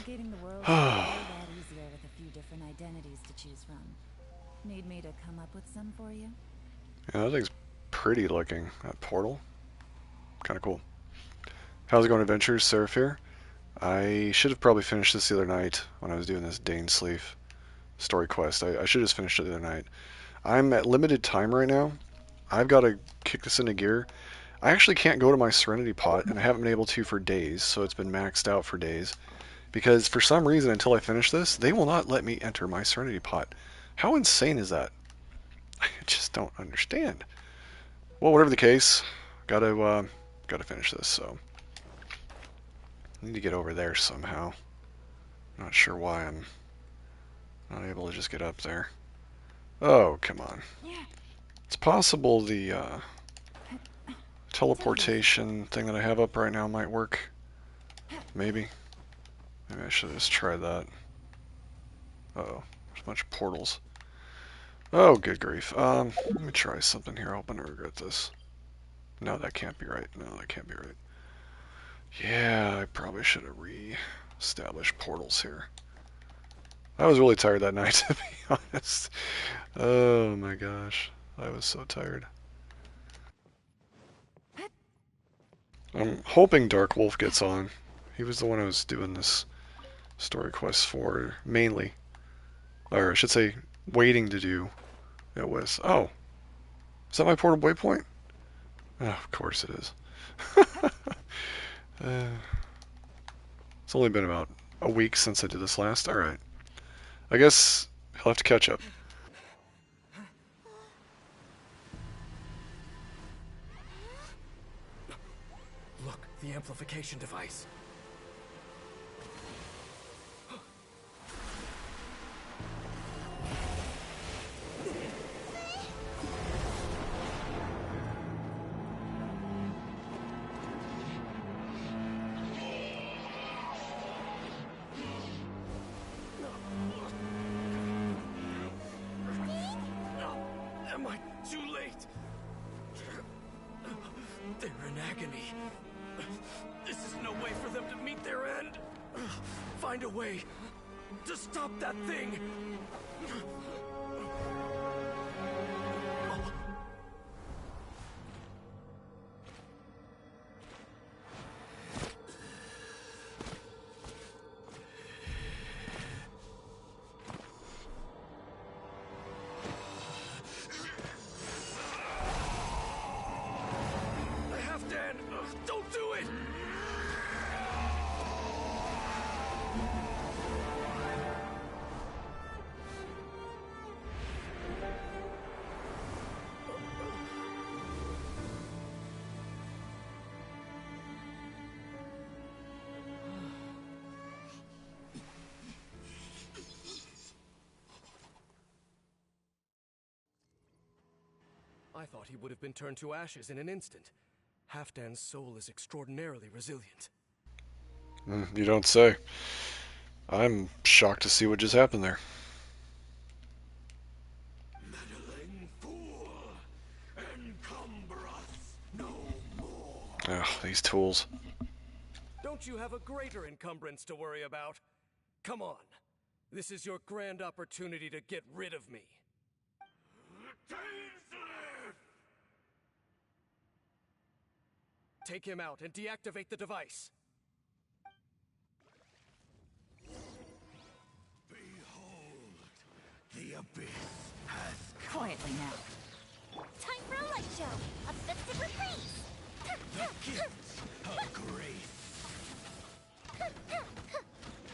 Navigating the world is a lot easier with a few different identities to choose from. Need me to come up with some for you? Yeah, that thing's pretty looking. That portal. Kind of cool. How's it going, Adventures? Seraph here. I should have probably finished this the other night when I was doing this Dainsleif story quest. I should have just finished it the other night. I'm at limited time right now. I've got to kick this into gear. I actually can't go to my Serenity pot, and I haven't been able to for days, so it's been maxed out for days. Because for some reason, until I finish this, they will not let me enter my Serenity pot. How insane is that? I just don't understand. Well, whatever the case, gotta finish this. So I need to get over there somehow. Not sure why I'm not able to just get up there. Oh, come on. It's possible the teleportation thing that I have up right now might work. Maybe. Maybe I should just try that. Uh-oh, there's a bunch of portals. Oh, good grief. Let me try something here. I hope I don't regret this. No, that can't be right. No, that can't be right. Yeah, I probably should have re-established portals here. I was really tired that night, to be honest. Oh my gosh. I was so tired. I'm hoping Dark Wolf gets on. He was the one I was doing this story quest for, mainly. Or I should say, waiting to do it with. Oh, is that my portable waypoint? Oh, of course it is. It's only been about a week since I did this last. Alright. I guess he'll have to catch up. Look, the amplification device. Am I too late? They're in agony. This is no way for them to meet their end. Find a way to stop that thing. Don't do it! I thought he would have been turned to ashes in an instant. Halfdan's soul is extraordinarily resilient. You don't say. I'm shocked to see what just happened there. Meddling fool! Encumber us no more! Ugh, these tools. Don't you have a greater encumbrance to worry about? Come on. This is your grand opportunity to get rid of me. Dainsleif! Take him out and deactivate the device. Behold, the abyss has come. Quietly now. Time for a light show! A festive reprise! The gift of grace.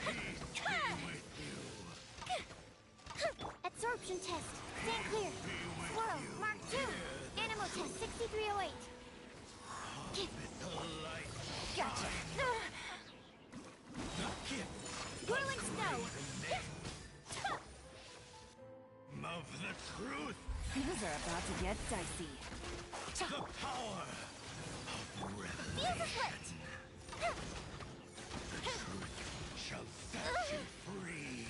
Peace be with you. Absorption test. Stand clear. Swirl. Mark 2. Animal test 6308. Gotcha. Whirling snow. Of the truth, Things are about to get dicey. the power of Feel the revelation. split. The truth shall set you free.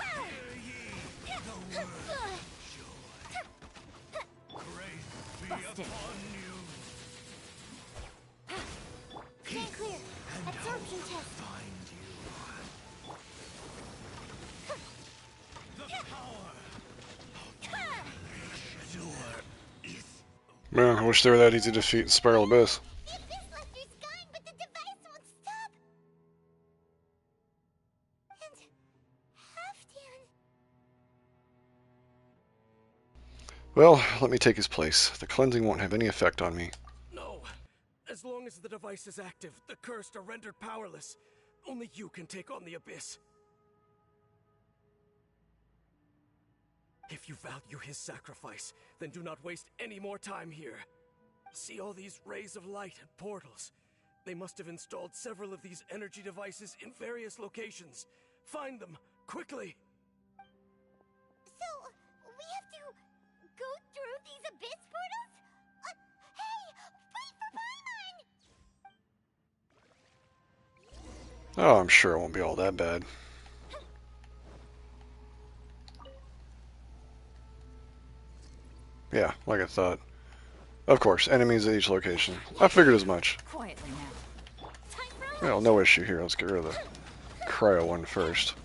Hear ye the word of joy. Grace be Busted. upon you. Stand clear. Absorption test. Find you. The power is. Man, I wish they were that easy to defeat in Spiral Abyss. The Abyss Luster's gone, but the device won't stop. And Halfdan. Well, let me take his place. The cleansing won't have any effect on me. No. As long as the device is active, the cursed are rendered powerless. Only you can take on the Abyss. If you value his sacrifice, then do not waste any more time here. See all these rays of light and portals? They must have installed several of these energy devices in various locations. Find them, quickly! So, we have to go through these Abyss portals? Hey, wait for Paimon! Oh, I'm sure it won't be all that bad. Yeah, like I thought. Of course, enemies at each location. I figured as much. Quietly now. Time for a Well, no issue here. Let's get rid of the cryo one first.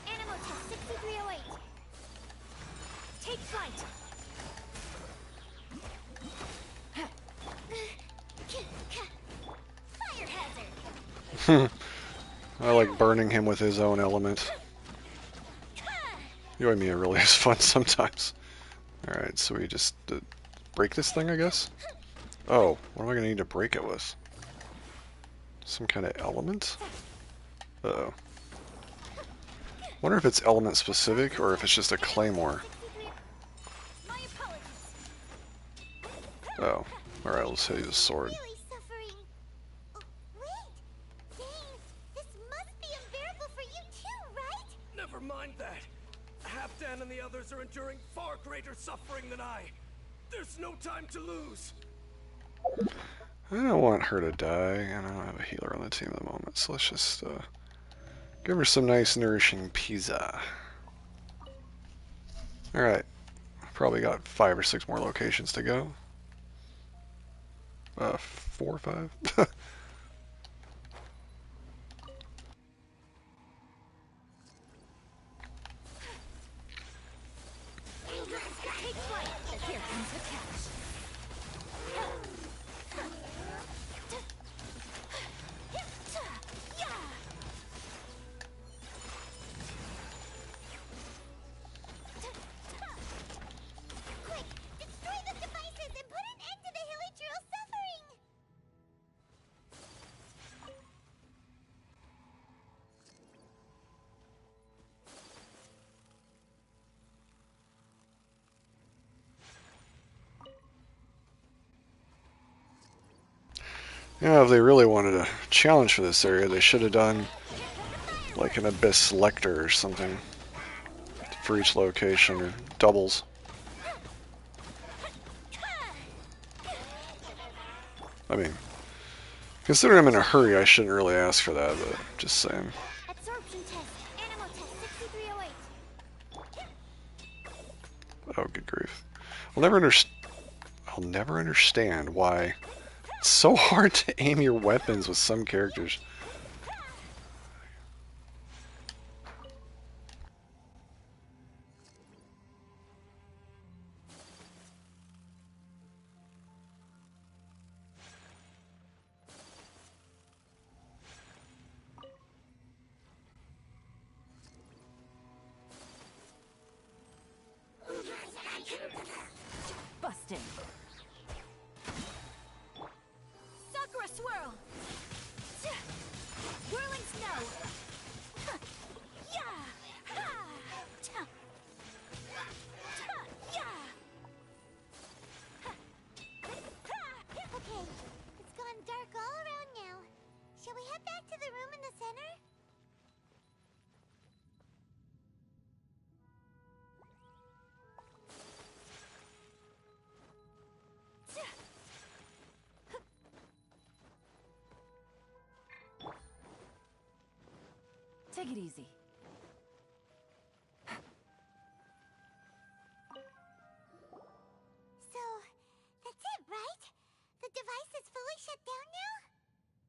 Animal test 6308. Take flight. Fire hazard. I like burning him with his own element. You and me really is fun sometimes. Alright, so we just break this thing, I guess? Oh, what am I going to need to break it with? Some kind of element? Uh-oh. Wonder if it's element specific or if it's just a claymore. My apologies. Oh, alright, let's hit his sword. Really suffering. Oh, wait. Dane, this must be unbearable for you too, right? Never mind that. Halfdan and the others are enduring far greater suffering than I. There's no time to lose. I don't want her to die, and I don't have a healer on the team at the moment, so let's just give her some nice nourishing pizza. Alright, probably got 5 or 6 more locations to go. 4 or 5? Take flight. Here comes the catch. Quick, destroy the devices and put an end to the Hilichurl suffering! You know, if they really wanted a challenge for this area, they should have done like an Abyss Lector or something for each location, or doubles. I mean, considering I'm in a hurry, I shouldn't really ask for that, but just saying. Absorption test. Animal test 6308. Oh, good grief. I'll never understand why it's so hard to aim your weapons with some characters. Busted. Sakura swirl. Whirling snow. Yeah. Okay, it's gone dark all around now. Shall we head back to the room in the center? Take it easy. So, that's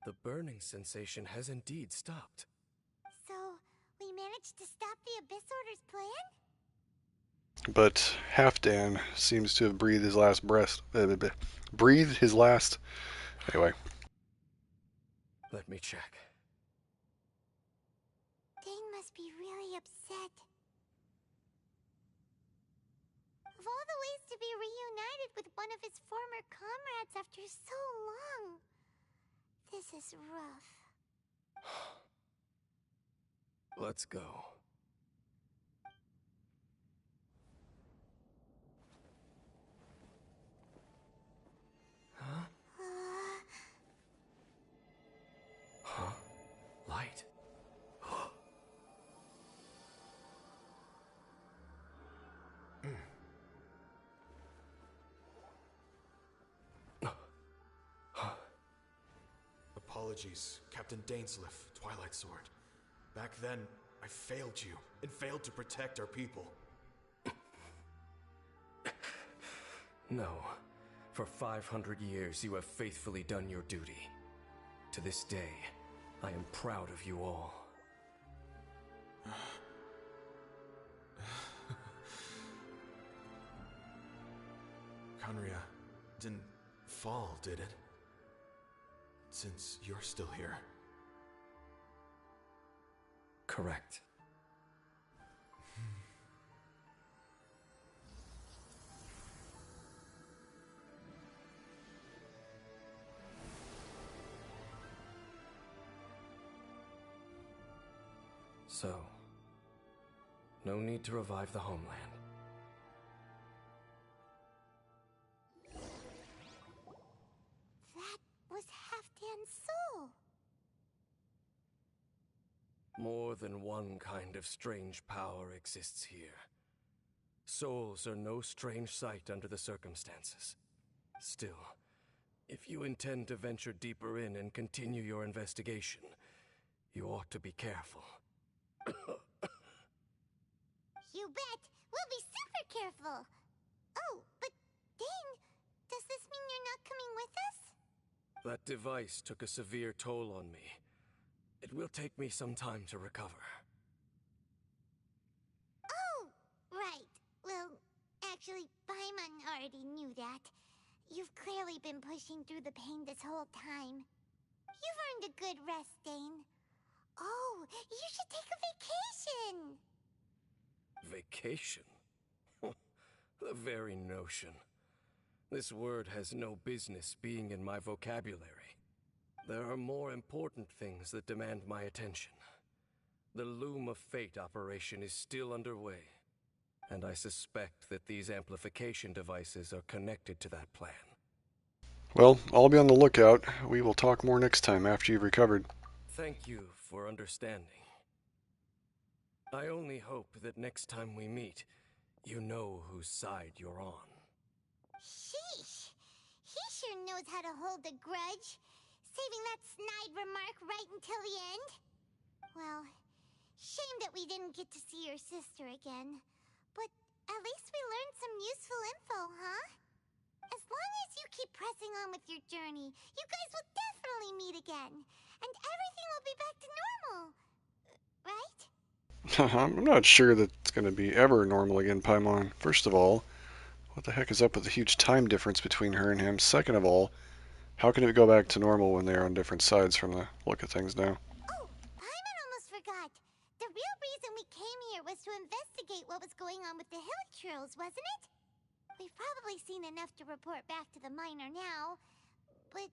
The burning sensation has indeed stopped. So, we managed to stop the Abyss Order's plan? But Halfdan seems to have breathed his last breath. Breathed his last. Anyway. Let me check. Dane must be really upset. Of all the ways to be reunited with one of his former comrades after so long, this is rough. Let's go. Huh? Huh? Light. Apologies, Captain Dainsleif, Twilight Sword. Back then, I failed you, and failed to protect our people. No. For 500 years, you have faithfully done your duty. To this day, I am proud of you all. Conria didn't fall, did it? Since you're still here. Correct. So, no need to revive the homeland. That was Halfdan's soul. More than one kind of strange power exists here. Souls are no strange sight under the circumstances. Still, if you intend to venture deeper in and continue your investigation, you ought to be careful. You bet! We'll be super careful! Oh, but Dane, does this mean you're not coming with us? That device took a severe toll on me. It will take me some time to recover. Oh, right. Well, actually, Paimon already knew that. You've clearly been pushing through the pain this whole time. You've earned a good rest, Dane. Oh, you should take a vacation! Vacation? The very notion. This word has no business being in my vocabulary. There are more important things that demand my attention. The Loom of Fate operation is still underway, and I suspect that these amplification devices are connected to that plan. Well, I'll be on the lookout. We will talk more next time after you've recovered. Thank you for understanding. I only hope that next time we meet, you know whose side you're on. Sheesh! He sure knows how to hold a grudge. Saving that snide remark right until the end. Well, shame that we didn't get to see your sister again. But at least we learned some useful info, huh? As long as you keep pressing on with your journey, you guys will definitely meet again. And everything will be back to normal. Right? I'm not sure that it's going to be ever normal again, Paimon. First of all, what the heck is up with the huge time difference between her and him? Second of all, how can it go back to normal when they're on different sides from the look of things now? Oh, Paimon almost forgot. The real reason we came here was to investigate what was going on with the Hiltrills, wasn't it? We've probably seen enough to report back to the miner now. But,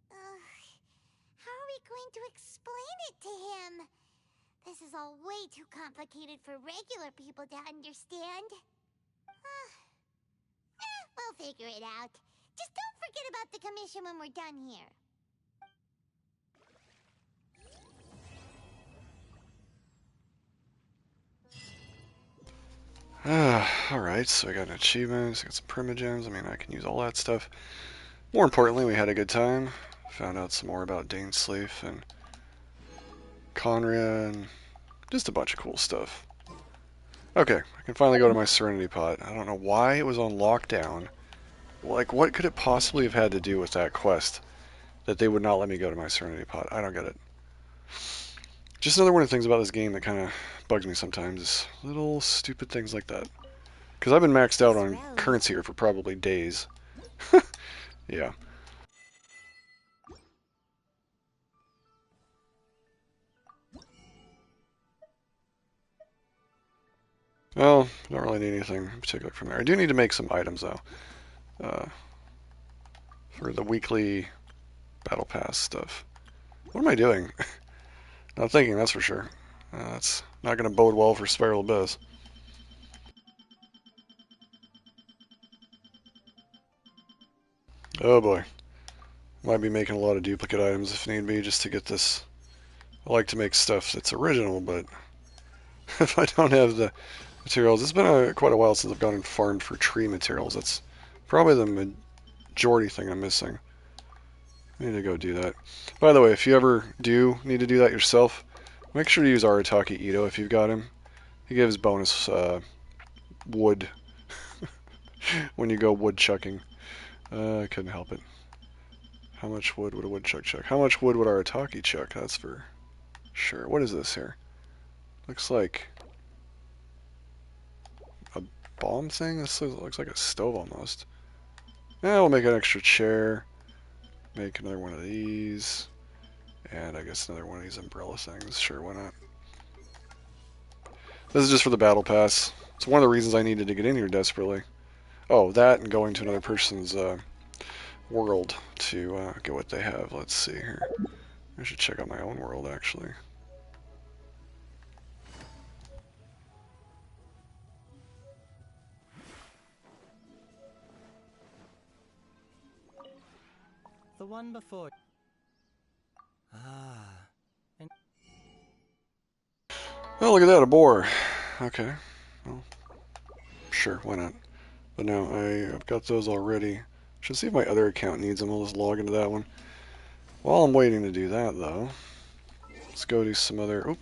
how are we going to explain it to him? This is all way too complicated for regular people to understand. We'll figure it out. Just don't forget about the commission when we're done here. Alright, so I got an achievement, I got some primogems, I mean I can use all that stuff. More importantly, we had a good time. Found out some more about Dainsleif and Conria and just a bunch of cool stuff. Okay, I can finally go to my Serenity Pot. I don't know why it was on lockdown. Like, what could it possibly have had to do with that quest? that they would not let me go to my Serenity Pod. I don't get it. Just another one of the things about this game that kind of bugs me sometimes is little stupid things like that. Because I've been maxed out on currency here for probably days. Yeah. Well, don't really need anything in particular from there. I do need to make some items, though. For the weekly Battle Pass stuff. What am I doing? Not thinking, that's for sure. That's not going to bode well for Spiral Abyss. Oh boy. Might be making a lot of duplicate items if need be, just to get this. I like to make stuff that's original, but if I don't have the materials, it's been quite a while since I've gone and farmed for tree materials. That's probably the majority thing I'm missing. I need to go do that. By the way, if you ever do need to do that yourself, make sure to use Arataki Ito if you've got him. He gives bonus wood when you go woodchucking. I couldn't help it. How much wood would a woodchuck chuck? How much wood would Arataki chuck? That's for sure. What is this here? Looks like a bomb thing? This looks like a stove almost. Yeah, we'll make an extra chair. Make another one of these. And I guess another one of these umbrella things. Sure, why not? This is just for the battle pass. It's one of the reasons I needed to get in here desperately. Oh, that and going to another person's world to get what they have. Let's see here. I should check out my own world, actually. The one before. Ah. And Oh, look at that, a boar. Okay. Well, sure, why not? But no, I've got those already. Should see if my other account needs them. I'll just log into that one. While I'm waiting to do that, though, let's go to some other... Oop.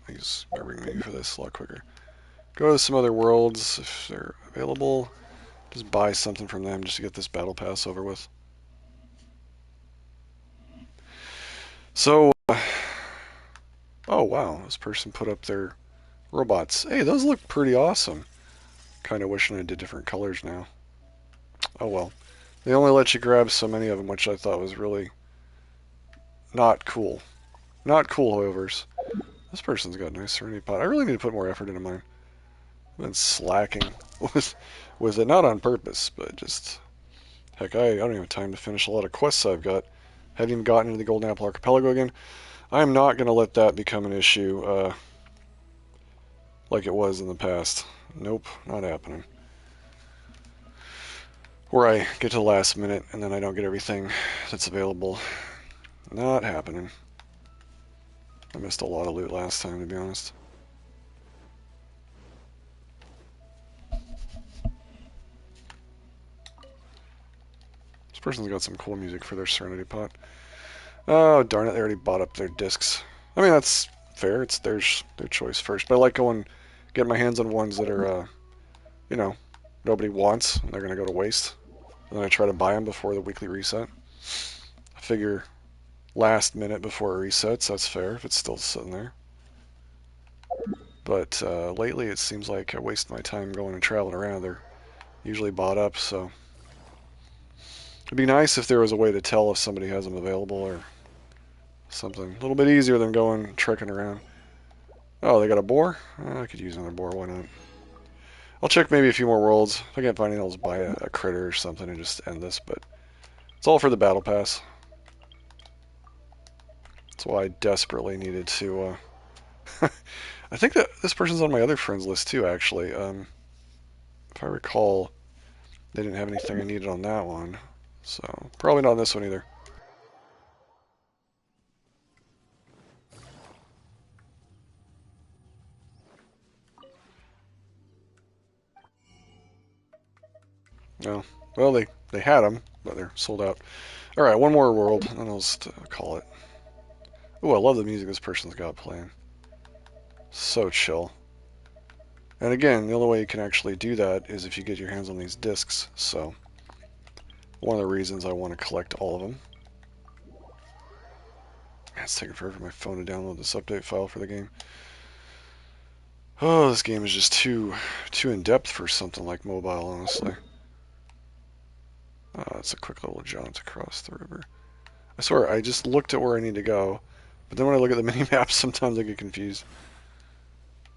I use ring me for this a lot quicker. Go to some other worlds if they're available. Just buy something from them just to get this battle pass over with. So, oh wow, this person put up their robots. Hey, those look pretty awesome. Kind of wishing I did different colors now. Oh well. They only let you grab so many of them, which I thought was really not cool. Not cool, however. This person's got a nice Serenity Pod. I really need to put more effort into mine. I've been slacking with it, not on purpose, but just... Heck, I don't even have time to finish a lot of quests I've got. Haven't even gotten into the Golden Apple Archipelago again. I'm not going to let that become an issue like it was in the past. Nope, not happening. Where I get to the last minute and then I don't get everything that's available. Not happening. I missed a lot of loot last time, to be honest. This person's got some cool music for their Serenity Pod. Oh, darn it, they already bought up their discs. I mean, that's fair. It's their choice first. But I like going, getting my hands on ones that are, you know, nobody wants, and they're going to go to waste. And then I try to buy them before the weekly reset. I figure last minute before it resets, that's fair if it's still sitting there. But lately it seems like I waste my time going and traveling around. They're usually bought up, so... It'd be nice if there was a way to tell if somebody has them available or something. A little bit easier than going trekking around. Oh, they got a boar? I could use another boar, why not? I'll check maybe a few more worlds. If I can't find anything, I'll just buy a critter or something and just end this, but it's all for the battle pass. That's why I desperately needed to, I think that this person's on my other friends list too, actually. If I recall, they didn't have anything I needed on that one. So, probably not on this one either. No. Well, they had them, but they're sold out. Alright, one more world, and then I'll just call it. Ooh, I love the music this person's got playing. So chill. And again, the only way you can actually do that is if you get your hands on these discs, so... One of the reasons I want to collect all of them. It's taking forever for my phone to download this update file for the game. Oh, this game is just too in-depth for something like mobile, honestly. It's a quick little jaunt across the river. I swear, I just looked at where I need to go, but then when I look at the mini-map, sometimes I get confused.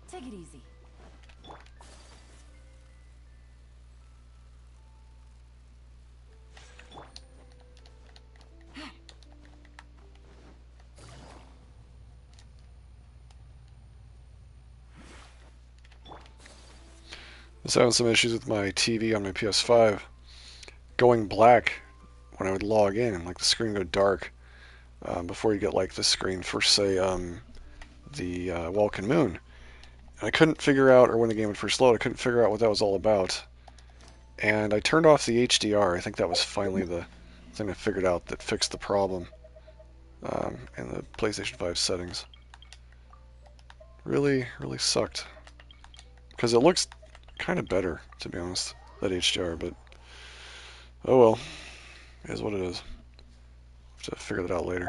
Take it easy. I was having some issues with my TV on my PS5 going black when I would log in, and like the screen go dark before you get like the screen for say the Welkin Moon. And I couldn't figure out, or when the game would first load, I couldn't figure out what that was all about. And I turned off the HDR. I think that was finally the thing I figured out that fixed the problem in the PlayStation 5 settings. Really sucked. Because it looks kind of better, to be honest, that HDR, but oh well, it is what it is. Have to figure that out later.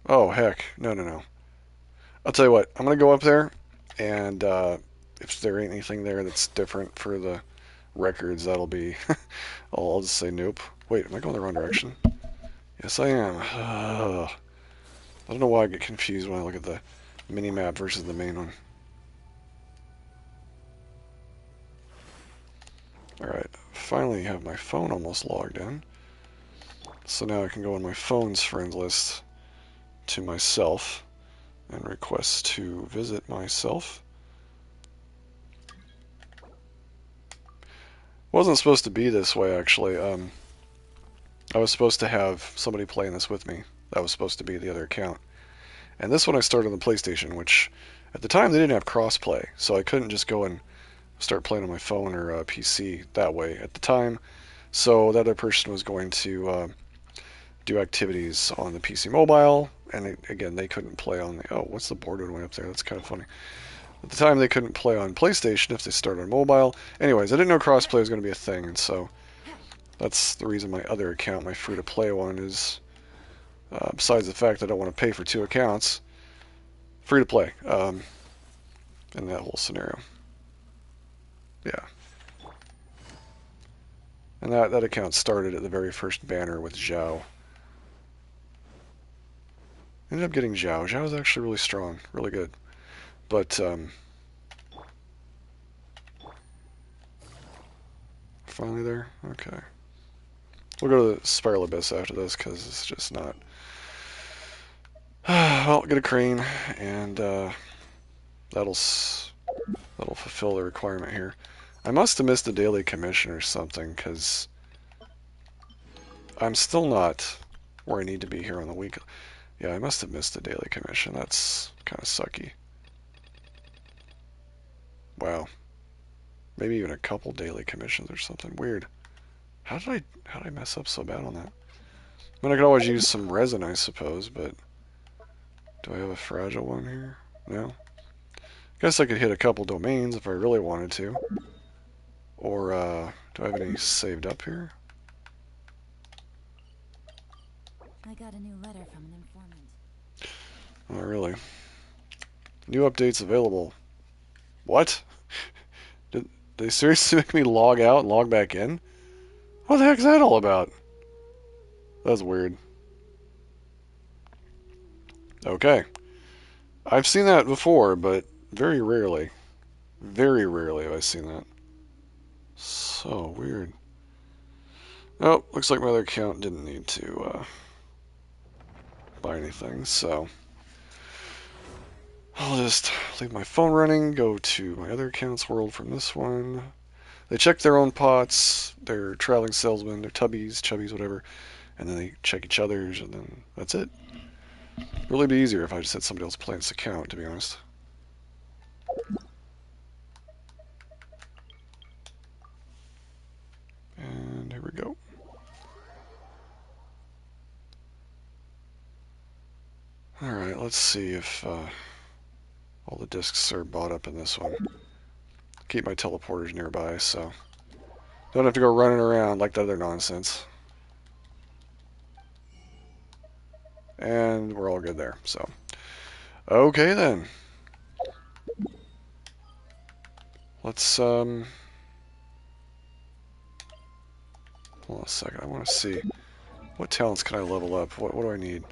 Oh heck, no. I'll tell you what, I'm gonna go up there, and if there ain't anything there that's different for the records, that'll be. I'll just say nope. Wait, am I going the wrong direction? Yes, I am. I don't know why I get confused when I look at the mini-map versus the main one. Alright, finally have my phone almost logged in. So now I can go on my phone's friend list to myself and request to visit myself. Wasn't supposed to be this way, actually. I was supposed to have somebody playing this with me. That was supposed to be the other account. And this one I started on the PlayStation, which at the time they didn't have crossplay, so I couldn't just go and start playing on my phone or PC that way at the time. So that other person was going to do activities on the PC mobile, and again, they couldn't play on the... Oh, what's the board doing way up there? That's kind of funny. At the time, they couldn't play on PlayStation if they started on mobile. Anyways, I didn't know crossplay was going to be a thing, and so that's the reason my other account, my free-to-play one, is, besides the fact that I don't want to pay for two accounts, free-to-play in that whole scenario. Yeah. And that account started at the very first banner with Zhao. Ended up getting Zhao. Zhao was actually really strong, really good. But, finally there? Okay. We'll go to the Spiral Abyss after this, because it's just not... Well, get a crane, and that'll fulfill the requirement here. I must have missed a daily commission or something, because I'm still not where I need to be here on the week. Yeah, I must have missed a daily commission. That's kind of sucky. Wow. Maybe even a couple daily commissions or something. Weird. How did I mess up so bad on that? I mean, I could always use some resin, I suppose, but do I have a fragile one here? No? Guess I could hit a couple domains if I really wanted to. Or, do I have any saved up here? I got a new letter from an informant. Oh, really? New updates available. What? Did they seriously make me log out and log back in? What the heck is that all about? That's weird. Okay. I've seen that before, but very rarely. Very rarely have I seen that. So weird. Oh, looks like my other account didn't need to buy anything, so I'll just leave my phone running, go to my other account's world from this one. They check their own pots, their traveling salesmen, their tubbies, chubbies, whatever, and then they check each other's, and then that's it. It'd really be easier if I just had somebody else playing this account, to be honest. And here we go. Alright, let's see if all the discs are bought up in this one. Keep my teleporters nearby, so don't have to go running around like the other nonsense. and we're all good there. So, okay then. Let's, hold on a second. I want to see, what talents can I level up? What do I need?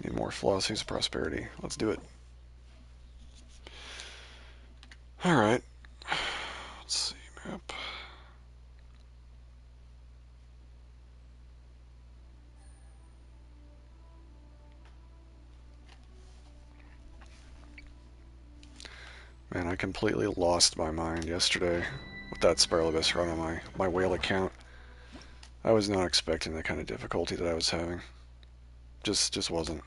Need more philosophies of prosperity. Let's do it. Alright. Let's see, map. Man, I completely lost my mind yesterday with that Spiral Abyss run on my whale account. I was not expecting the kind of difficulty that I was having. Just wasn't.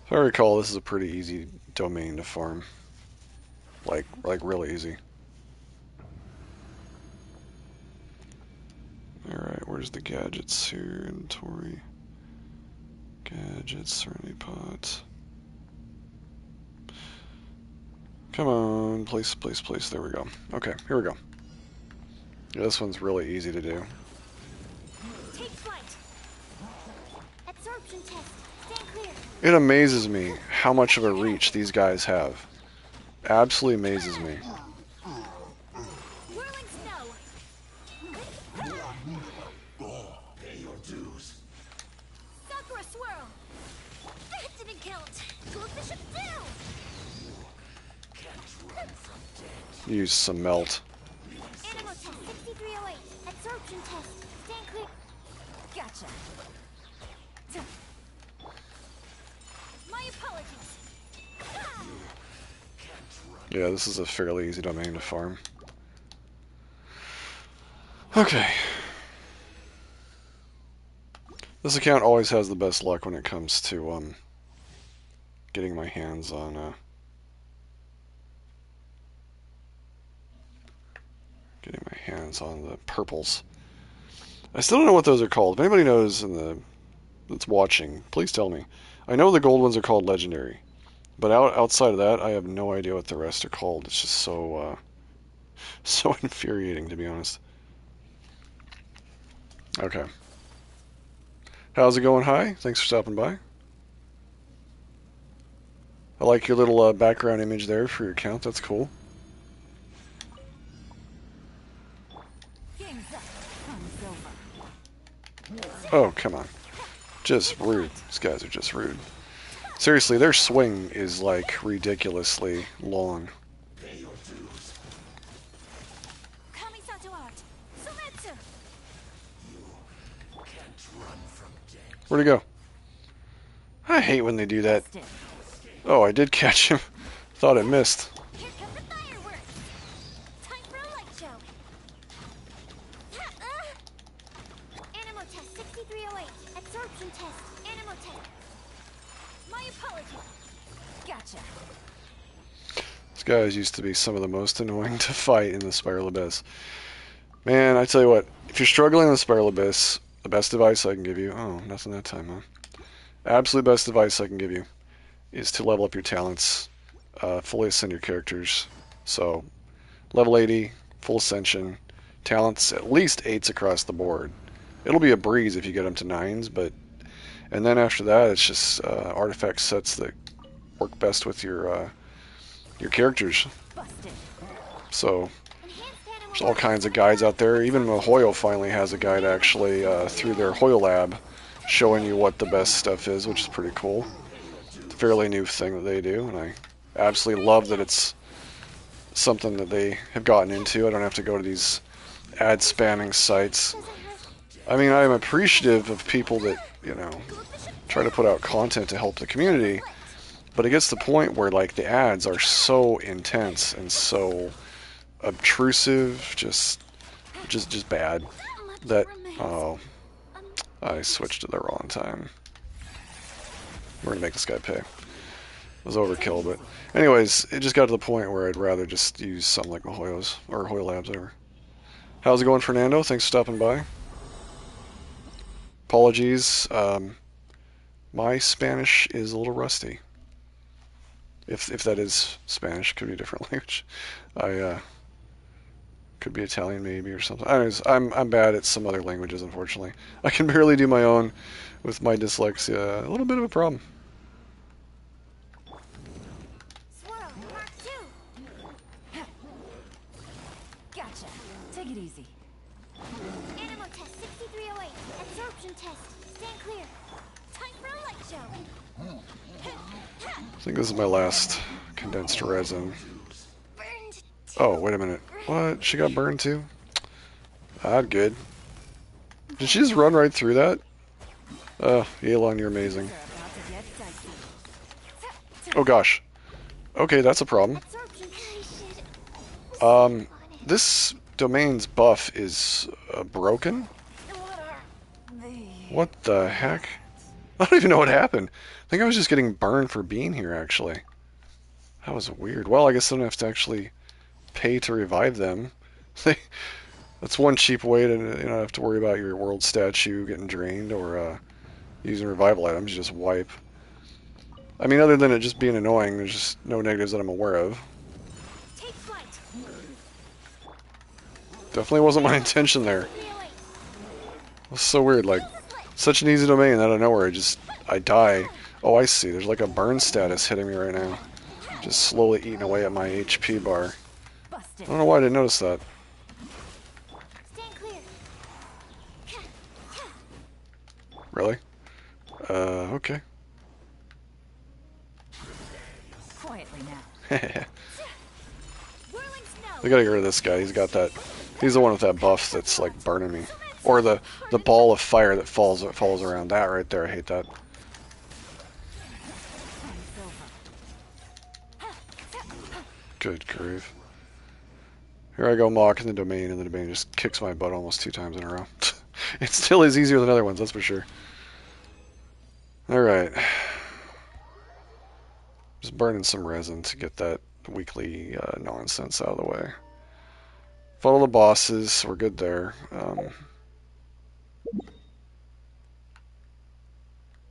If I recall, this is a pretty easy domain to farm. Like really easy. Alright, where's the gadgets here? Inventory. Gadgets, Serenity Pot. Come on, place. There we go. Okay, here we go. Yeah, this one's really easy to do. Take flight. Absorption test. Stand clear. It amazes me how much of a reach these guys have. Absolutely amazes me. Whirling snow. Pay your dues. Sakura swirl. That didn't count. Close the ship down. Can't run from death. Use some melt. Animal test 6308. Absorption test. Stand clear. Gotcha. My apologies. Yeah, this is a fairly easy domain to farm. Okay. This account always has the best luck when it comes to getting my hands on the purples. I still don't know what those are called. If anybody knows that's watching, please tell me. I know the gold ones are called legendary, but outside of that, I have no idea what the rest are called. It's just so so infuriating, to be honest. Okay. How's it going? Hi. Thanks for stopping by. I like your little background image there for your account. That's cool. Game's up. Fun's over. Oh, come on. Just rude. These guys are just rude. Seriously, their swing is like ridiculously long. Pay your dues. Kamisato art. Sumetsu. Can't run from death. Where'd he go? I hate when they do that. Busted. Oh, I did catch him. Thought I missed. Here come the fireworks. Time for a light show. Animal test 6308. Absorption test. Animal test. My apologies. Gotcha. These guys used to be some of the most annoying to fight in the Spiral Abyss. Man, I tell you what, if you're struggling in the Spiral Abyss, the best advice I can give you... Oh, nothing that time, huh? Absolute best advice I can give you is to level up your talents, fully ascend your characters. So, level 80, full ascension, talents at least 8s across the board. It'll be a breeze if you get them to 9s, but... And then after that, it's just artifact sets that work best with your characters. Busted. So, there's all kinds of guides out there. Even Mihoyo finally has a guide, actually, through their Hoyo Lab, showing you what the best stuff is, which is pretty cool. It's a fairly new thing that they do, and I absolutely love that it's something that they have gotten into. I don't have to go to these ad spamming sites. I mean, I'm appreciative of people that, you know, try to put out content to help the community, but it gets to the point where, like, the ads are so intense and so obtrusive, just bad, that, oh, I switched at the wrong time. We're gonna make this guy pay. It was overkill, but anyways, it just got to the point where I'd rather just use something like Mihoyo's, or Hoyo Labs, whatever. How's it going, Fernando? Thanks for stopping by. Apologies, my Spanish is a little rusty. If that is Spanish, could be a different language. Could be Italian maybe or something. Anyways, I'm bad at some other languages, unfortunately. I can barely do my own with my dyslexia. A little bit of a problem. Swirl, Mark 2. Gotcha. Take it easy. Animal test 6308. Absorption test. Stand clear. Time for a light show. I think this is my last condensed resin. Burned. Oh, wait a minute. What? She got burned too? Ah, good. Did she just run right through that? Oh, Yelan, you're amazing. They're about to get dicey. Oh gosh. Okay, that's a problem. Absorption test. This domain's buff is broken? What are they? What the heck? I don't even know what happened. I think I was just getting burned for being here, actually. That was weird. Well, I guess I don't have to actually pay to revive them. That's one cheap way to not have to worry about your world statue getting drained or using revival items. You just wipe. I mean, other than it just being annoying, there's just no negatives that I'm aware of. Take flight. Definitely wasn't my intention there. It was so weird, like, such an easy domain out of nowhere, I die. Oh, I see, there's like a burn status hitting me right now. Just slowly eating away at my HP bar. I don't know why I didn't notice that. Stand clear. Really? Okay. Quietly now. Whirling snow. We gotta get rid of this guy. He's the one with that buff that's like burning me. Or the ball of fire that falls around. That right there, I hate that. Good grief. Here I go mocking the domain, and the domain just kicks my butt almost 2 times in a row. It still is easier than other ones, that's for sure. Alright. Just burning some resin to get that weekly nonsense out of the way. Follow the bosses, we're good there.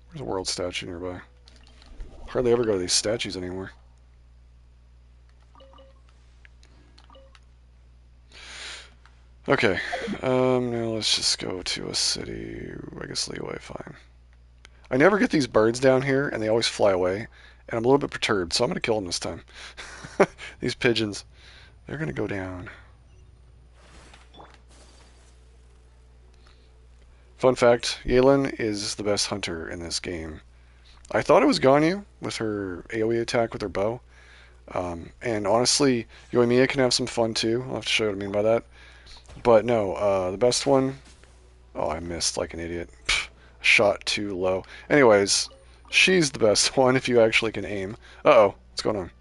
There's a world statue nearby. Hardly ever go to these statues anymore. Okay, now let's just go to a city. I guess Liyue, fine. I never get these birds down here, and they always fly away, and I'm a little bit perturbed, so I'm going to kill them this time. These pigeons, they're going to go down. Fun fact, Yelan is the best hunter in this game. I thought it was Ganyu with her AoE attack with her bow. And honestly, Yoimiya can have some fun too. I'll have to show you what I mean by that. But no, the best one... Oh, I missed like an idiot. Pfft, shot too low. Anyways, she's the best one if you actually can aim. Uh-oh, what's going on?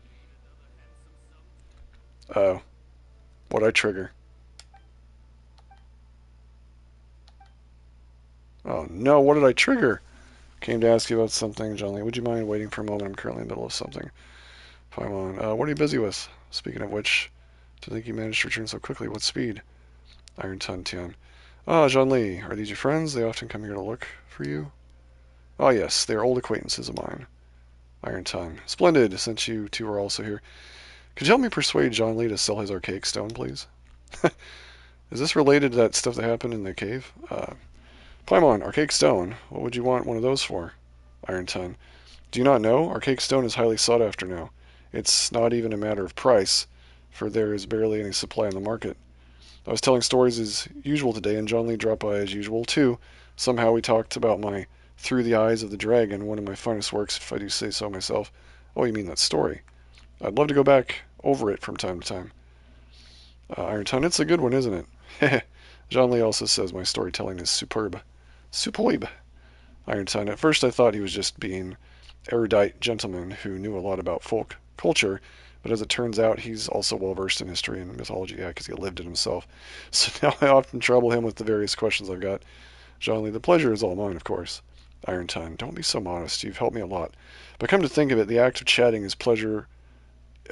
Uh-oh. What'd I trigger? Oh no, what did I trigger? Came to ask you about something, John Lee. Would you mind waiting for a moment? I'm currently in the middle of something. Paimon, what are you busy with? Speaking of which, to think you managed to return so quickly, what speed? Iron Ton Tian. Ah, John Lee, are these your friends? They often come here to look for you? Ah, yes, they are old acquaintances of mine. Iron Ton. Splendid, since you two are also here. Could you help me persuade John Lee to sell his archaic stone, please? Is this related to that stuff that happened in the cave? Paimon, archaic stone. What would you want one of those for? Iron Ton. Do you not know? Archaic stone is highly sought after now. It's not even a matter of price, for there is barely any supply on the market. I was telling stories as usual today, and John Lee dropped by as usual, too. Somehow we talked about my Through the Eyes of the Dragon, one of my finest works, if I do say so myself. Oh, you mean that story? I'd love to go back over it from time to time. Iron Ton, it's a good one, isn't it? John Lee also says my storytelling is superb. Superb. Iron Ton, at first I thought he was just being erudite gentleman who knew a lot about folk culture, but as it turns out, he's also well-versed in history and mythology, yeah, because he lived it himself. So now I often trouble him with the various questions I've got. John Lee, the pleasure is all mine, of course. Iron Ton, don't be so modest. You've helped me a lot. But come to think of it, the act of chatting is pleasurable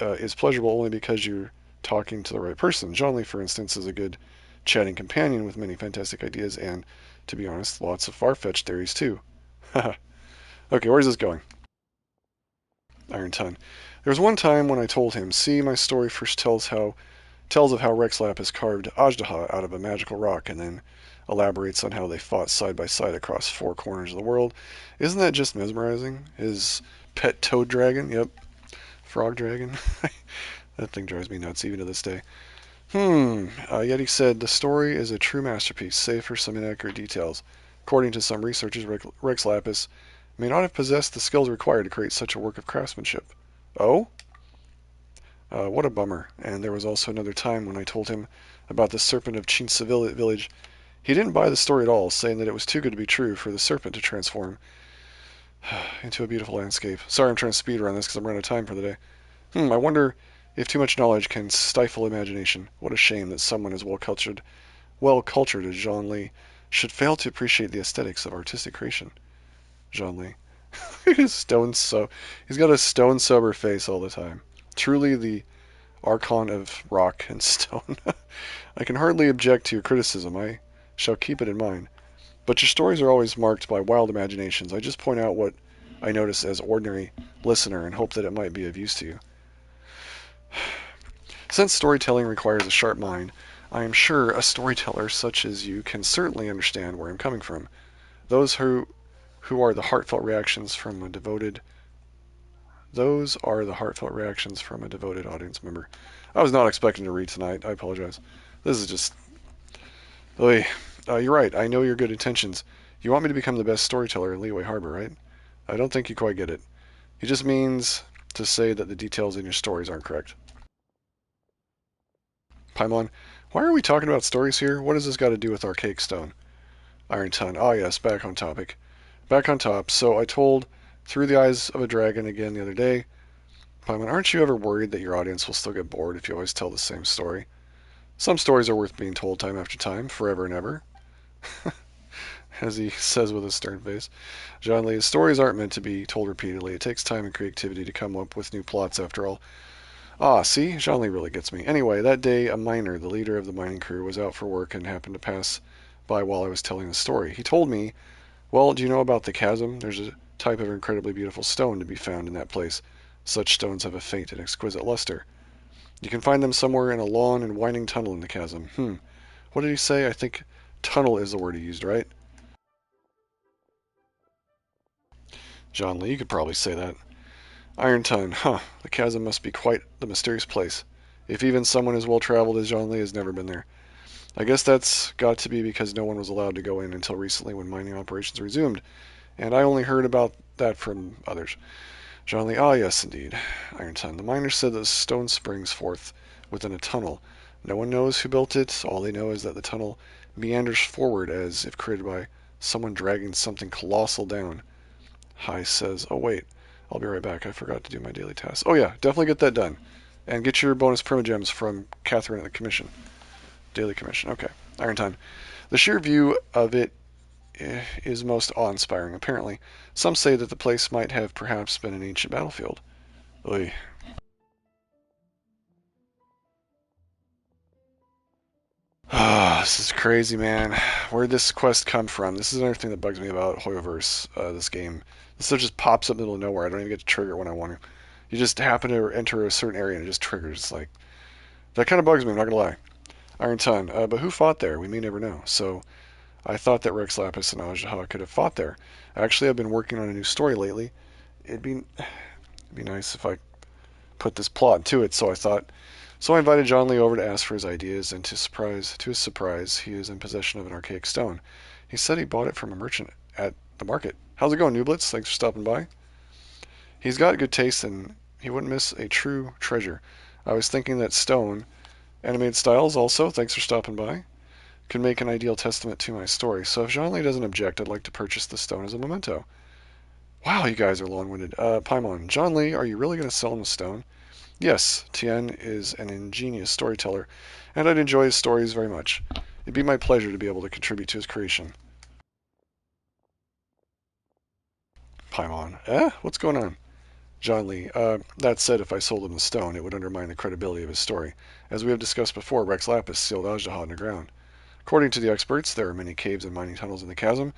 only because you're talking to the right person. John Lee, for instance, is a good chatting companion with many fantastic ideas and, to be honest, lots of far-fetched theories, too. Okay, where's this going? Iron Ton. There was one time when I told him, see, my story first tells how tells of how Rex Lapis carved Ajdaha out of a magical rock, and then elaborates on how they fought side by side across 4 corners of the world. Isn't that just mesmerizing? His pet toad dragon, yep, frog dragon. That thing drives me nuts even to this day. Yeti said, the story is a true masterpiece, save for some inaccurate details. According to some researchers, Rex Lapis may not have possessed the skills required to create such a work of craftsmanship. Oh? What a bummer. And there was also another time when I told him about the serpent of Chinsa village. He didn't buy the story at all, saying that it was too good to be true for the serpent to transform into a beautiful landscape. Sorry, I'm trying to speedrun this because I'm running out of time for the day. I wonder if too much knowledge can stifle imagination. What a shame that someone as well-cultured as Jean Lee should fail to appreciate the aesthetics of artistic creation. Jean Lee. He's got a stone sober face all the time. Truly the archon of rock and stone. I can hardly object to your criticism. I shall keep it in mind. But your stories are always marked by wild imaginations. I just point out what I notice as ordinary listener and hope that it might be of use to you. Since storytelling requires a sharp mind, I am sure a storyteller such as you can certainly understand where I'm coming from. Those are the heartfelt reactions from a devoted audience member. I was not expecting to read tonight. I apologize. This is just... Oy. You're right. I know your good intentions. You want me to become the best storyteller in Liyue Harbor, right? I don't think you quite get it. He just means to say that the details in your stories aren't correct. Paimon, why are we talking about stories here? What has this got to do with Archaic Stone? Iron Ton. Ah, yes, back on topic. Back on top. So I told Through the Eyes of a Dragon again the other day. Paimon, aren't you ever worried that your audience will still get bored if you always tell the same story? Some stories are worth being told time after time, forever and ever. As he says with a stern face. John Lee, stories aren't meant to be told repeatedly. It takes time and creativity to come up with new plots after all. Ah, see? Jean Lee really gets me. Anyway, that day, a miner, the leader of the mining crew, was out for work and happened to pass by while I was telling the story. He told me, well, do you know about the chasm? There's a type of incredibly beautiful stone to be found in that place. Such stones have a faint and exquisite luster. You can find them somewhere in a long and winding tunnel in the chasm. What did he say? I think tunnel is the word he used, right? John Lee, you could probably say that. Iron Tongue, the chasm must be quite the mysterious place. If even someone as well-traveled as Jean Lee has never been there. I guess that's got to be because no one was allowed to go in until recently when mining operations resumed, and I only heard about that from others. Jean Lee, ah yes, indeed. Iron Tongue, the miners said that the stone springs forth within a tunnel. No one knows who built it. All they know is that the tunnel meanders forward as if created by someone dragging something colossal down. Hai says, oh wait. I'll be right back. I forgot to do my daily task. Oh yeah, definitely get that done. And get your bonus primogems from Catherine at the commission. Daily commission. Okay. Iron Time. The sheer view of it is most awe-inspiring, apparently. Some say that the place might have perhaps been an ancient battlefield. Oy. This is crazy, man. Where'd this quest come from? This is another thing that bugs me about Hoyoverse, this game. This stuff just pops up in the middle of nowhere. I don't even get to trigger it when I want to. You just happen to enter a certain area and it just triggers. It's like, that kind of bugs me, I'm not going to lie. Iron Ton. But who fought there? We may never know. So, I thought that Rex Lapis and Ajdaha could have fought there. Actually, I've been working on a new story lately. It'd be nice if I put this plot to it, so I invited John Lee over to ask for his ideas, and to his surprise, he is in possession of an archaic stone. He said he bought it from a merchant at the market. How's it going, Nublitz? Thanks for stopping by. He's got good taste, and he wouldn't miss a true treasure. I was thinking that stone, animated styles also, thanks for stopping by, could make an ideal testament to my story. So if Jean Lee doesn't object, I'd like to purchase the stone as a memento. Wow, you guys are long-winded. Paimon, John Lee, are you really going to sell him the stone? Yes, Tien is an ingenious storyteller, and I'd enjoy his stories very much. It'd be my pleasure to be able to contribute to his creation. Paimon, what's going on? John Lee, that said, if I sold him the stone, it would undermine the credibility of his story. As we have discussed before, Rex Lapis sealed Ajdaha underground. According to the experts, there are many caves and mining tunnels in the chasm.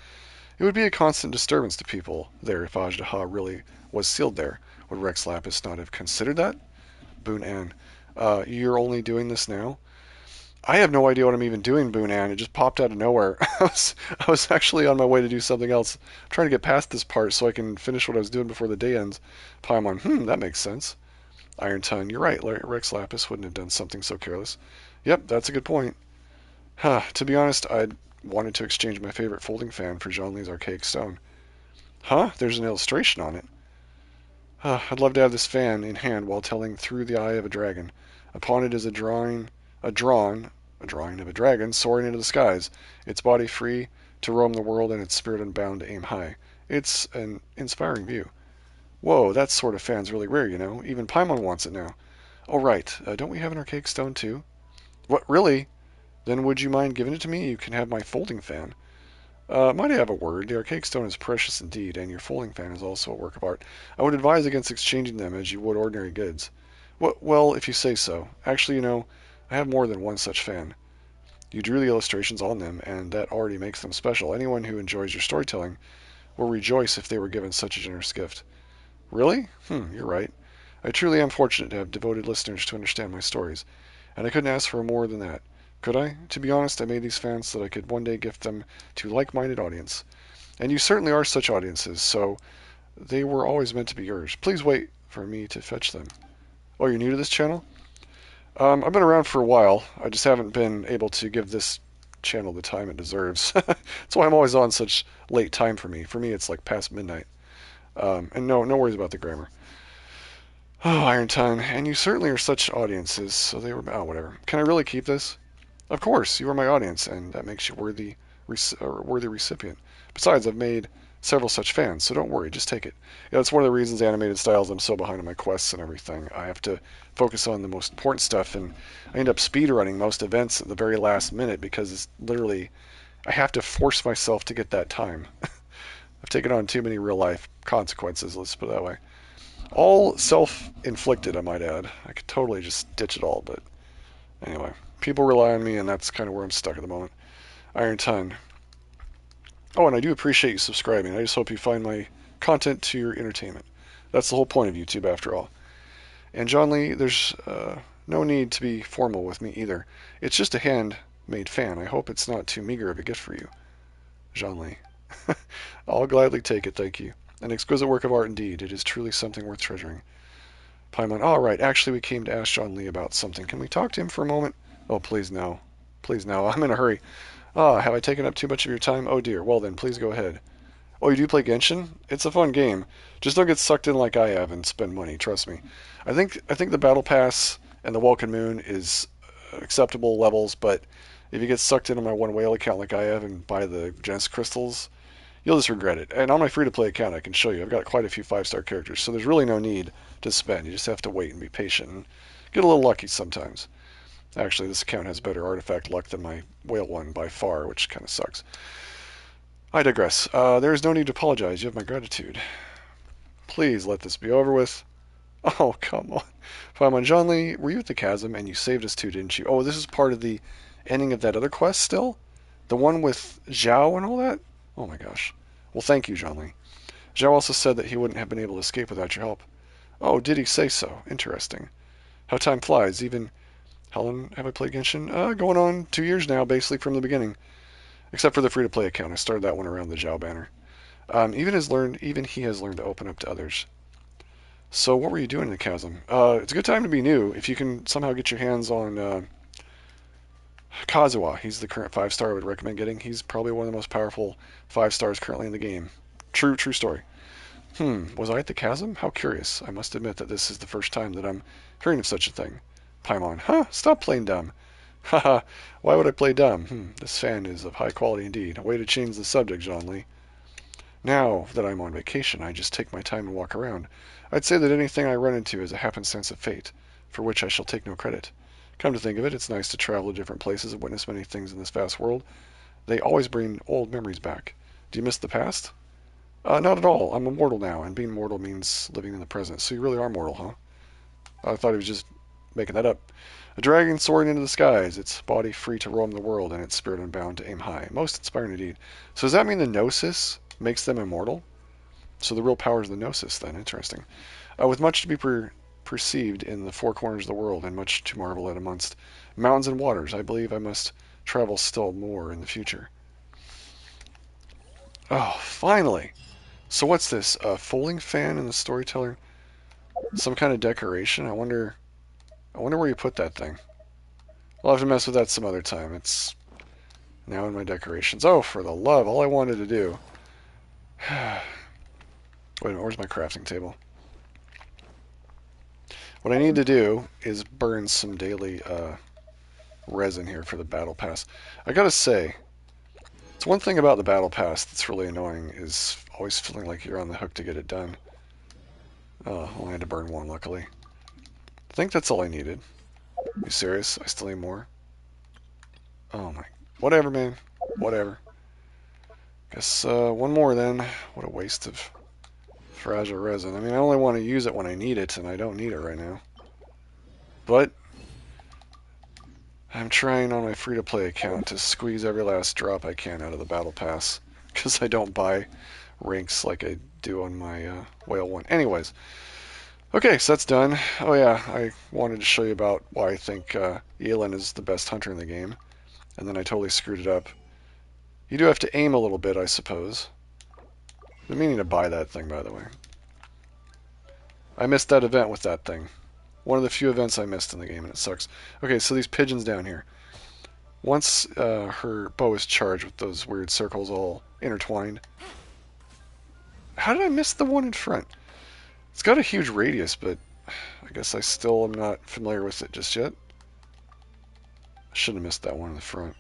It would be a constant disturbance to people there if Ajdaha really was sealed there. Would Rex Lapis not have considered that? Boon Ann. You're only doing this now? I have no idea what I'm even doing, Boonan. It just popped out of nowhere. I was actually on my way to do something else. I'm trying to get past this part so I can finish what I was doing before the day ends. Paimon, that makes sense. Iron Tongue, you're right. Rex Lapis wouldn't have done something so careless. Yep, that's a good point. To be honest, I'd wanted to exchange my favorite folding fan for Zhongli's archaic stone. There's an illustration on it. I'd love to have this fan in hand while telling through the eye of a dragon. Upon it is a drawing of a dragon soaring into the skies, its body free to roam the world and its spirit unbound to aim high. It's an inspiring view. Whoa, that sort of fan's really rare, you know. Even Paimon wants it now. Oh, right. Don't we have an archaic stone, too? What, really? Then would you mind giving it to me? You can have my folding fan. Might I have a word? The archaic stone is precious indeed, and your folding fan is also a work of art. I would advise against exchanging them as you would ordinary goods. Well, if you say so. Actually, you know, I have more than one such fan. You drew the illustrations on them, and that already makes them special. Anyone who enjoys your storytelling will rejoice if they were given such a generous gift. Really? You're right. I truly am fortunate to have devoted listeners to understand my stories, and I couldn't ask for more than that. Could I? To be honest, I made these fans so that I could one day gift them to like-minded audience. And you certainly are such audiences, so they were always meant to be yours. Please wait for me to fetch them. Oh, you're new to this channel? I've been around for a while. I just haven't been able to give this channel the time it deserves. That's why I'm always on such late time for me. For me, it's like past midnight. And no worries about the grammar. Oh, Iron Tongue, and you certainly are such audiences, so they were... Oh, whatever. Can I really keep this? Of course, you are my audience, and that makes you worthy recipient. Besides, I've made several such fans, so don't worry, just take it. Yeah, that's one of the reasons animated styles I'm so behind on my quests and everything. I have to focus on the most important stuff, and I end up speedrunning most events at the very last minute because it's literally... I have to force myself to get that time. I've taken on too many real-life consequences, let's put it that way. All self-inflicted, I might add. I could totally just ditch it all, but anyway. People rely on me, and that's kind of where I'm stuck at the moment. Iron Tongue. Oh, and I do appreciate you subscribing. I just hope you find my content to your entertainment. That's the whole point of YouTube, after all. And John Lee, there's no need to be formal with me either. It's just a handmade fan. I hope it's not too meager of a gift for you. John Lee. I'll gladly take it, thank you. An exquisite work of art indeed. It is truly something worth treasuring. Paimon. All right, actually we came to ask John Lee about something. Can we talk to him for a moment? Oh, please no. Please no. I'm in a hurry. Have I taken up too much of your time? Oh dear. Well then, please go ahead. Oh, you do play Genshin? It's a fun game. Just don't get sucked in like I have and spend money, trust me. I think the Battle Pass and the Welkin Moon is acceptable levels, but if you get sucked in on my one whale account like I have and buy the Genesis crystals, you'll just regret it. And on my free-to-play account, I can show you. I've got quite a few 5-star characters, so there's really no need to spend. You just have to wait and be patient and get a little lucky sometimes. Actually, this account has better artifact luck than my whale one by far, which kind of sucks. I digress. There is no need to apologize. You have my gratitude. Please let this be over with. Oh, come on. Paimon, John Lee, were you at the chasm and you saved us too, didn't you? Oh, this is part of the ending of that other quest still? The one with Zhao and all that? Oh my gosh. Well, thank you, John Lee. Zhao also said that he wouldn't have been able to escape without your help. Oh, did he say so? Interesting. How time flies. Even... How long have I played Genshin? Going on 2 years now, basically from the beginning. Except for the free-to-play account. I started that one around the Zhao banner. Even he has learned to open up to others. So what were you doing in the chasm? It's a good time to be new. If you can somehow get your hands on Kazuha. He's the current 5-star I would recommend getting. He's probably one of the most powerful 5-stars currently in the game. True story. Was I at the chasm? How curious. I must admit that this is the first time that I'm hearing of such a thing. Paimon. Stop playing dumb. Haha, why would I play dumb? This fan is of high quality indeed. A way to change the subject, John Lee. Now that I'm on vacation, I just take my time and walk around. I'd say that anything I run into is a happenstance of fate, for which I shall take no credit. Come to think of it, it's nice to travel to different places and witness many things in this vast world. They always bring old memories back. Do you miss the past? Not at all. I'm immortal now, and being mortal means living in the present. So you really are mortal, huh? I thought he was just making that up. A dragon soaring into the skies, its body free to roam the world, and its spirit unbound to aim high. Most inspiring indeed. So does that mean the Gnosis makes them immortal? So the real power is the Gnosis, then. Interesting. With much to be perceived in the four corners of the world, and much to marvel at amongst mountains and waters. I believe I must travel still more in the future. Oh, finally! So what's this? A folding fan in the storyteller? Some kind of decoration? I wonder where you put that thing. I'll have to mess with that some other time. It's now in my decorations. Oh, for the love, all I wanted to do. Wait a minute, where's my crafting table? What I need to do is burn some daily resin here for the battle pass. I gotta say, it's one thing about the battle pass that's really annoying is always feeling like you're on the hook to get it done. Oh, only had to burn one, luckily. I think that's all I needed. You serious? I still need more? Oh my... Whatever, man. Whatever. Guess one more then. What a waste of fragile resin. I mean, I only want to use it when I need it, and I don't need it right now. But I'm trying on my free-to-play account to squeeze every last drop I can out of the battle pass, because I don't buy ranks like I do on my Whale 1. Anyways, okay, so that's done. Oh yeah, I wanted to show you about why I think Yelan is the best hunter in the game, and then I totally screwed it up. You do have to aim a little bit, I suppose. I've been meaning to buy that thing, by the way. I missed that event with that thing. One of the few events I missed in the game, and it sucks. Okay, so these pigeons down here. Once her bow is charged with those weird circles all intertwined. How did I miss the one in front? It's got a huge radius, but I guess I still am not familiar with it just yet. I shouldn't have missed that one in the front.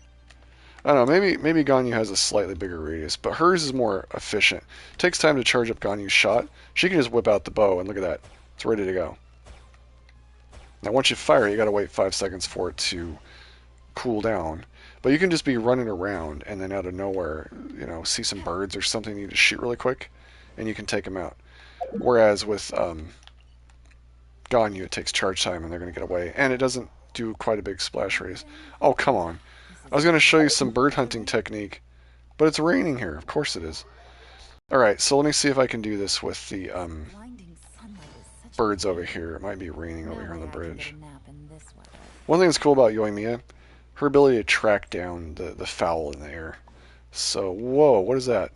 I don't know, maybe Ganyu has a slightly bigger radius, but hers is more efficient. It takes time to charge up Ganyu's shot. She can just whip out the bow, and look at that. It's ready to go. Now once you fire it, you gotta wait 5 seconds for it to cool down. But you can just be running around, and then out of nowhere, you know, see some birds or something you need to shoot really quick, and you can take them out. Whereas with Ganyu, it takes charge time, and they're gonna get away. And it doesn't do quite a big splash radius. Oh, come on. I was going to show you some bird hunting technique, but it's raining here. Of course it is. Alright, so let me see if I can do this with the birds over here. It might be raining over here on the bridge. One thing that's cool about Yoimiya, her ability to track down the fowl in the air. So, whoa, what is that?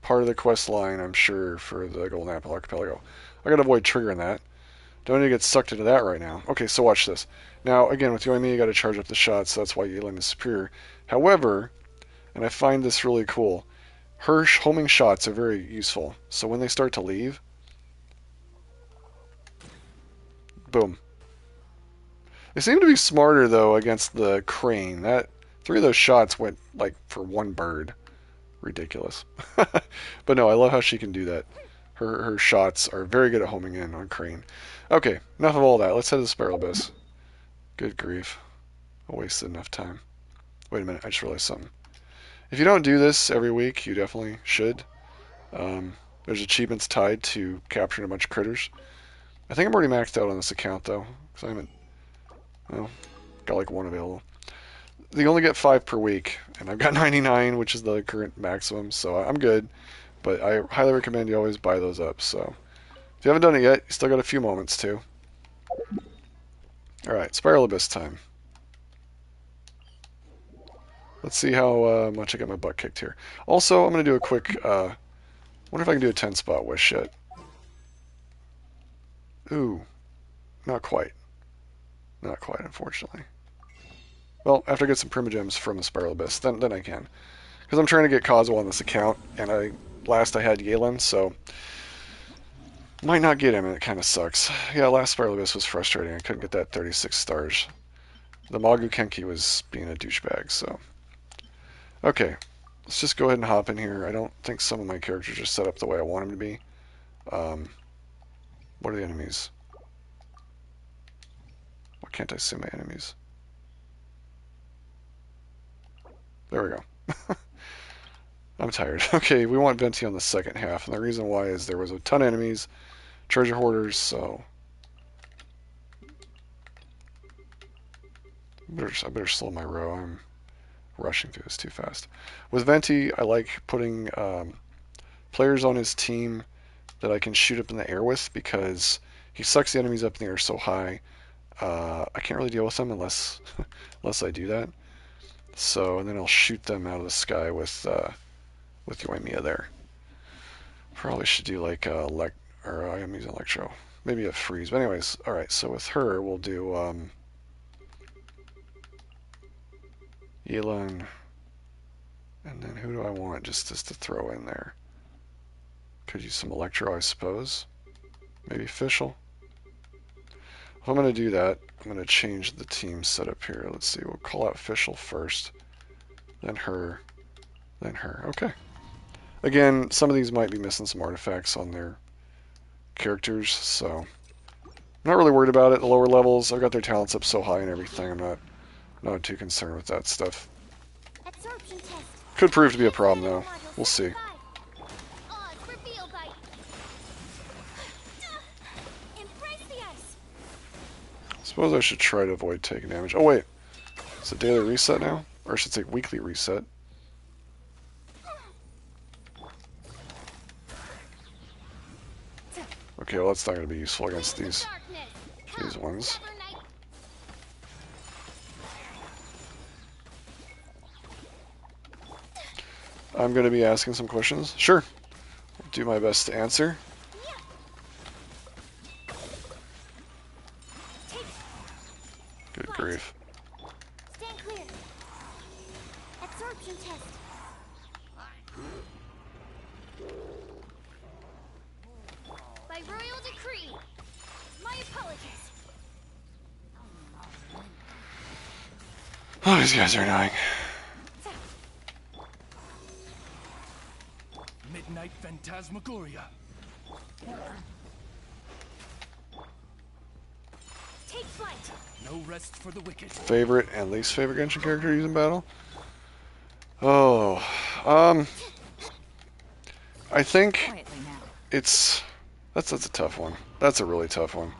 Part of the quest line, I'm sure, for the Golden Apple Archipelago. I gotta avoid triggering that. Don't need to get sucked into that right now. Okay, so watch this. Now, again, with Yoimiya, you got to charge up the shots, so that's why Yelan is superior. However, and I find this really cool, her homing shots are very useful. So when they start to leave, boom. They seem to be smarter, though, against the crane. 3 of those shots went, like, for one bird. Ridiculous. But no, I love how she can do that. Her shots are very good at homing in on crane. Okay, enough of all that. Let's head to the Spiral Abyss. Good grief. I wasted enough time. Wait a minute, I just realized something. If you don't do this every week, you definitely should. There's achievements tied to capturing a bunch of critters. I think I'm already maxed out on this account, though. Because I haven't... Well, got like 1 available. You only get 5 per week. And I've got 99, which is the current maximum. So I'm good. But I highly recommend you always buy those up. So if you haven't done it yet, you still got a few moments to. Alright, Spiral Abyss time. Let's see how much I got my butt kicked here. Also, I'm going to do a quick... wonder if I can do a 10-spot wish yet. Ooh. Not quite. Not quite, unfortunately. Well, after I get some Primogems from the Spiral Abyss, then I can. Because I'm trying to get Kazuha on this account, and last I had Yelan, so... Might not get him, and it kind of sucks. Yeah, last Spiral Abyss was frustrating. I couldn't get that 36 stars. The Magu Kenki was being a douchebag, so... Okay, let's just go ahead and hop in here. I don't think some of my characters are set up the way I want them to be. What are the enemies? Why can't I see my enemies? There we go. I'm tired. Okay, we want Venti on the second half, and the reason why is there was a ton of enemies, treasure hoarders, so... I better slow my row. I'm rushing through this too fast. With Venti, I like putting players on his team that I can shoot up in the air with, because He sucks the enemies up in the air so high. I can't really deal with them unless unless I do that. So, and then I'll shoot them out of the sky with Yoimiya there. Probably should do like I am using Electro. Maybe a freeze. But anyways, alright, so with her we'll do Yelan, and then who do I want just to throw in there? Could use some Electro, I suppose. Maybe Fischl. If I'm going to do that, I'm going to change the team setup here. Let's see, we'll call out Fischl first, then her, then her. Okay. Again, some of these might be missing some artifacts on their characters, so I'm not really worried about it. The lower levels, I've got their talents up so high and everything, I'm not too concerned with that stuff. Could prove to be a problem, though. We'll see. Suppose I should try to avoid taking damage. Oh wait, it's a daily reset now? Or I should say weekly reset. Okay, well that's not going to be useful against these ones. I'm going to be asking some questions. Sure. I'll do my best to answer. Good grief. Stand clear. Absorption test. By royal decree. My apologies. Oh, these guys are annoying. Midnight Phantasmagoria. Take flight. No rest for the wicked. Favorite and least favorite Genshin character using battle? Oh, I think it's that's a tough one. That's a really tough one.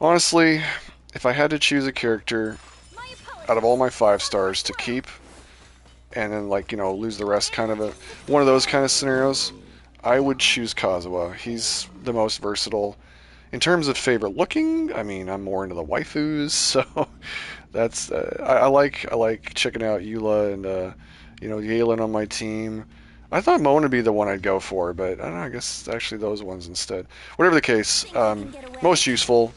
Honestly, if I had to choose a character out of all my 5 stars to keep, and then like lose the rest, kind of one of those kind of scenarios, I would choose Kazuha. He's the most versatile. In terms of favorite looking, I mean, I'm more into the waifus, so that's I like checking out Eula and Yelan on my team. I thought Moan would be the one I'd go for, but I don't know, I guess actually those ones instead. Whatever the case, most useful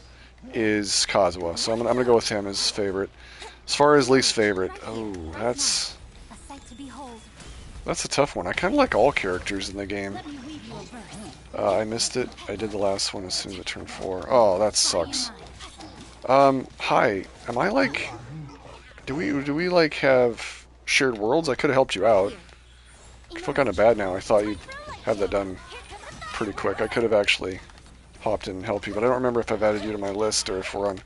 is Kazuha, so I'm gonna go with him as favorite. As far as least favorite, oh, that's a tough one. I kind of like all characters in the game. I missed it. I did the last one as soon as I turned 4. Oh, that sucks. Hi. Am I like... Do we like have shared worlds? I could have helped you out. I feel kind of bad now. I thought you'd have that done pretty quick. I could have actually hopped in and helped you, but I don't remember if I've added you to my list or if we're on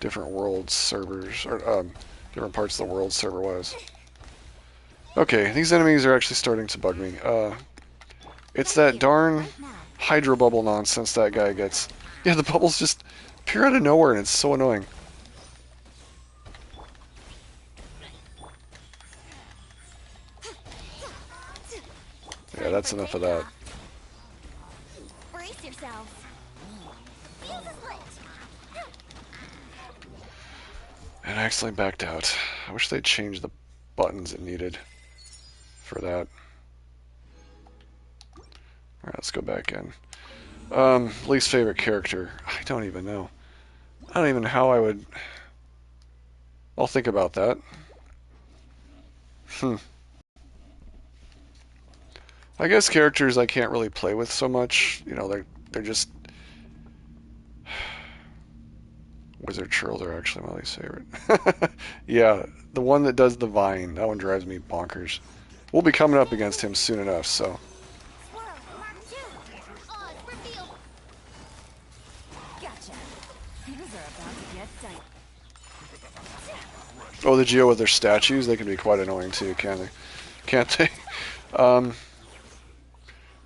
different world servers, or different parts of the world server-wise. Okay, these enemies are actually starting to bug me. It's that darn hydro bubble nonsense that guy gets. Yeah, the bubbles just appear out of nowhere and it's so annoying. Yeah, that's enough of that. Brace yourselves. And I accidentally backed out. I wish they'd change the buttons it needed for that. Alright, let's go back in. Least favorite character. I don't even know. I don't even know how I would... I'll think about that. I guess characters I can't really play with so much. They're just... Wizard Churl are actually my least favorite. Yeah, the one that does the vine. That one drives me bonkers. We'll be coming up against him soon enough, so... Oh, the Geo with their statues, they can be quite annoying too, can't they? What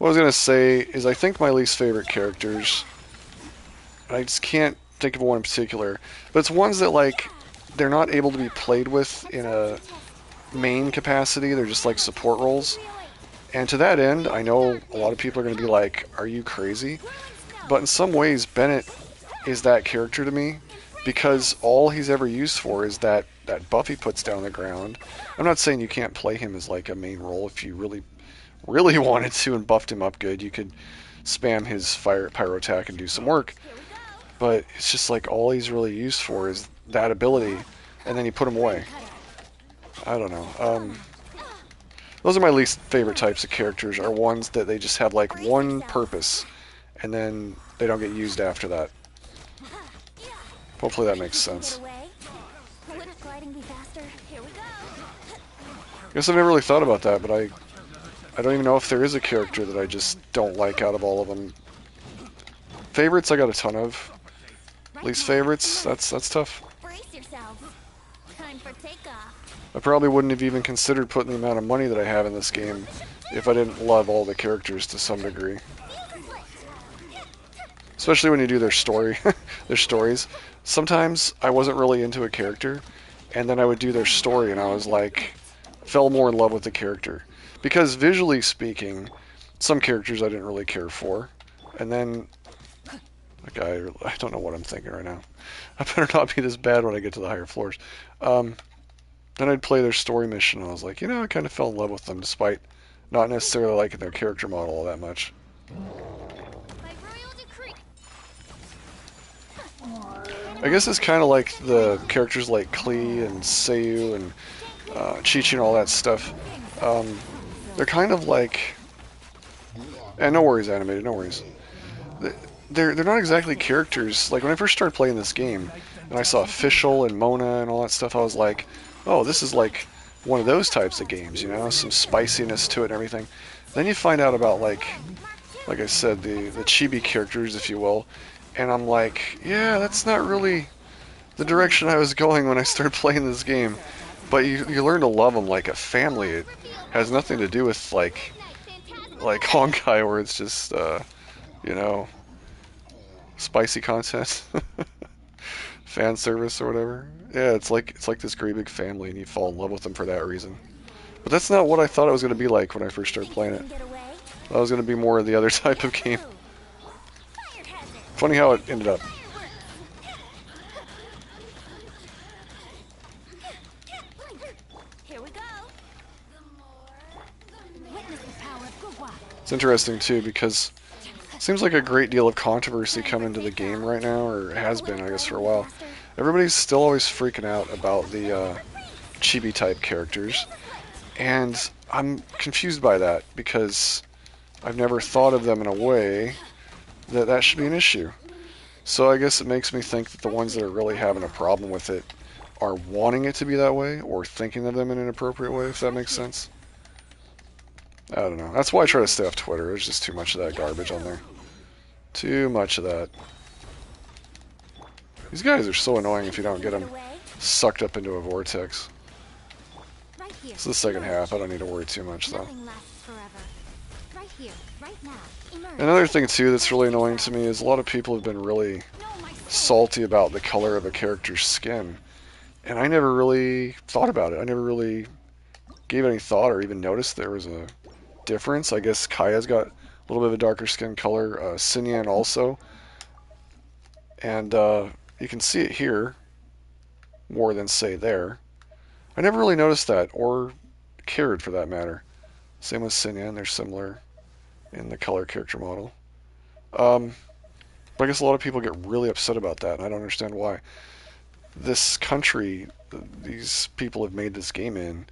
I was going to say is I think my least favorite characters, and I just can't think of one in particular, but it's ones that, like, they're not able to be played with in a main capacity, they're just like support roles. And to that end, I know a lot of people are going to be like, are you crazy? But in some ways, Bennett is that character to me because all he's ever used for is that buff he puts down the ground. I'm not saying you can't play him as like a main role. If you really wanted to and buffed him up good, you could spam his pyro attack and do some work. But it's just like all he's really used for is that ability, and then you put him away. I don't know. Those are my least favorite types of characters, are ones that they just have like one purpose, and then they don't get used after that. Hopefully that makes sense. I guess I've never really thought about that, but I don't even know if there is a character that I just don't like out of all of them. Favorites, I got a ton of. Least favorites, that's tough. I probably wouldn't have even considered putting the amount of money that I have in this game if I didn't love all the characters to some degree. Especially when you do their stories. Sometimes I wasn't really into a character, and then I would do their story, and I was like, fell more in love with the character. Because visually speaking, some characters I didn't really care for, and then like I don't know what I'm thinking right now. I better not be this bad when I get to the higher floors. Then I'd play their story mission, and I was like, you know, I kind of fell in love with them, despite not necessarily liking their character model all that much. I guess it's kind of like the characters like Klee and Seiyu and Chi-Chi and all that stuff. They're kind of like... And no worries, animated, no worries. They're not exactly characters. Like, when I first started playing this game, and I saw Fischl and Mona and all that stuff, I was like, oh, this is like one of those types of games, you know? Some spiciness to it and everything. Then you find out about, like I said, the chibi characters, if you will, and I'm like, yeah, that's not really the direction I was going when I started playing this game. But you learn to love them like a family. It has nothing to do with like Honkai, where it's just you know, spicy content, fan service or whatever. Yeah, it's like this great big family, and you fall in love with them for that reason. But that's not what I thought it was going to be like when I first started playing it. I was going to be more of the other type of game. Funny how it ended up. It's interesting too, because it seems like a great deal of controversy coming to the game right now, or has been, I guess, for a while. Everybody's still always freaking out about the chibi type characters, and I'm confused by that because I've never thought of them in a way that should be an issue. So I guess it makes me think that the ones that are really having a problem with it are wanting it to be that way, or thinking of them in an appropriate way, if that makes sense. I don't know. That's why I try to stay off Twitter. There's just too much of that garbage on there. Too much of that. These guys are so annoying if you don't get them sucked up into a vortex. This is the second half. I don't need to worry too much, though. Another thing, too, that's really annoying to me is a lot of people have been really salty about the color of a character's skin. And I never really thought about it. I never really gave any thought or even noticed there was a difference. I guess Kaya's got a little bit of a darker skin color. Sinyan also. And you can see it here more than, say, there. I never really noticed that, or cared for that matter. Same with Sinyan. They're similar in the color character model. But I guess a lot of people get really upset about that, and I don't understand why. This country, these people have made this game in,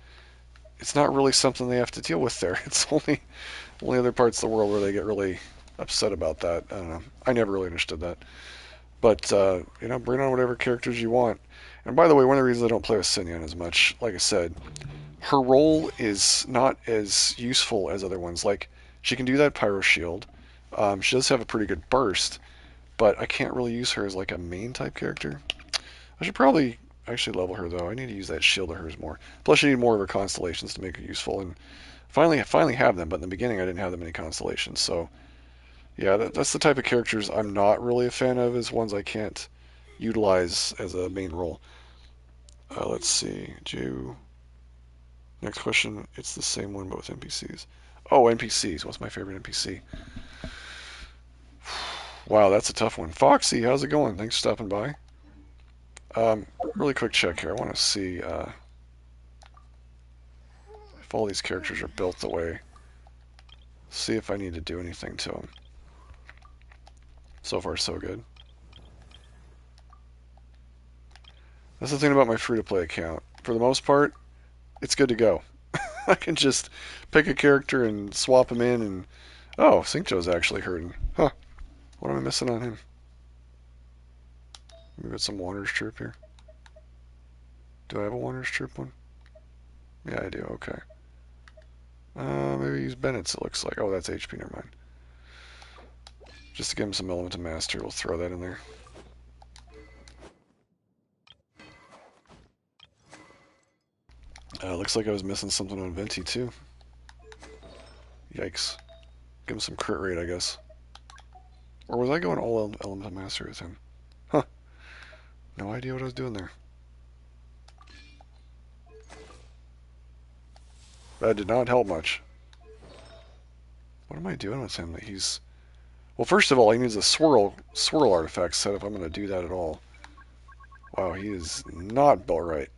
it's not really something they have to deal with there. It's only other parts of the world where they get really upset about that. I don't know. I never really understood that. But, you know, bring on whatever characters you want. And by the way, one of the reasons I don't play with Sinyan as much, like I said, her role is not as useful as other ones. Like, she can do that pyro shield. She does have a pretty good burst, but I can't really use her as like a main type character. I should probably actually level her, though. I need to use that shield of hers more. Plus, you need more of her constellations to make her useful. And finally have them, but in the beginning I didn't have that many constellations. So, yeah, that's the type of characters I'm not really a fan of, is ones I can't utilize as a main role. Let's see. Next question. It's the same one, but with NPCs. Oh, NPCs. What's my favorite NPC? Wow, that's a tough one. Foxy, how's it going? Thanks for stopping by. Really quick check here. I want to see if all these characters are built the way. See if I need to do anything to them. So far, so good. That's the thing about my free-to-play account. For the most part, it's good to go. I can just pick a character and swap him in and... Oh, Syncjo's actually hurting. Huh. What am I missing on him? Maybe got some Wanderer's Troop here. Do I have a Wanderer's Troop one? Yeah, I do. Okay. Maybe use Bennett's, it looks like. Oh, that's HP. Never mind. Just to give him some element of mastery, we'll throw that in there. Looks like I was missing something on Venti, too. Yikes. Give him some crit rate, I guess. Or was I going all element of mastery with him? Huh. No idea what I was doing there. That did not help much. What am I doing with him that he's... Well, first of all, he needs a swirl artifact set if I'm going to do that at all. Wow, he is not built right.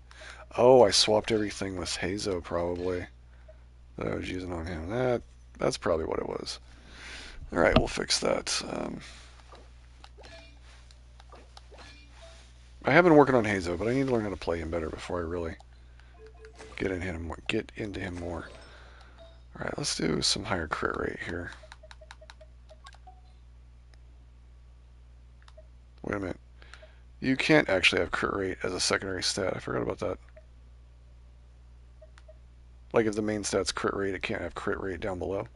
Oh, I swapped everything with Heizou, probably. That I was using on him. That's probably what it was. Alright, we'll fix that. I have been working on Heizou, but I need to learn how to play him better before I really get into him more. Alright, let's do some higher crit rate here. Wait a minute. You can't actually have crit rate as a secondary stat. I forgot about that. Like if the main stat's crit rate, it can't have crit rate down below.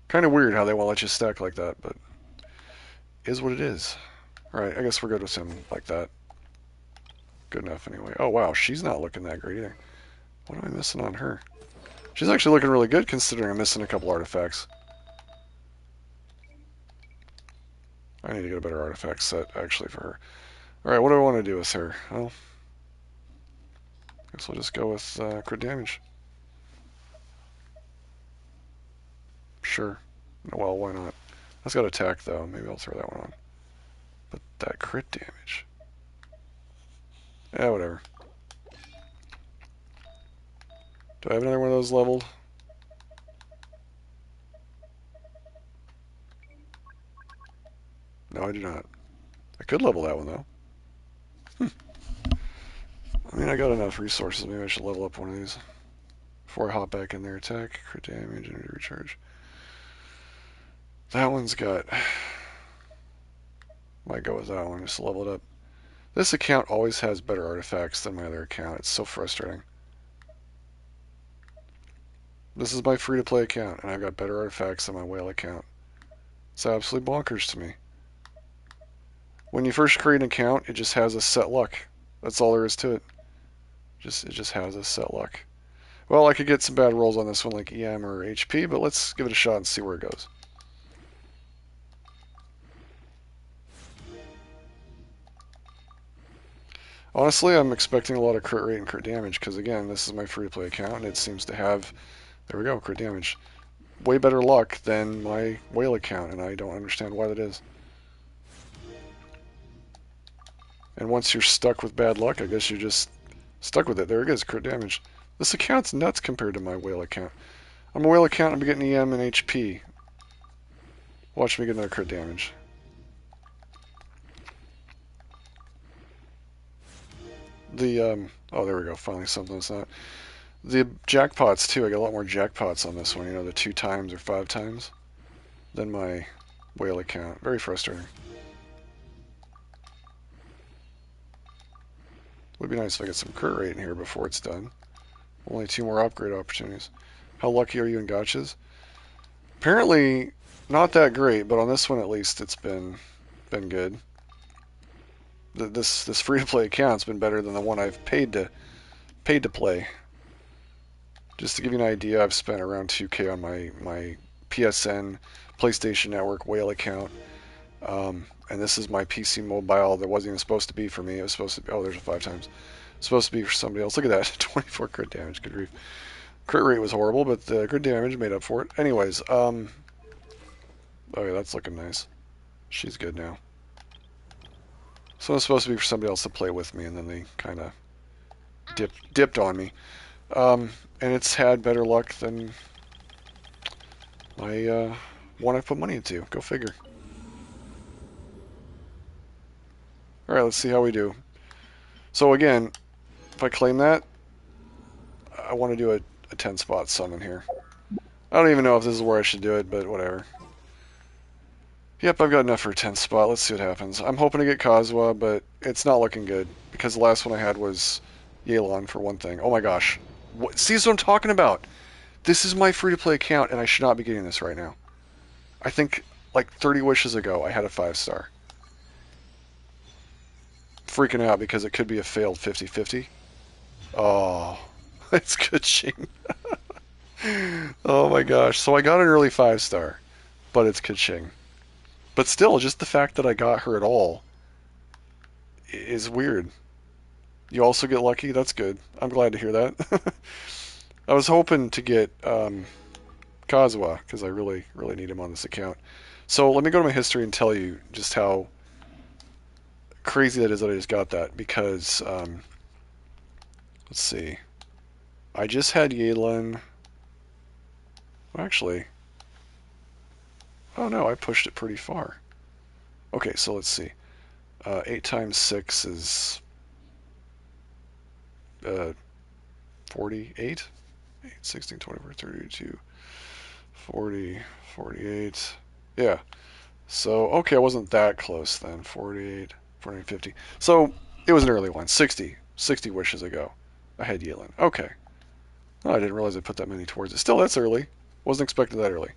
Kind of weird how they won't let you stack like that, but is what it is. Alright, I guess we're good with him like that. Good enough anyway. Oh wow, she's not looking that great either. What am I missing on her? She's actually looking really good considering I'm missing a couple artifacts. I need to get a better artifact set actually for her. Alright, what do I want to do with her? Well, I guess we'll just go with crit damage. Sure. Well, why not? That's got attack though. Maybe I'll throw that one on. But that crit damage. Yeah, whatever. Do I have another one of those leveled? No, I do not. I could level that one though. I mean, I got enough resources. Maybe I should level up one of these before I hop back in there. Attack, crit damage, energy recharge. That one's got... Might go with that one, just level it up. This account always has better artifacts than my other account. It's so frustrating. This is my free-to-play account, and I've got better artifacts than my whale account. It's absolutely bonkers to me. When you first create an account, it just has a set luck. That's all there is to it. It just has a set luck. Well, I could get some bad rolls on this one, like EM or HP, but let's give it a shot and see where it goes. Honestly, I'm expecting a lot of crit rate and crit damage, because again, this is my free-to-play account, and it seems to have, there we go, crit damage. Way better luck than my whale account, and I don't understand why that is. And once you're stuck with bad luck, I guess you're just stuck with it. There it is, crit damage. This account's nuts compared to my whale account. On my whale account, I'm getting EM and HP. Watch me get another crit damage. Oh, there we go, finally something that's not. The jackpots, too, I got a lot more jackpots on this one, you know, the 2 times or 5 times than my whale account. Very frustrating. Would be nice if I get some crit rate in here before it's done. Only 2 more upgrade opportunities. How lucky are you in gotchas? Apparently, not that great, but on this one at least it's been good. This free-to-play account's been better than the one I've paid to play. Just to give you an idea, I've spent around 2K on my PSN, PlayStation Network, whale account. And this is my PC mobile that wasn't even supposed to be for me. It was supposed to be, oh, there's a 5 times. It's supposed to be for somebody else. Look at that, 24 crit damage, good grief. Crit rate was horrible, but the crit damage made up for it. Anyways, oh yeah, that's looking nice. She's good now. So it's supposed to be for somebody else to play with me, and then they kind of dipped on me. And it's had better luck than my one I put money into. Go figure. Alright, let's see how we do. So again, if I claim that, I want to do a 10-spot summon here. I don't even know if this is where I should do it, but whatever. Yep, I've got enough for a 10th spot. Let's see what happens. I'm hoping to get Kazuha, but it's not looking good, because the last one I had was Yelan for one thing. Oh my gosh. See what I'm talking about? This is my free-to-play account, and I should not be getting this right now. I think, like 30 wishes ago, I had a 5-star. Freaking out because it could be a failed 50-50. Oh, it's Kaching. Oh my gosh. So I got an early 5-star, but it's Kaching. But still, just the fact that I got her at all is weird. You also get lucky? That's good. I'm glad to hear that. I was hoping to get Kazuha, because I really need him on this account. So let me go to my history and tell you just how crazy that is that I just got that, because, let's see. I just had Yelan. Well, actually, oh no, I pushed it pretty far. Okay, so let's see. 8 times 6 is 48? 8, 16, 24, 32, 40, 48. Yeah. So, okay, I wasn't that close then. 48, 49, 50. So, it was an early one. 60 wishes ago. I had Yelan. Okay. Oh, I didn't realize I put that many towards it. Still, that's early. Wasn't expecting that early.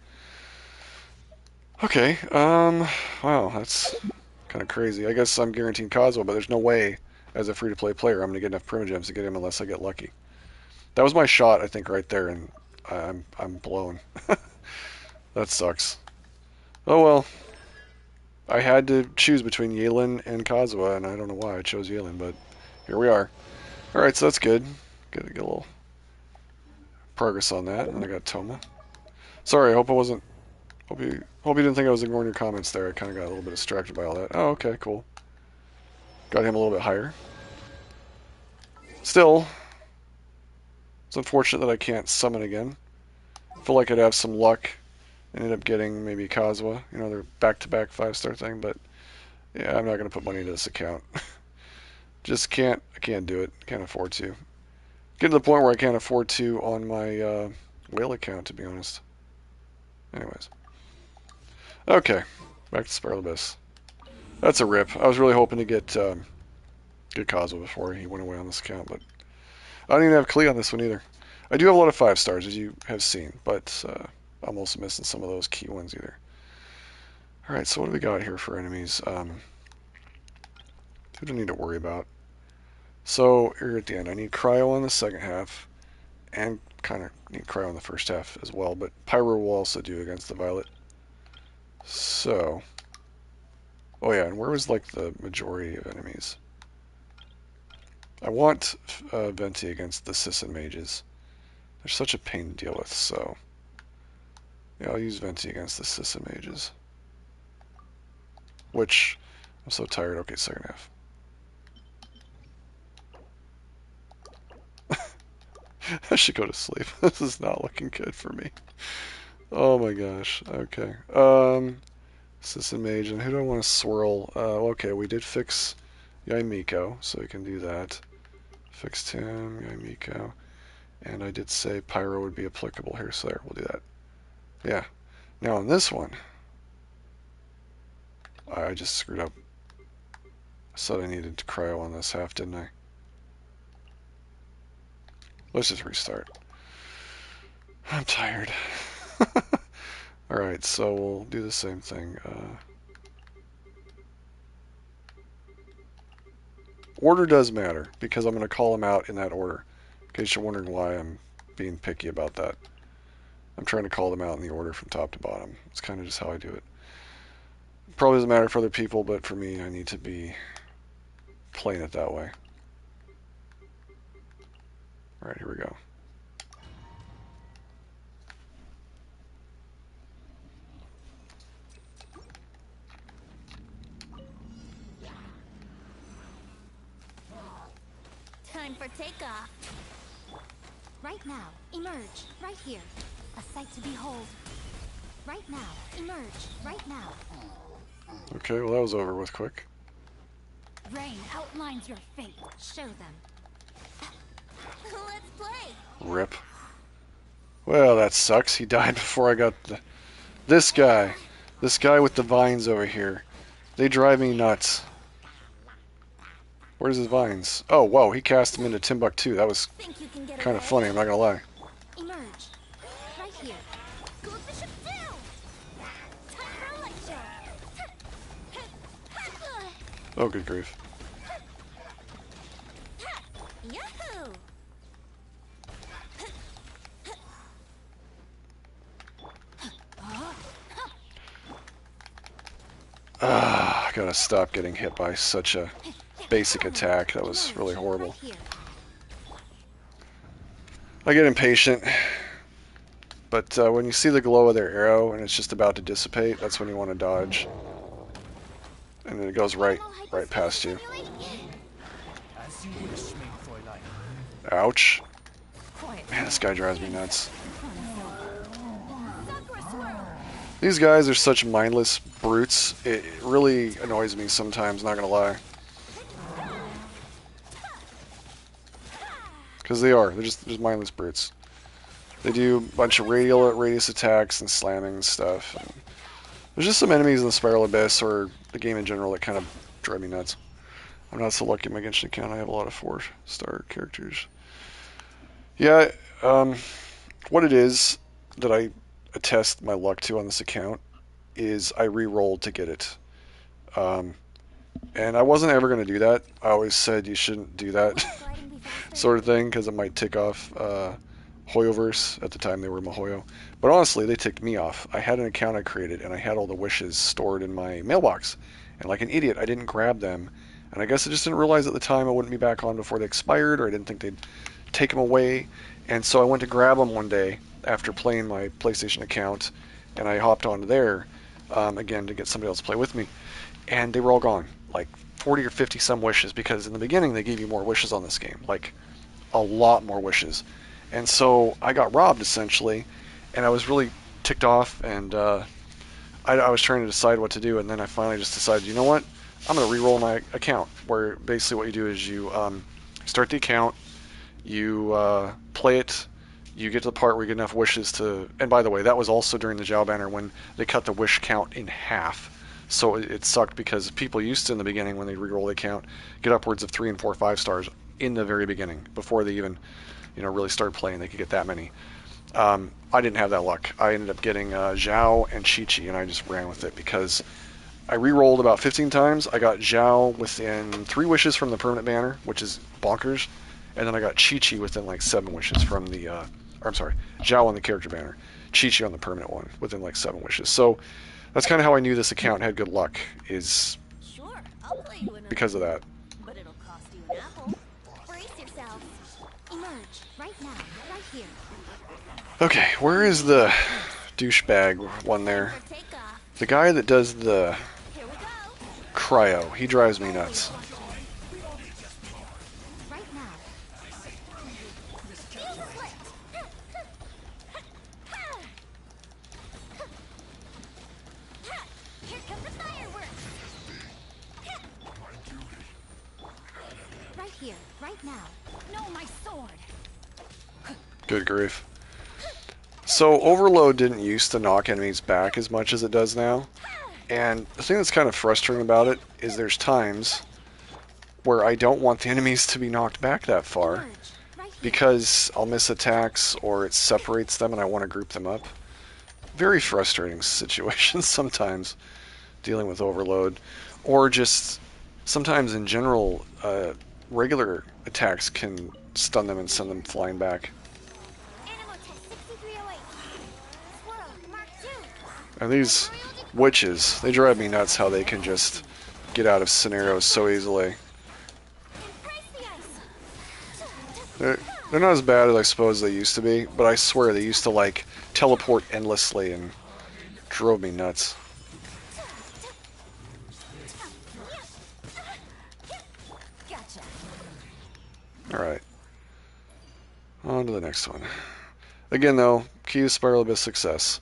Okay, wow, that's kind of crazy. I guess I'm guaranteeing Kazuha, but there's no way, as a free-to-play player, I'm going to get enough Primogems to get him unless I get lucky. That was my shot, I think, right there, and I'm blown. That sucks. Oh well. I had to choose between Yelan and Kazuha, and I don't know why I chose Yelan, but here we are. Alright, so that's good. Get a little progress on that, and then I got Toma. Sorry, I hope I wasn't... Hope you didn't think I was ignoring your comments there. I kind of got a little bit distracted by all that. Oh, okay, cool. Got him a little bit higher. Still, it's unfortunate that I can't summon again. I feel like I'd have some luck and end up getting maybe Kazuha. You know, their back-to-back 5-star thing, but yeah, I'm not going to put money into this account. Just can't. I can't do it. Can't afford to. Getting to the point where I can't afford to on my whale account, to be honest. Anyways. Okay, back to Spiral Abyss. That's a rip. I was really hoping to get Kazuha before he went away on this account, but I don't even have Klee on this one either. I do have a lot of 5-stars, as you have seen, but I'm also missing some of those key ones either. Alright, so what do we got here for enemies? Who do I need to worry about? So, here at the end, I need Cryo on the second half, and kind of need Cryo in the first half as well, but Pyro will also do against the Violet. So, oh yeah, and where was like the majority of enemies? I want Venti against the Sisson mages. They're such a pain to deal with, so yeah, I'll use Venti against the Sisson mages. Which, I'm so tired. Okay, second half. I should go to sleep. This is not looking good for me. Oh my gosh. Okay. Sisson mage, and who do I want to swirl? Okay, we did fix Yaimiko, so we can do that. Fixed him, Yaimiko. And I did say Pyro would be applicable here, so there, we'll do that. Yeah. Now on this one, I just screwed up. I said I needed to Cryo on this half, didn't I? Let's just restart. I'm tired. Alright, so we'll do the same thing. Order does matter, because I'm going to call them out in that order. In case you're wondering why I'm being picky about that. I'm trying to call them out in the order from top to bottom. It's kind of just how I do it. Probably doesn't matter for other people, but for me, I need to be playing it that way. Alright, here we go. time for takeoff. Right now, emerge. Right here. A sight to behold. Right now, emerge. Right now. Okay, well that was over with quick. Rain outlines your fate. Show them. Let's play. Rip. Well, that sucks. He died before I got this guy. This guy with the vines over here. They drive me nuts. Where's his vines? Oh, whoa, he cast them into Timbuktu. That was kind of funny, I'm not gonna lie. Emerge. Right here. Go with the ship down. Time for a light show. Oh, good grief. Yahoo! I gotta stop getting hit by such a basic attack. That was really horrible. I get impatient, but when you see the glow of their arrow and it's just about to dissipate, that's when you want to dodge. And then it goes right past you. Ouch. Man, this guy drives me nuts. These guys are such mindless brutes. It really annoys me sometimes, not gonna lie. Because they are. They're just mindless brutes. They do a bunch of radius attacks and slamming and stuff. And there's just some enemies in the Spiral Abyss or the game in general that kind of drive me nuts. I'm not so lucky in my Genshin account. I have a lot of 4-star characters. Yeah, what it is that I attest my luck to on this account is I re-rolled to get it. And I wasn't ever going to do that. I always said you shouldn't do that sort of thing because it might tick off Hoyoverse. At the time they were Mihoyo. But honestly, they ticked me off. I had an account I created and I had all the wishes stored in my mailbox. And like an idiot, I didn't grab them. And I guess I just didn't realize at the time I wouldn't be back on before they expired, or I didn't think they'd take them away. And so I went to grab them one day after playing my PlayStation account, and I hopped onto there again to get somebody else to play with me, and they were all gone, like 40 or 50 some wishes, because in the beginning they gave you more wishes on this game, like a lot more wishes. And so I got robbed essentially, and I was really ticked off, and I was trying to decide what to do, and then I finally just decided, you know what, I'm going to re-roll my account, where basically what you do is you start the account, you play it, you get to the part where you get enough wishes to... And by the way, that was also during the Zhao banner when they cut the wish count in half. So it sucked because people used to, in the beginning, when they re-roll the account, get upwards of 3 and 4, 5 stars in the very beginning. Before they even, really started playing, they could get that many. I didn't have that luck. I ended up getting Zhao and Chi-Chi, and I just ran with it because I re-rolled about 15 times. I got Zhao within 3 wishes from the permanent banner, which is bonkers. And then I got Chi-Chi within like 7 wishes from the... Zhao on the character banner. Chi-Chi on the permanent one within like 7 wishes. So that's kind of how I knew this account had good luck, is because of that. But it'll cost you an apple. Brace yourselves. Emerge. Right now. Right here. Okay, where is the douchebag one there? The guy that does the cryo. He drives me nuts. Good grief. So Overload didn't used to knock enemies back as much as it does now. And the thing that's kind of frustrating about it is there's times where I don't want the enemies to be knocked back that far because I'll miss attacks or it separates them and I want to group them up. Very frustrating situations sometimes dealing with Overload. Or just sometimes in general, regular attacks can stun them and send them flying back. And these witches, they drive me nuts how they can just get out of scenarios so easily. They're not as bad as I suppose they used to be, but I swear they used to like teleport endlessly and drove me nuts. Alright. On to the next one. Again, though, key to Spiral Abyss success.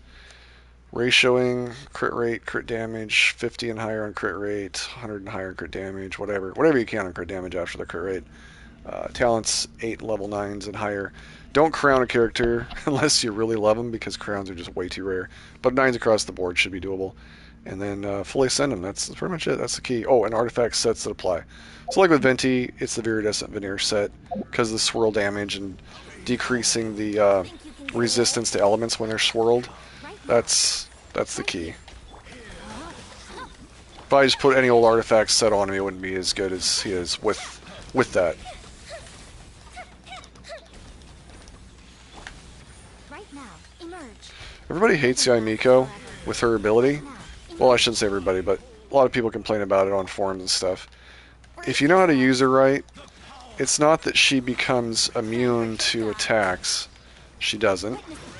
Ratioing, crit rate, crit damage, 50 and higher on crit rate, 100 and higher on crit damage, whatever you can on crit damage after the crit rate. Talents 8 level 9s and higher. Don't crown a character unless you really love them, because crowns are just way too rare. But 9s across the board should be doable. And then fully ascend them. That's pretty much it. That's the key. Oh, and artifact sets that apply. So like with Venti, it's the Viridescent Veneer set because of the swirl damage and decreasing the resistance to elements when they're swirled. That's the key. If I just put any old artifact set on him, it wouldn't be as good as he is with that. Everybody hates Yai Miko with her ability. Well, I shouldn't say everybody, but a lot of people complain about it on forums and stuff. If you know how to use her right, it's not that she becomes immune to attacks. She doesn't.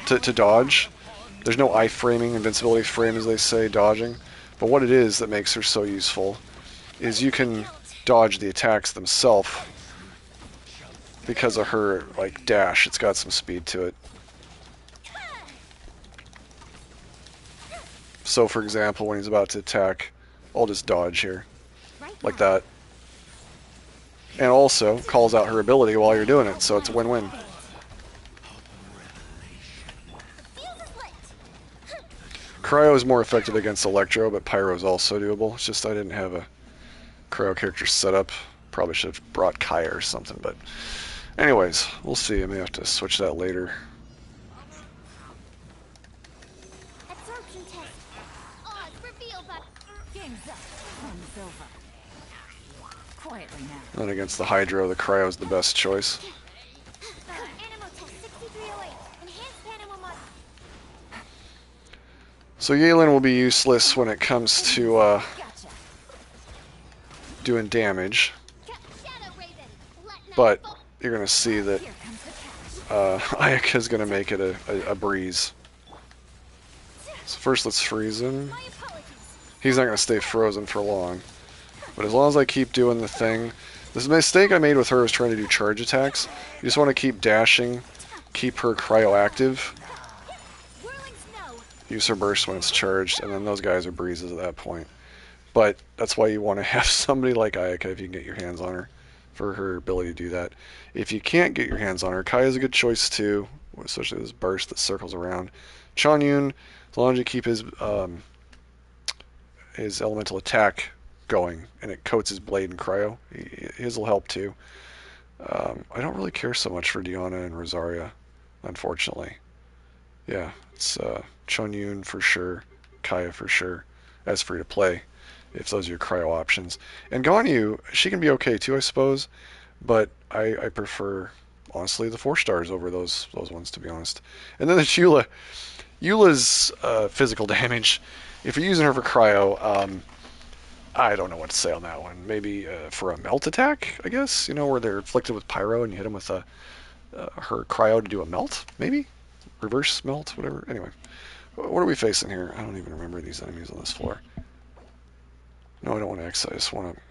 To dodge. There's no iframing, invincibility frame, as they say, dodging. But what it is that makes her so useful is you can dodge the attacks themselves because of her, like, dash. It's got some speed to it. So, for example, when he's about to attack, I'll just dodge here. Like that. And also calls out her ability while you're doing it, so it's a win-win. Cryo is more effective against Electro, but Pyro is also doable. It's just I didn't have a Cryo character set up. Probably should have brought Kaya or something, but anyways, we'll see. I may have to switch that later. And against the Hydro, the Cryo is the best choice. So Yelan will be useless when it comes to doing damage, but you're going to see that Ayaka's going to make it a breeze. So first let's freeze him. He's not going to stay frozen for long, but as long as I keep doing the thing. This mistake I made with her was trying to do charge attacks. You just want to keep dashing, keep her cryo active. Use her burst when it's charged, and then those guys are breezes at that point. But that's why you want to have somebody like Ayaka if you can get your hands on her, for her ability to do that. If you can't get your hands on her, Kaya's a good choice too, especially this burst that circles around. Chanyun, as long as you keep his elemental attack going, and it coats his blade in cryo, his will help too. I don't really care so much for Diana and Rosaria, unfortunately. Yeah, it's Chonyun for sure, Kaya for sure, as free to play, if those are your cryo options. And Ganyu, she can be okay too, I suppose, but I prefer, honestly, the 4 stars over those ones, to be honest. And then there's Eula. Eula's physical damage, if you're using her for cryo, I don't know what to say on that one. Maybe for a melt attack, I guess, where they're afflicted with pyro and you hit them with her cryo to do a melt, maybe? Reverse melt, whatever. Anyway, what are we facing here? I don't even remember these enemies on this floor. No, I don't want to X. I just want to...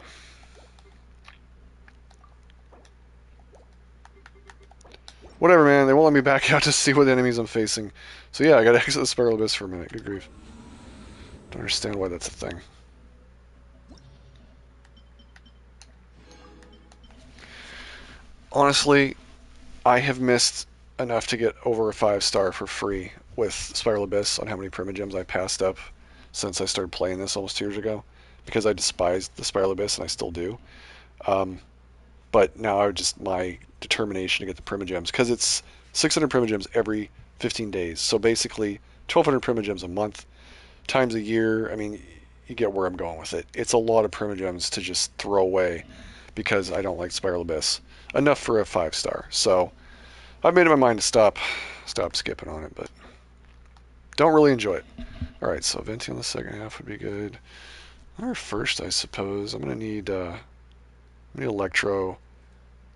Whatever, man. They won't let me back out to see what enemies I'm facing. So yeah, I gotta exit the Spiral Abyss for a minute. Good grief. Don't understand why that's a thing. Honestly, I have missed enough to get over a 5-star for free with Spiral Abyss on how many Primogems I passed up since I started playing this almost 2 years ago, because I despised the Spiral Abyss, and I still do. But now my determination to get the Primogems, because it's 600 Primogems every 15 days, so basically 1,200 Primogems a month times a year. I mean, you get where I'm going with it. It's a lot of Primogems to just throw away because I don't like Spiral Abyss. Enough for a 5-star. So I've made up my mind to stop skipping on it, but don't really enjoy it. Alright, so Venti on the second half would be good. Or first, I suppose. I'm going to need Electro,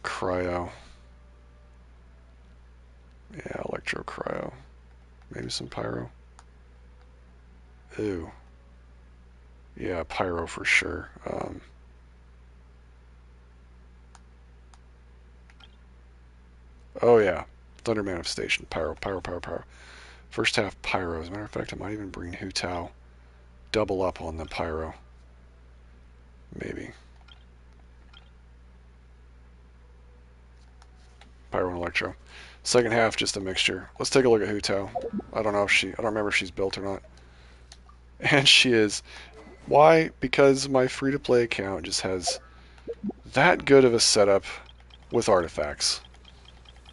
Cryo. Yeah, Electro, Cryo. Maybe some Pyro. Ooh. Yeah, Pyro for sure. Oh yeah, Thunder Manifestation, Pyro, Pyro, Pyro, Pyro. First half Pyro. As a matter of fact, I might even bring Hu Tao. Double up on the Pyro. Maybe. Pyro and Electro. Second half, just a mixture. Let's take a look at Hu Tao. I don't remember if she's built or not. And she is. Why? Because my free-to-play account just has that good of a setup with artifacts.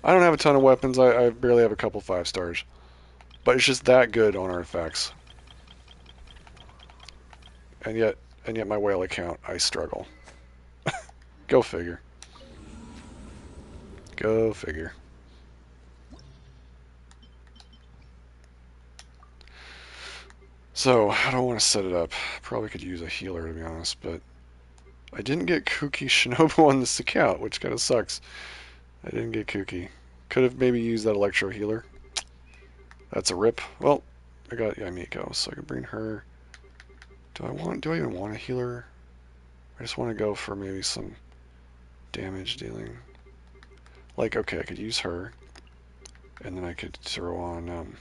I don't have a ton of weapons. I barely have a couple 5 stars. But it's just that good on artifacts. And yet my whale account, I struggle. Go figure. Go figure. So, how do I want to set it up? Probably could use a healer, to be honest, but I didn't get Kooky Shinobu on this account, which kind of sucks. I didn't get Kooky. Could have maybe used that Electro healer. That's a rip. Well, I got Yamiko, so I can bring her. Do I even want a healer? I just want to go for maybe some damage dealing. Like, okay, I could use her, and then I could throw on,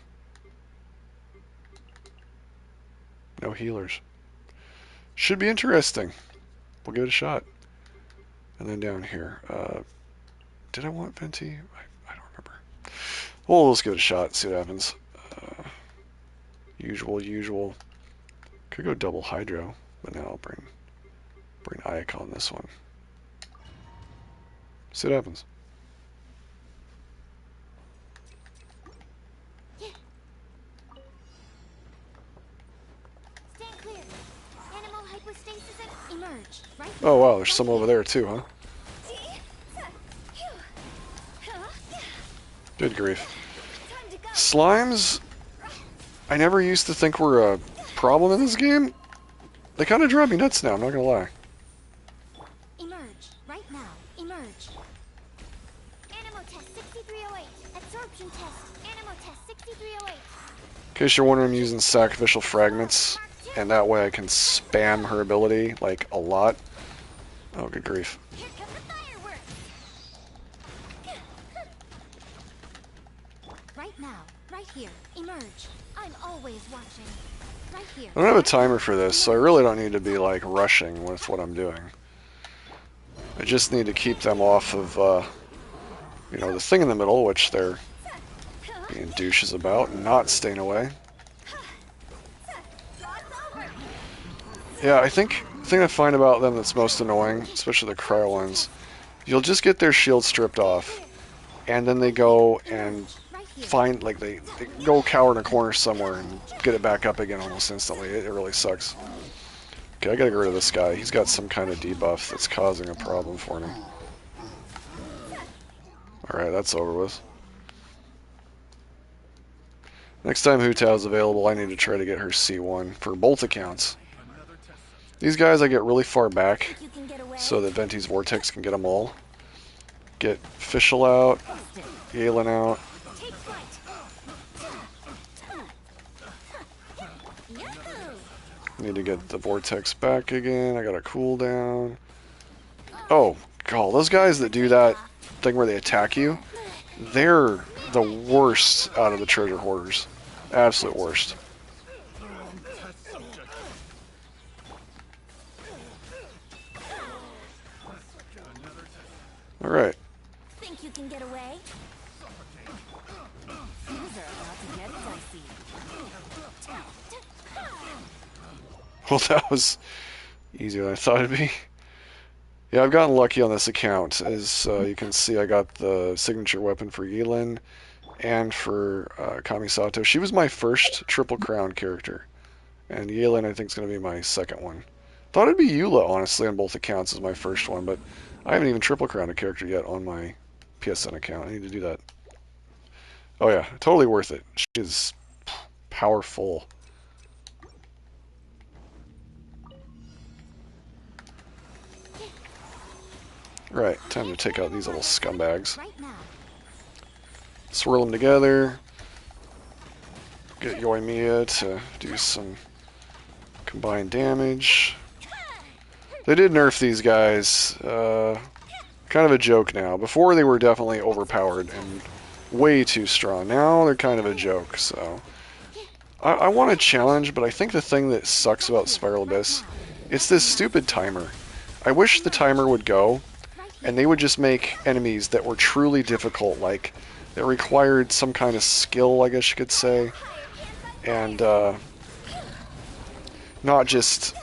no healers. Should be interesting. We'll give it a shot. And then down here, did I want Venti? I don't remember. Well, let's give it a shot, see what happens. Usual. Could go double Hydro, but now I'll bring Ayaka on this one. See what happens. Stand clear. Animal hypostasis and emerge. Right. Oh wow, there's some over there too, huh? Good grief. Slimes, I never used to think were a problem in this game. They kind of drive me nuts now, I'm not gonna lie. Emerge. Right now. Emerge. Animal test 6308. Absorption test. Animal test 6308. In case you're wondering, I'm using sacrificial fragments, and that way I can spam her ability, like, a lot. Oh, good grief. Here come the fireworks. Right now. Right here. Emerge. I'm always watching. Right here. I don't have a timer for this, so I really don't need to be, like, rushing with what I'm doing. I just need to keep them off of, you know, the thing in the middle, which they're being douches about, and not staying away. Yeah, I think the thing I find about them that's most annoying, especially the cryo ones, you'll just get their shield stripped off, and then they go and find, like, they go cower in a corner somewhere and get it back up again almost instantly. It really sucks. Okay, I gotta get rid of this guy. He's got some kind of debuff that's causing a problem for me. Alright, that's over with. Next time Hu Tao is available, I need to try to get her C1 for both accounts. These guys I get really far back so that Venti's Vortex can get them all. Get Fischl out, Yalen out. Need to get the Vortex back again. I got a cooldown. Oh, God, those guys that do that thing where they attack you, they're the worst out of the treasure hoarders. Absolute worst. Alright. Think you can get away? Well, that was easier than I thought it'd be. Yeah, I've gotten lucky on this account. As you can see, I got the signature weapon for Yilin and for Kamisato. She was my first Triple Crown character. And Yilin, I think, is going to be my second one. Thought it'd be Eula, honestly, on both accounts as my first one, but I haven't even Triple Crowned a character yet on my PSN account. I need to do that. Oh yeah, totally worth it. She is powerful. Right, time to take out these little scumbags. Swirl them together. Get Yoimiya to do some combined damage. They did nerf these guys a kind of a joke now. Before they were definitely overpowered and way too strong. Now they're kind of a joke, so... I want a challenge, but I think the thing that sucks about Spiral Abyss, it's this stupid timer. I wish the timer would go, and they would just make enemies that were truly difficult, like, that required some kind of skill, I guess you could say, and not just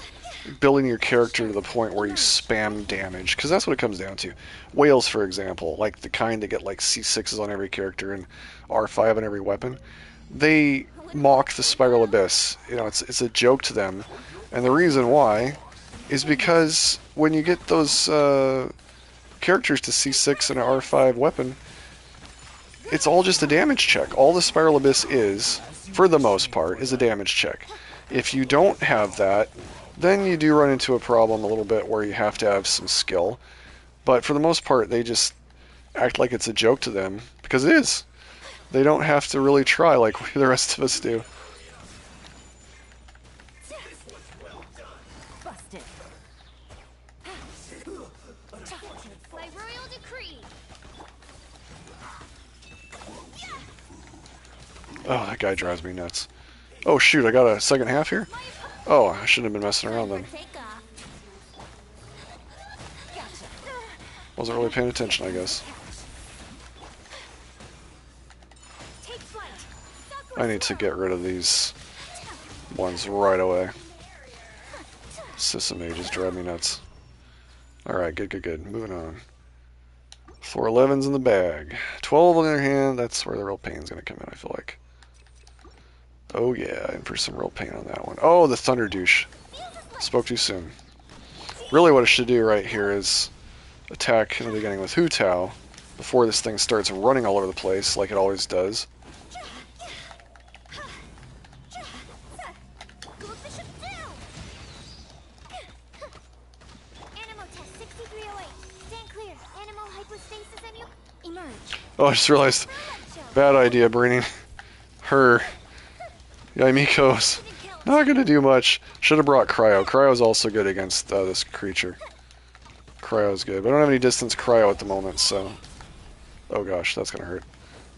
building your character to the point where you spam damage, because that's what it comes down to. Whales, for example, like the kind that get like C6s on every character and R5 on every weapon, they mock the Spiral Abyss. You know, it's a joke to them, and the reason why is because when you get those characters to C6 and an R5 weapon, it's all just a damage check. All the Spiral Abyss is, for the most part, is a damage check. If you don't have that, then you do run into a problem a little bit where you have to have some skill. But for the most part, they just act like it's a joke to them, because it is. They don't have to really try like the rest of us do. Busted. By royal decree. Oh, that guy drives me nuts. Oh shoot, I got a second half here? Oh, I shouldn't have been messing around then. Wasn't really paying attention, I guess. I need to get rid of these ones right away. System mages drive me nuts. Alright, good. Moving on. 411's in the bag. 12 on the other hand, that's where the real pain's gonna come in, I feel like. Oh yeah, in for some real pain on that one. Oh, the Thunder Douche. Spoke too soon. Really what I should do right here is attack in the beginning with Hu Tao before this thing starts running all over the place like it always does. Oh, I just realized, bad idea bringing her. Yaimiko's not gonna do much. Should have brought Cryo. Cryo's also good against this creature. Cryo's good, but I don't have any distance Cryo at the moment, so... Oh gosh, that's gonna hurt.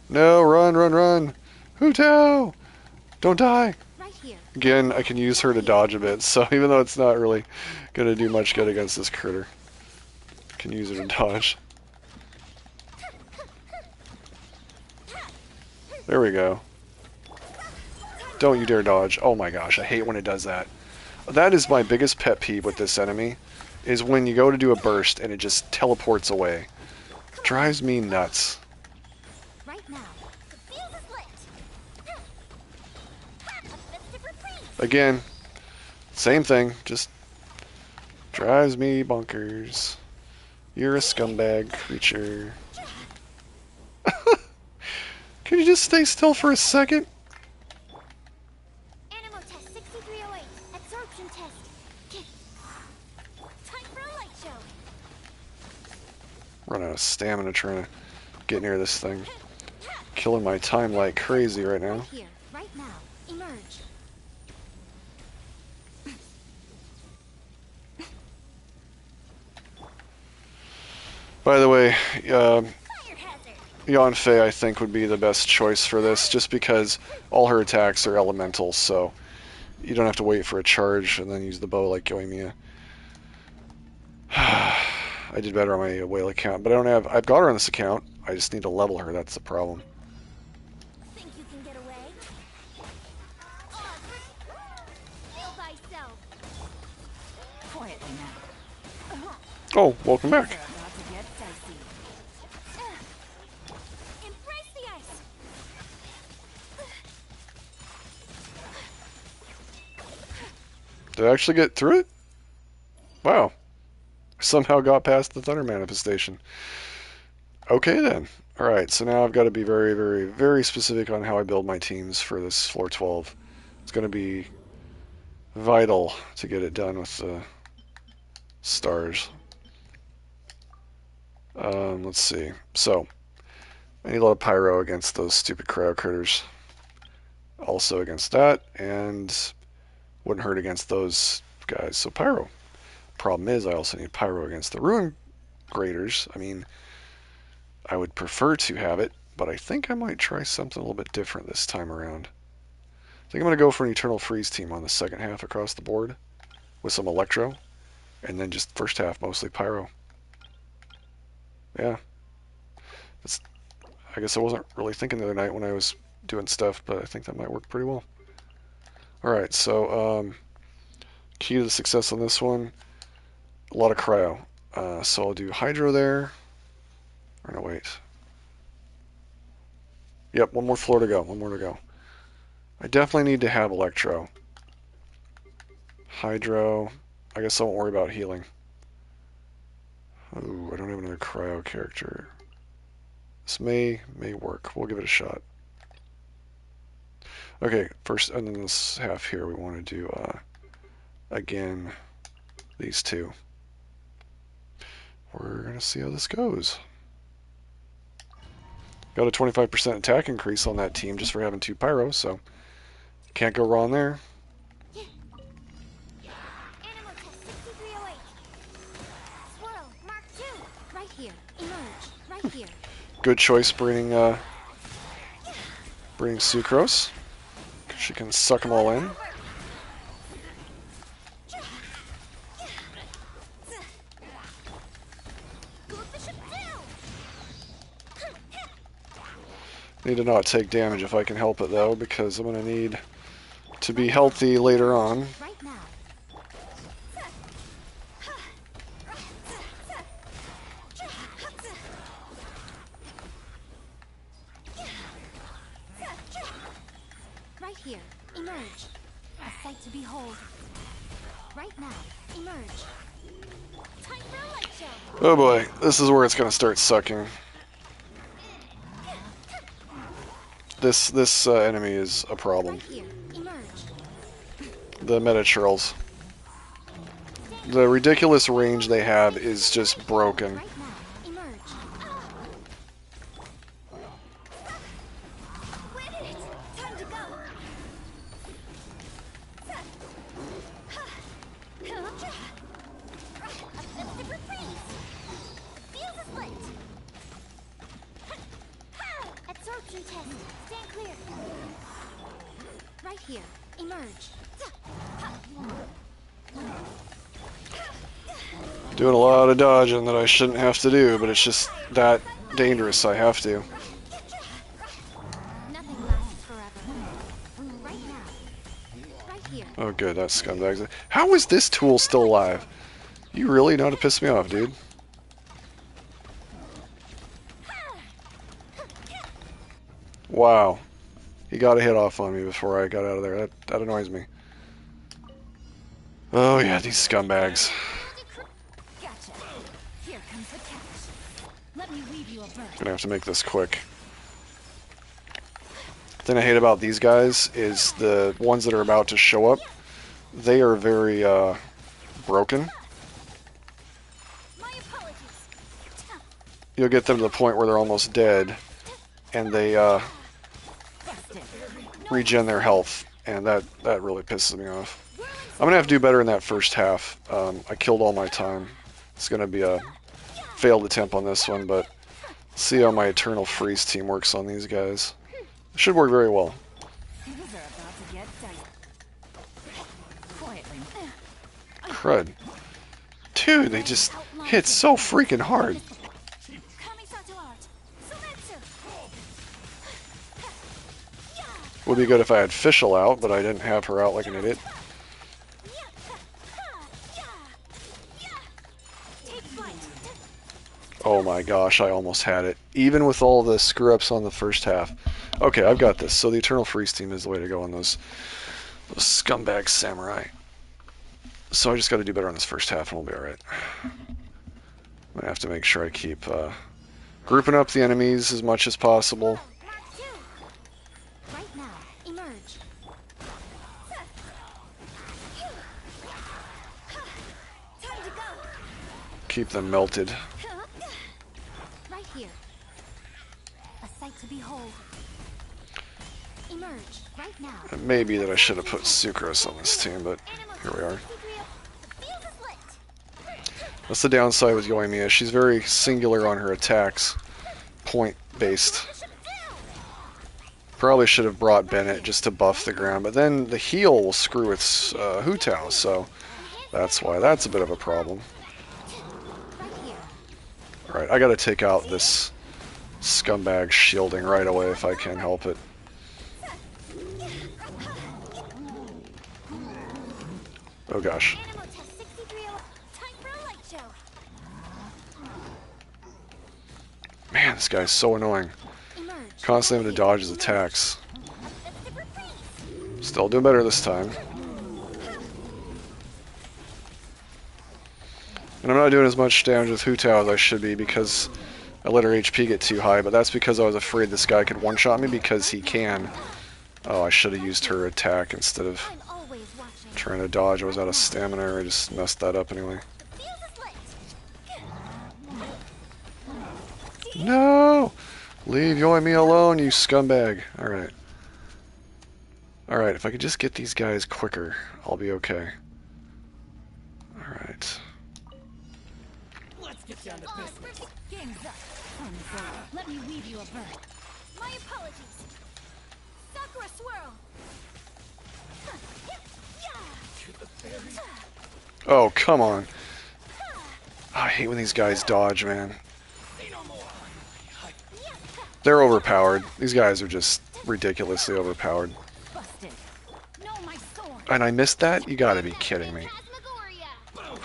No, run! Hu Tao! Don't die! Again, I can use her to dodge a bit, so even though it's not really gonna do much good against this critter, I can use her to dodge. There we go. Don't you dare dodge. Oh my gosh, I hate when it does that. That is my biggest pet peeve with this enemy, is when you go to do a burst and it just teleports away. Drives me nuts. Again, same thing, just drives me bonkers. You're a scumbag creature. Can you just stay still for a second? Run out of stamina trying to get near this thing. Killing my time like crazy right now. By the way, Yanfei I think would be the best choice for this, just because all her attacks are elementals, so you don't have to wait for a charge and then use the bow like Yoimiya. I did better on my whale account, but I don't have... I've got her on this account. I just need to level her. That's the problem. Think you can get away? Quietly now. Oh, welcome back. They're about to get dicey. Embrace the ice. Did I actually get through it? Wow. Somehow got past the Thunder Manifestation. Okay then. Alright, so now I've got to be very specific on how I build my teams for this floor 12. It's going to be vital to get it done with the stars. Let's see. So, I need a lot of pyro against those stupid cryo critters. Also against that, and wouldn't hurt against those guys. So pyro. Problem is, I also need pyro against the ruin graders. I mean, I would prefer to have it, but I think I might try something a little bit different this time around. I think I'm going to go for an Eternal Freeze team on the second half across the board with some Electro, and then just first half mostly Pyro. Yeah. I guess I wasn't really thinking the other night when I was doing stuff, but I think that might work pretty well. Alright, so key to the success on this one, a lot of cryo. So I'll do Hydro there. Or no, wait. Yep, one more floor to go. One more to go. I definitely need to have Electro. Hydro. I guess I won't worry about healing. Ooh, I don't have another cryo character. This may work. We'll give it a shot. Okay, first, and then this half here, we want to do, again, these two. We're going to see how this goes. Got a 25% attack increase on that team just for having 2 Pyro, so can't go wrong there. Animal test 6308. Swirl, Mark 2. Right here. Emerge. Right here. Good choice bringing Sucrose. She can suck them all in. Need to not take damage if I can help it though, because I'm going to need to be healthy later on. Right now. Right here. Emerge. A sight to behold. Right now. Emerge. Time for a light show. Oh boy, this is where it's going to start sucking. This enemy is a problem. Right here. Emerge. The meta churls. The ridiculous range they have is just broken. Right now. Emerge. We did it. Time to go. Uplifted reprise. Feel the split. Absorption test. Stand clear. Right here. Emerge. Doing a lot of dodging that I shouldn't have to do, but it's just that dangerous I have to. Nothing lasts forever. Right now. Right here. Oh good, that scumbag. How is this tool still alive? You really know how to piss me off, dude. Wow. He got a hit off on me before I got out of there. That annoys me. Oh yeah, these scumbags. Gotcha. Here comes the catch. Let me weave you a bird. Gonna have to make this quick. The thing I hate about these guys is the ones that are about to show up. They are very broken. My apologies. You'll get them to the point where they're almost dead, and they regen their health, and that really pisses me off. I'm gonna have to do better in that first half. I killed all my time. It's gonna be a failed attempt on this one, but see how my Eternal Freeze team works on these guys. It should work very well. Things are about to get dicey. Quietly. Crud. Dude, they just hit so freaking hard. Would be good if I had Fischl out, but I didn't have her out like an idiot. Oh my gosh, I almost had it. Even with all the screw-ups on the first half. Okay, I've got this. So the Eternal Freeze team is the way to go on those scumbag samurai. So I just got to do better on this first half and we'll be alright. I'm going to have to make sure I keep grouping up the enemies as much as possible. Right now, emerge. Time to go. Keep them melted. Right here. A sight to behold. Emerge right now. It may be that I should have put Sucrose on this team, but here we are. That's the downside with Yoimiya. She's very singular on her attacks. Point-based. Probably should have brought Bennett just to buff the ground, but then the heal will screw with Hu Tao, so that's why that's a bit of a problem. Alright, I gotta take out this scumbag shielding right away if I can help it. Oh gosh. Man, this guy's so annoying. Constantly having to dodge his attacks. Still doing better this time. And I'm not doing as much damage with Hu Tao as I should be because I let her HP get too high, but that's because I was afraid this guy could one-shot me because he can. Oh, I should have used her attack instead of trying to dodge. I was out of stamina, or I just messed that up anyway. No! Leave Yoimiya alone, you scumbag. Alright. Alright, if I could just get these guys quicker, I'll be okay. Alright. Let's get down to business. Game's up. Let me weave you a bird. My apologies. Sakura swirl. Oh, come on. Oh, I hate when these guys dodge, man. They're overpowered. These guys are just ridiculously overpowered. Busted. No, my sword. And I missed that? You gotta be kidding me.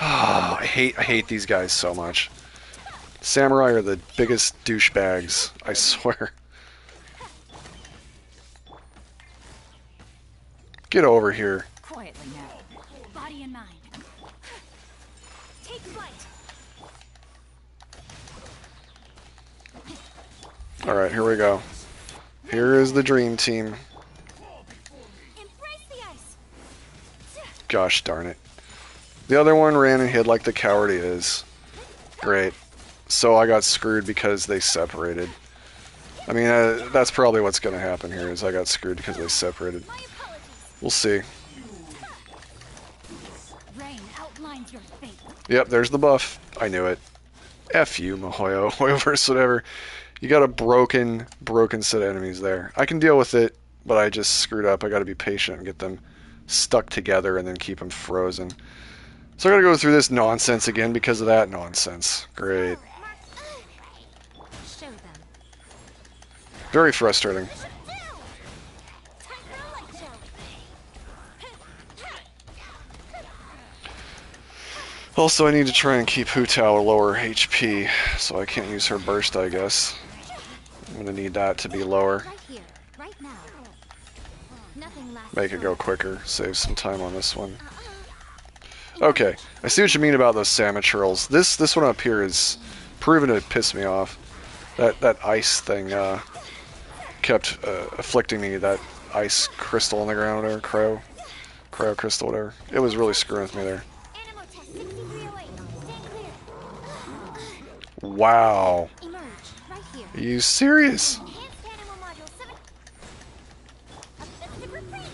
Oh, I hate these guys so much. Samurai are the biggest douchebags, I swear. Get over here. Quietly now. Body and mind. Take flight. Alright, here we go. Here is the dream team. Embrace the ice. Gosh darn it. The other one ran and hid like the coward he is. Great. So I got screwed because they separated. I mean, that's probably what's going to happen here, is I got screwed because they separated. We'll see. Rain outlines your fate. Yep, there's the buff. I knew it. F you, Mihoyo. Hoyoverse, whatever. You got a broken set of enemies there. I can deal with it, but I just screwed up. I got to be patient and get them stuck together and then keep them frozen. So I gotta go through this nonsense again because of that nonsense. Great. Show them. Very frustrating. Also, I need to try and keep Hu Tao lower HP, so I can't use her burst, I guess. I'm gonna need that to be lower. Right here, right now. Nothing lasts Make it go quicker, save some time on this one. Okay, I see what you mean about those Samaturals. This one up here is proven to piss me off. That ice thing kept afflicting me, that ice crystal on the ground there, cryo crystal, whatever. It was really screwing with me there. Wow. Emerge, right here. Are you serious? Enhanced animal module 7. Offensive reprise.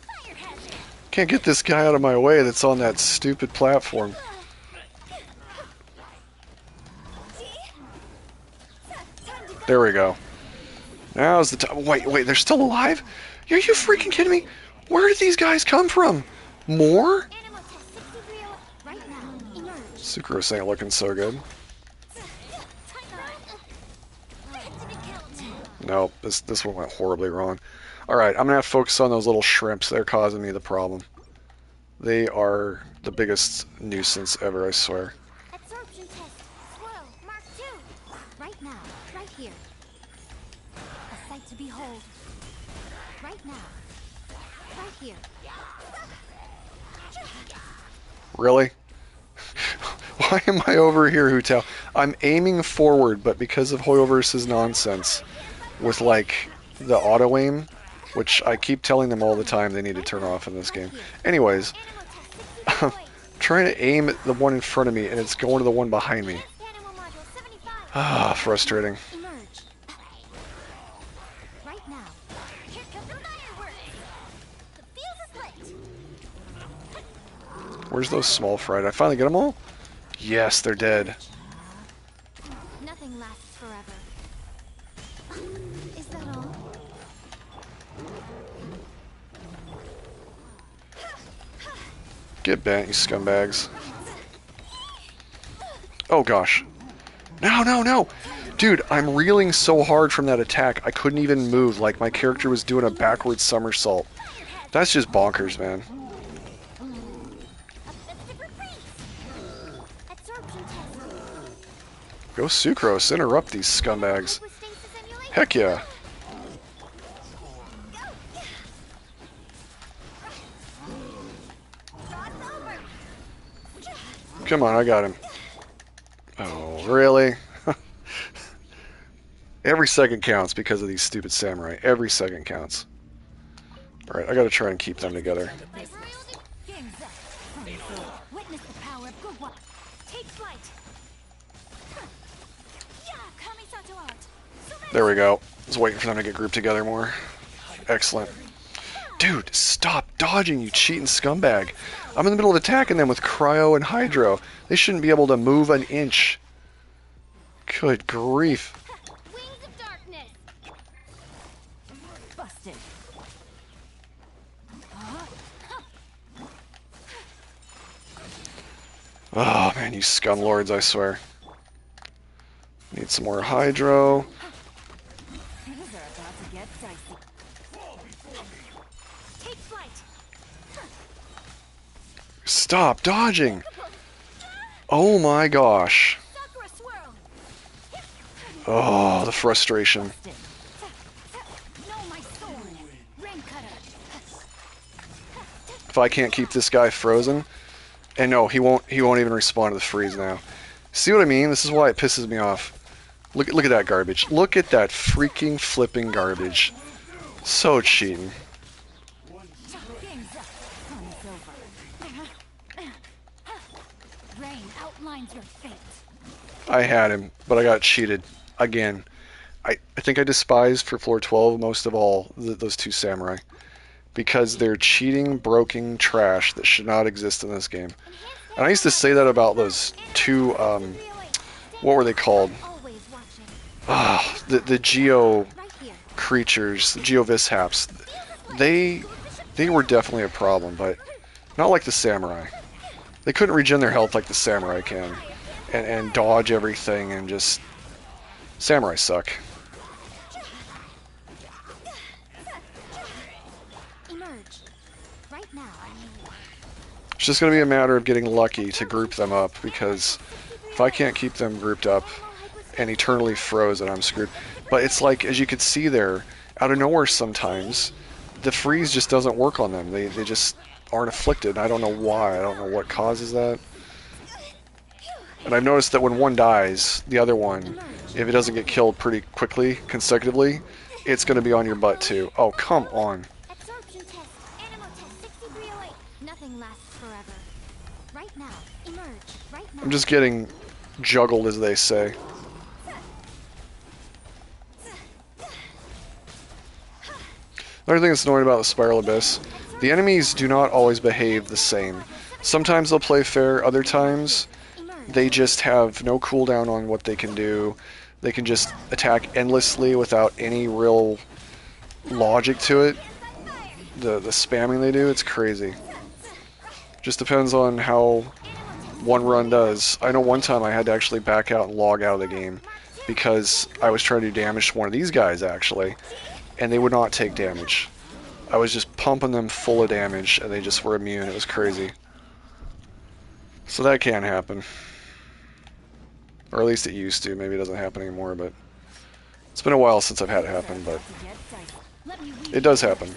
Fire hazard. Can't get this guy out of my way that's on that stupid platform. There we go. Now's the time. Wait, they're still alive? Are you freaking kidding me? Where did these guys come from? More? Animal test 6301. Right now. Emerge. Sucrose ain't looking so good. Nope, this one went horribly wrong. Alright, I'm gonna have to focus on those little shrimps. They're causing me the problem. They are the biggest nuisance ever, I swear. Absorption test. Swirl. Mark 2. Right now. Right here. A sight to behold. Right now. Right here. Really? Why am I over here, Hu Tao? I'm aiming forward, but because of Hoyoverse's nonsense with, like, the auto-aim, which I keep telling them all the time they need to turn off in this game. Anyways, I'm trying to aim at the one in front of me, and it's going to the one behind me. Animal module 75. Ah, frustrating. Emerge. Right now. Here comes the fireworks. The fuse is lit. Where's those small fry? Did I finally get them all? Yes, they're dead. Nothing lasts forever. Is that all? Get bent, you scumbags. Oh gosh. No, no, no! Dude, I'm reeling so hard from that attack, I couldn't even move, like my character was doing a backward somersault. That's just bonkers, man. Go Sucrose, interrupt these scumbags. Heck yeah. Come on, I got him. Oh, really? Every second counts because of these stupid samurai. Every second counts. Alright, I gotta try and keep them together. Witness the power of good luck. Take flight. There we go. I was waiting for them to get grouped together more. Excellent. Dude, stop dodging, you cheating scumbag. I'm in the middle of attacking them with Cryo and Hydro. They shouldn't be able to move an inch. Good grief. Wings of darkness. Busted. Oh man, you scumlords, I swear. Need some more Hydro. Things are about to get dicey. Take flight. Stop dodging! Oh my gosh. Sakura swirl. Oh, the frustration. No, my sword. Rain cutter. If I can't keep this guy frozen, and no, he won't even respond to the freeze now. See what I mean? This is why it pisses me off. Look at that garbage. Look at that freaking flipping garbage. So cheating. Rain outlines your fate. I had him, but I got cheated again. I think I despise for floor 12 most of all those two samurai. Because they're cheating, broken trash that should not exist in this game. And I used to say that about those two, what were they called? The Geo creatures, the Geo Vishaps. They were definitely a problem, but not like the samurai. They couldn't regen their health like the samurai can. And dodge everything and just... Samurai suck. It's just going to be a matter of getting lucky to group them up, because if I can't keep them grouped up and eternally frozen, I'm screwed. But it's like, as you can see there, out of nowhere sometimes, the freeze just doesn't work on them. They just aren't afflicted. I don't know why. I don't know what causes that. And I've noticed that when one dies, the other one, if it doesn't get killed pretty quickly, consecutively, it's going to be on your butt too. Oh, come on. Absorption test. Animal test 6308. Nothing lasts forever. Right now. Emerge. Right now. I'm just getting juggled, as they say. Another thing that's annoying about the Spiral Abyss, the enemies do not always behave the same. Sometimes they'll play fair, other times they just have no cooldown on what they can do. They can just attack endlessly without any real logic to it. The spamming they do, it's crazy. Just depends on how one run does. I know one time I had to actually back out and log out of the game because I was trying to do damage to one of these guys, actually, and they would not take damage. I was just pumping them full of damage and they just were immune. It was crazy. So that can happen. Or at least it used to. Maybe it doesn't happen anymore, but it's been a while since I've had it happen, but it does happen.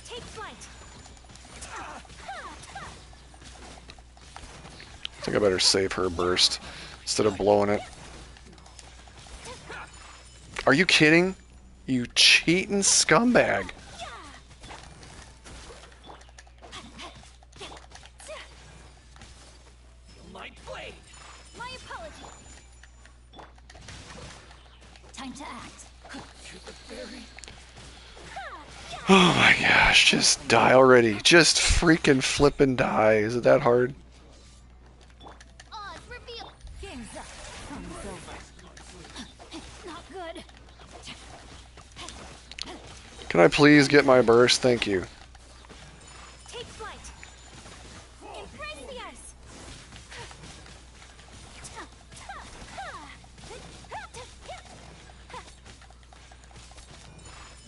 Take flight. I think I better save her burst instead of blowing it. Are you kidding? You cheating scumbag. Light blade. My apologies. Time to act. Oh my gosh, just die already. Just freaking flippin' die. Is it that hard? Can I please get my burst? Thank you. Take flight. Embrace the ice.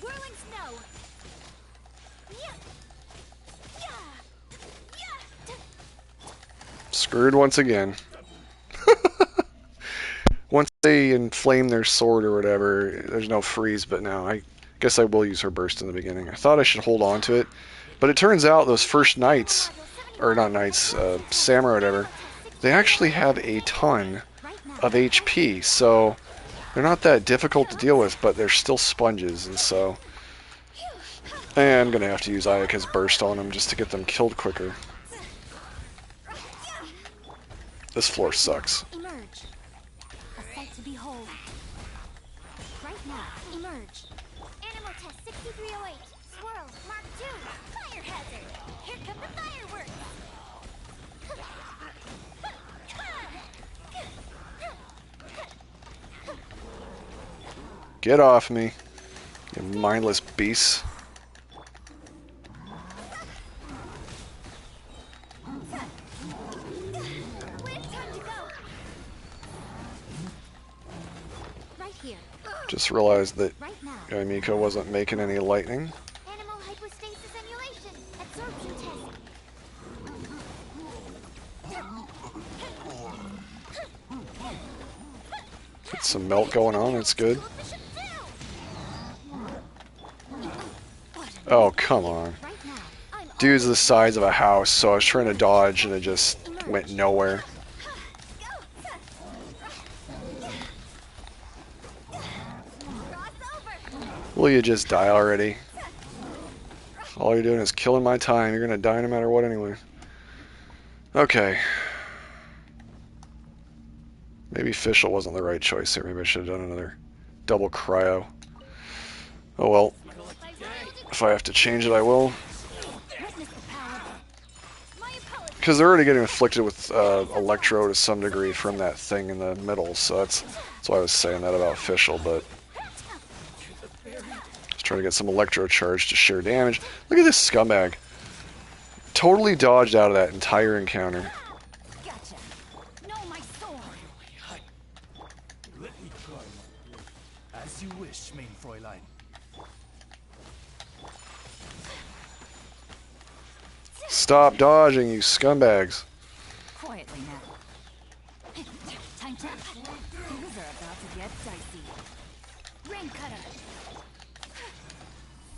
Whirling snow. Screwed once again. Once they inflame their sword or whatever, there's no freeze, but now I guess I will use her burst in the beginning. I thought I should hold on to it, but it turns out those first knights, or not knights, samurai or whatever, they actually have a ton of HP, so they're not that difficult to deal with, but they're still sponges, and so I'm going to have to use Ayaka's burst on them just to get them killed quicker. This floor sucks. Emerge. A sight to behold. Right now, emerge. Animal test 6308. Swirl, Mark 2. Fire hazard. Here come the fireworks. Get off me, you mindless beasts. Just realized that Yoimiko wasn't making any lightning. Animal hypostasis emulation. Absorption test. Get some melt going on, that's good. Oh, come on. Dude's the size of a house, so I was trying to dodge and it just went nowhere. Will you just die already? All you're doing is killing my time. You're gonna die no matter what anyway. Okay. Maybe Fischl wasn't the right choice here. Maybe I should have done another double cryo. Oh well. If I have to change it, I will. Because they're already getting afflicted with electro to some degree from that thing in the middle, so that's why I was saying that about Fischl, but just trying to get some electro charge to share damage. Look at this scumbag. Totally dodged out of that entire encounter. Gotcha. No, my sword. Let me try. As you wish, mein Fräulein. Stop dodging, you scumbags. Quietly now. Time to... Things are about to get dicey. Rain cutter.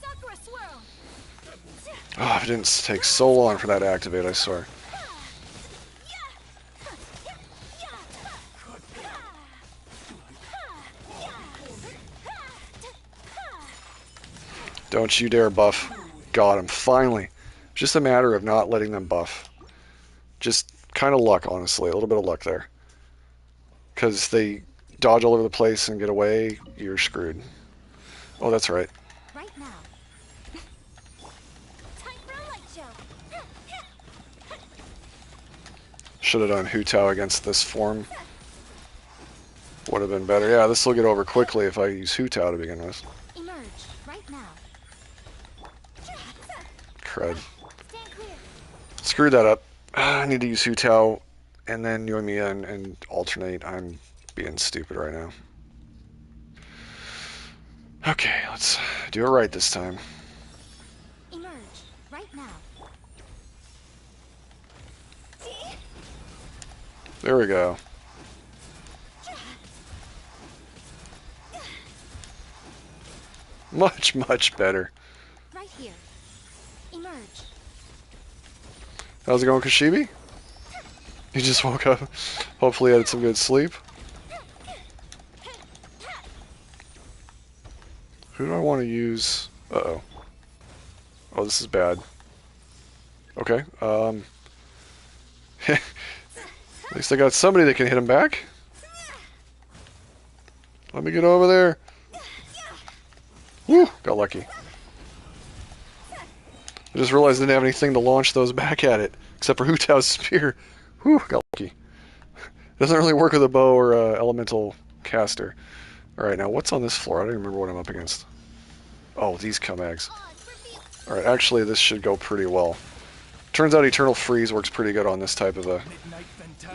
Sakura swirl. Oh, it didn't take so long for that to activate, I swear. Don't you dare buff. Got him, finally. Just a matter of not letting them buff. Just kind of luck, honestly. A little bit of luck there. Because they dodge all over the place and get away, you're screwed. Oh, that's right. Right now. Time for a light show. Should have done Hu Tao against this form. Would have been better. Yeah, this will get over quickly if I use Hu Tao to begin with. Emerge right now. Crud. Stand clear. Screwed that up. I need to use Hu Tao and then Yoimiya and alternate. I'm being stupid right now. Okay, let's do it right this time. Emerge right now. There we go. Much, much better. Right here. Emerge. How's it going, Kashibi? You just woke up. Hopefully had some good sleep. Who do I want to use? Uh-oh. Oh, this is bad. Okay. At least I got somebody that can hit him back. Let me get over there. Woo! Got lucky. I just realized I didn't have anything to launch those back at it, except for Hu Tao's spear. Whew, got lucky. Doesn't really work with a bow or elemental caster. Alright, now what's on this floor? I don't even remember what I'm up against. Oh, these scumbags. Alright, actually this should go pretty well. Turns out Eternal Freeze works pretty good on this type of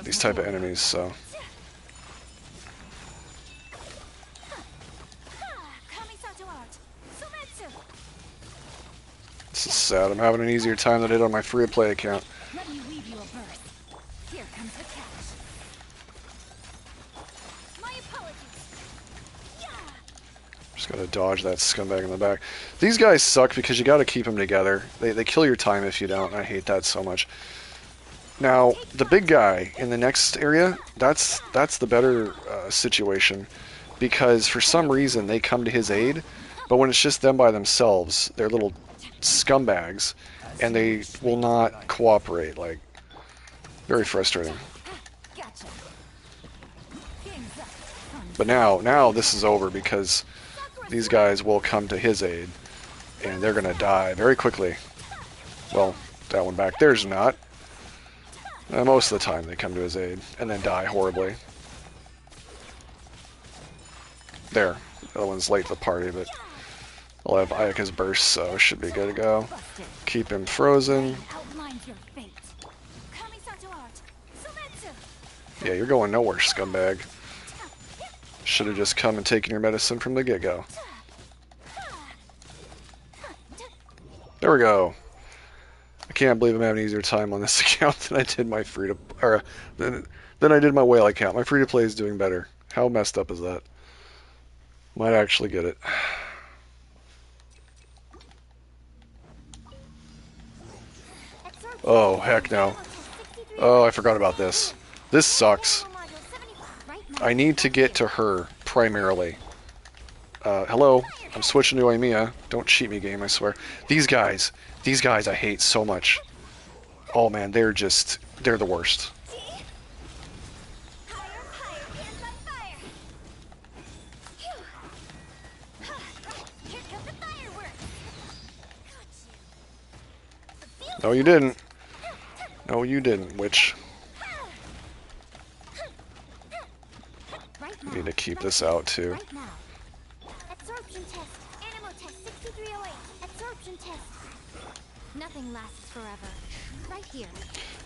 these type of enemies, so. This is sad. I'm having an easier time than I did on my free-to-play account. Let me weave you a berth. Here comes the catch. My apologies. Just gotta dodge that scumbag in the back. These guys suck because you gotta keep them together. They kill your time if you don't, and I hate that so much. Now, the big guy in the next area, that's the better situation, because for some reason they come to his aid, but when it's just them by themselves, they're little scumbags, and they will not cooperate. Like, very frustrating. But now this is over because these guys will come to his aid, and they're gonna die very quickly. Well, that one back there's not. Most of the time they come to his aid and then die horribly. There, the other one's late to the party, but I'll have Ayaka's burst, so should be good to go. Keep him frozen. Yeah, you're going nowhere, scumbag. Should have just come and taken your medicine from the get-go. There we go. I can't believe I'm having an easier time on this account than I did my than I did my whale account. My free-to-play is doing better. How messed up is that? Might actually get it. Oh, heck no. Oh, I forgot about this. This sucks. I need to get to her, primarily. Hello? I'm switching to Aimia. Don't cheat me, game, I swear. These guys I hate so much. Oh man, they're the worst. No, you didn't. No, you didn't, witch. I need to keep this out, too. Absorption test. Animal test 6308. Absorption test. Nothing lasts forever. Right here.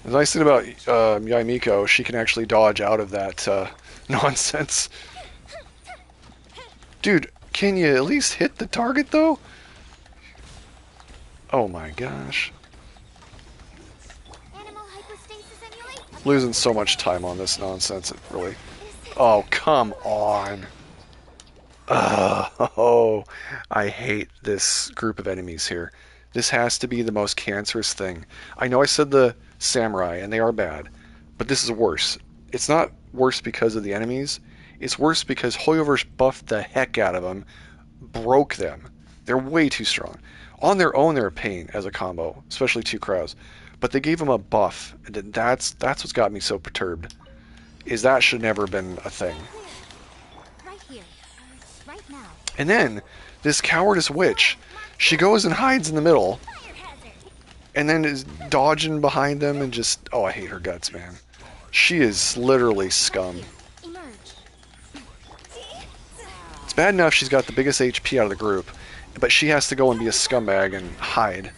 The nice thing about Yaimiko, she can actually dodge out of that nonsense. Dude, can you at least hit the target, though? Oh my gosh. Losing so much time on this nonsense, it really... Oh, come on. Oh, I hate this group of enemies here. This has to be the most cancerous thing. I know I said the samurai, and they are bad, but this is worse. It's not worse because of the enemies. It's worse because Hoyoverse buffed the heck out of them, broke them. They're way too strong. On their own, they're a pain as a combo, especially two crowds. But they gave them a buff, and that's what's got me so perturbed. Is that should never have been a thing. Right here. Right now. And then, this cowardice witch, she goes and hides in the middle, and then is dodging behind them and just... Oh, I hate her guts, man. She is literally scum. It's bad enough she's got the biggest HP out of the group, but she has to go and be a scumbag and hide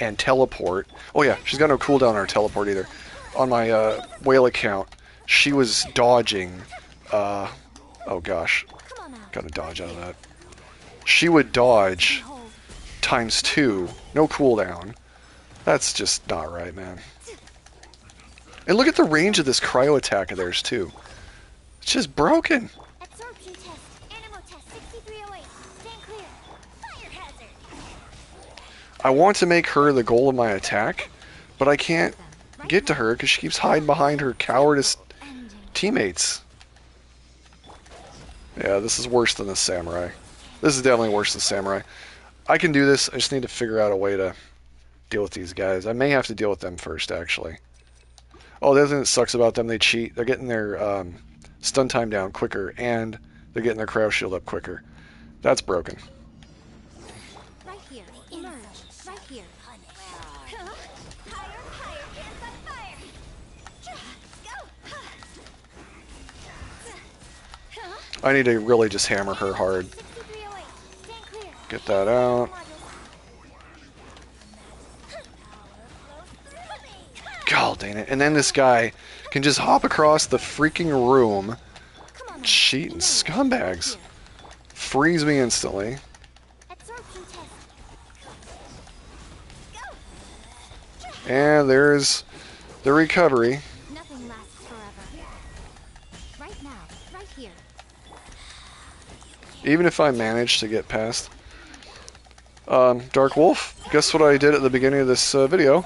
and teleport. Oh yeah, she's got no cooldown on her teleport either. On my whale account, she was dodging... oh gosh. Gotta dodge out of that. She would dodge ×2, no cooldown. That's just not right, man. And look at the range of this cryo attack of theirs, too. It's just broken. Absorption test. Animal test 6308. Stand clear. Fire hazard. I want to make her the goal of my attack, but I can't get to her because she keeps hiding behind her cowardice teammates. Yeah, this is worse than the samurai. This is definitely worse than samurai. I can do this. I just need to figure out a way to deal with these guys. I may have to deal with them first, actually. Oh, the other thing that sucks about them, they cheat. They're getting their stun time down quicker, and they're getting their cryo shield up quicker. That's broken. Right here. Emerge. Right here. Higher, higher. Hands on fire. Go. I need to really just hammer her hard. 6308. Stand clear. Get that out. God dang it. And then this guy can just hop across the freaking room. Cheating scumbags. Freeze me instantly. Absorption test. And there's the recovery. Nothing lasts forever. Right now, right here. Even if I manage to get past. Dark Wolf, guess what I did at the beginning of this video?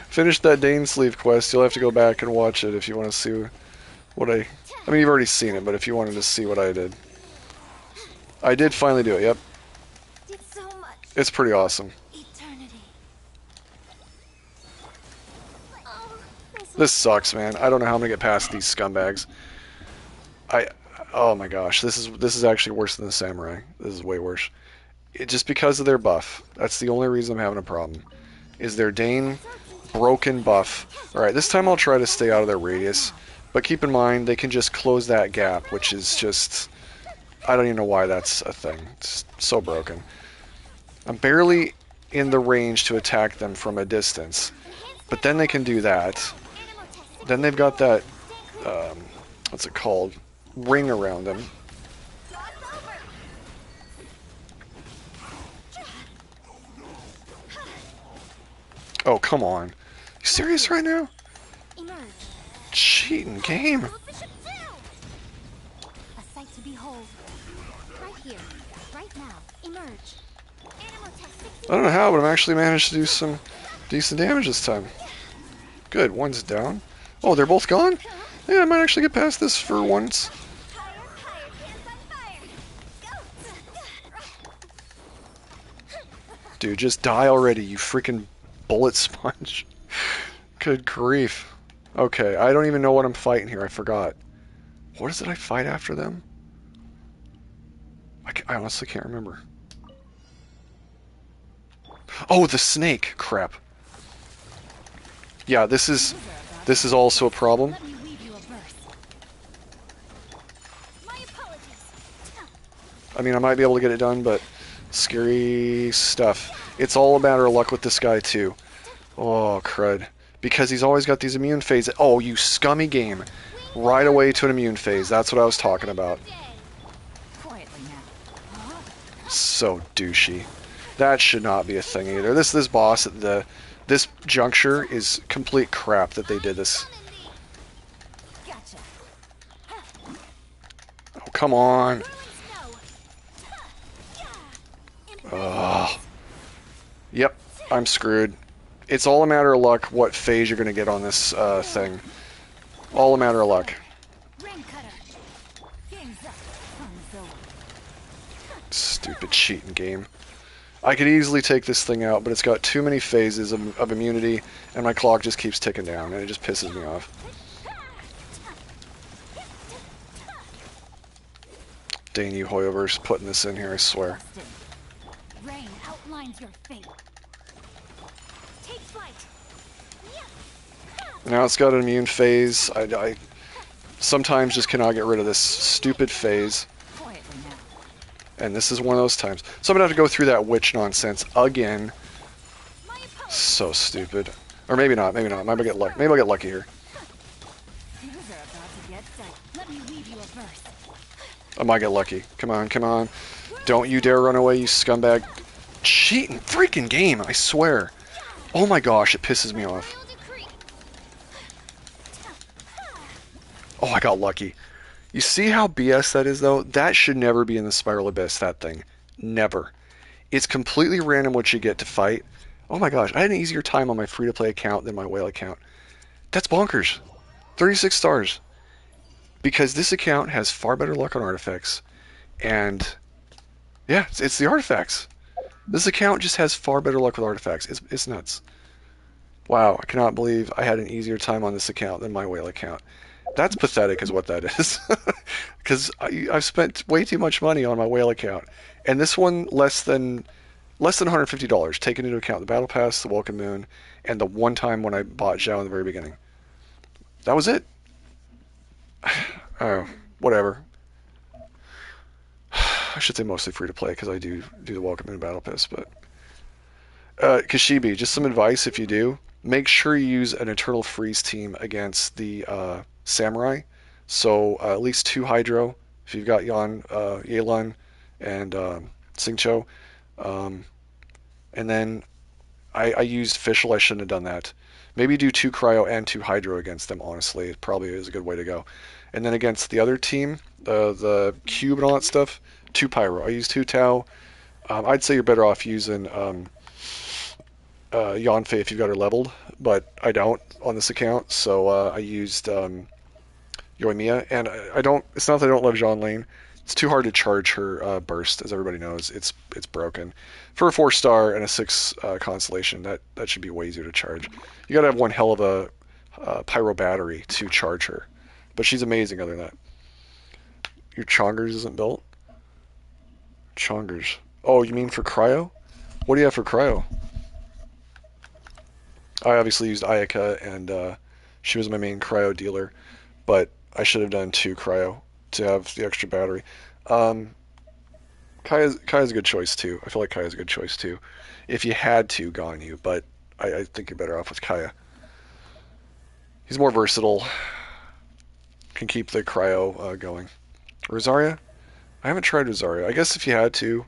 Finished that Dainsleif quest. You'll have to go back and watch it if you want to see what I mean, you've already seen it, but if you wanted to see what I did. I did finally do it, yep. Did so much. It's pretty awesome. Eternity. This sucks, man. I don't know how I'm gonna get past these scumbags. Oh my gosh, this is actually worse than the samurai. This is way worse. Just because of their buff. That's the only reason I'm having a problem. Is their Dane broken buff. Alright, this time I'll try to stay out of their radius. But keep in mind, they can just close that gap, which is just... I don't even know why that's a thing. It's so broken. I'm barely in the range to attack them from a distance. But then they can do that. Then they've got that... what's it called? Ring around them. Oh, come on. You serious right now? Cheating game. A sight to behold. Right here. Right now. Emerge. I don't know how, but I'm actually managed to do some decent damage this time. Good, one's down. Oh, they're both gone? Yeah, I might actually get past this for once. Dude, just die already, you freaking bullet sponge. Good grief. Okay, I don't even know what I'm fighting here. I forgot. What is it I fight after them? I honestly can't remember. Oh, the snake! Crap. Yeah, this is also a problem. I mean, I might be able to get it done, but scary stuff. It's all a matter of luck with this guy, too. Oh, crud. Because he's always got these immune phases. Oh, you scummy game. Right away to an immune phase. That's what I was talking about. So douchey. That should not be a thing either. This boss at this juncture is complete crap that they did this. Oh, come on. Ugh. Yep, I'm screwed. It's all a matter of luck what phase you're going to get on this thing. All a matter of luck. Stupid cheating game. I could easily take this thing out, but it's got too many phases of immunity, and my clock just keeps ticking down, and it just pisses me off. Dang you, Hoyoverse, putting this in here, I swear. Rain outlines your fate. Take flight. Now it's got an immune phase. I sometimes just cannot get rid of this stupid phase. And this is one of those times. So I'm going to have to go through that witch nonsense again. So stupid. Or maybe not, maybe not. Maybe I'll get lucky here. I might get lucky. Come on, come on. Don't you dare run away, you scumbag. Cheating freaking game, I swear. Oh my gosh, it pisses me off. Oh, I got lucky. You see how BS that is, though? That should never be in the Spiral Abyss, that thing. Never. It's completely random what you get to fight. Oh my gosh, I had an easier time on my free-to-play account than my whale account. That's bonkers. 36 stars. Because this account has far better luck on artifacts. And, yeah, it's the artifacts. This account just has far better luck with artifacts. It's nuts. Wow, I cannot believe I had an easier time on this account than my whale account. That's pathetic is what that is. Because I've spent way too much money on my whale account. And this one, less than $150, taking into account the Battle Pass, the Welcome Moon, and the one time when I bought Zhao in the very beginning. That was it. Oh, whatever. I should say mostly free to play because I do the Welcome Moon Battle Pass, but Kashibi, just some advice if you do. Make sure you use an Eternal Freeze team against the Samurai. So at least 2 Hydro if you've got Yelan, and Xingqiu. And then I used Fischl. I shouldn't have done that. Maybe do 2 Cryo and 2 Hydro against them, honestly. It probably is a good way to go. And then against the other team, the Cube and all that stuff, 2 Pyro. I used 2 Tau. I'd say you're better off using Yanfei if you've got her leveled, but I don't on this account, so I used Yoimiya, and I don't. It's not that I don't love Jean Lane. It's too hard to charge her burst, as everybody knows. It's broken. For a 4-star and a 6 constellation, that should be way easier to charge. You gotta have one hell of a pyro battery to charge her, but she's amazing. Other than that, your Chongers isn't built. Chongers. Oh, you mean for cryo? What do you have for cryo? I obviously used Ayaka, and she was my main cryo dealer, but I should have done 2 cryo to have the extra battery. Kaya's a good choice too. I feel like Kaya's a good choice too. If you had to, Ganyu, but I think you're better off with Kaya. He's more versatile. Can keep the cryo going. Rosaria? I haven't tried Rosaria. I guess if you had to,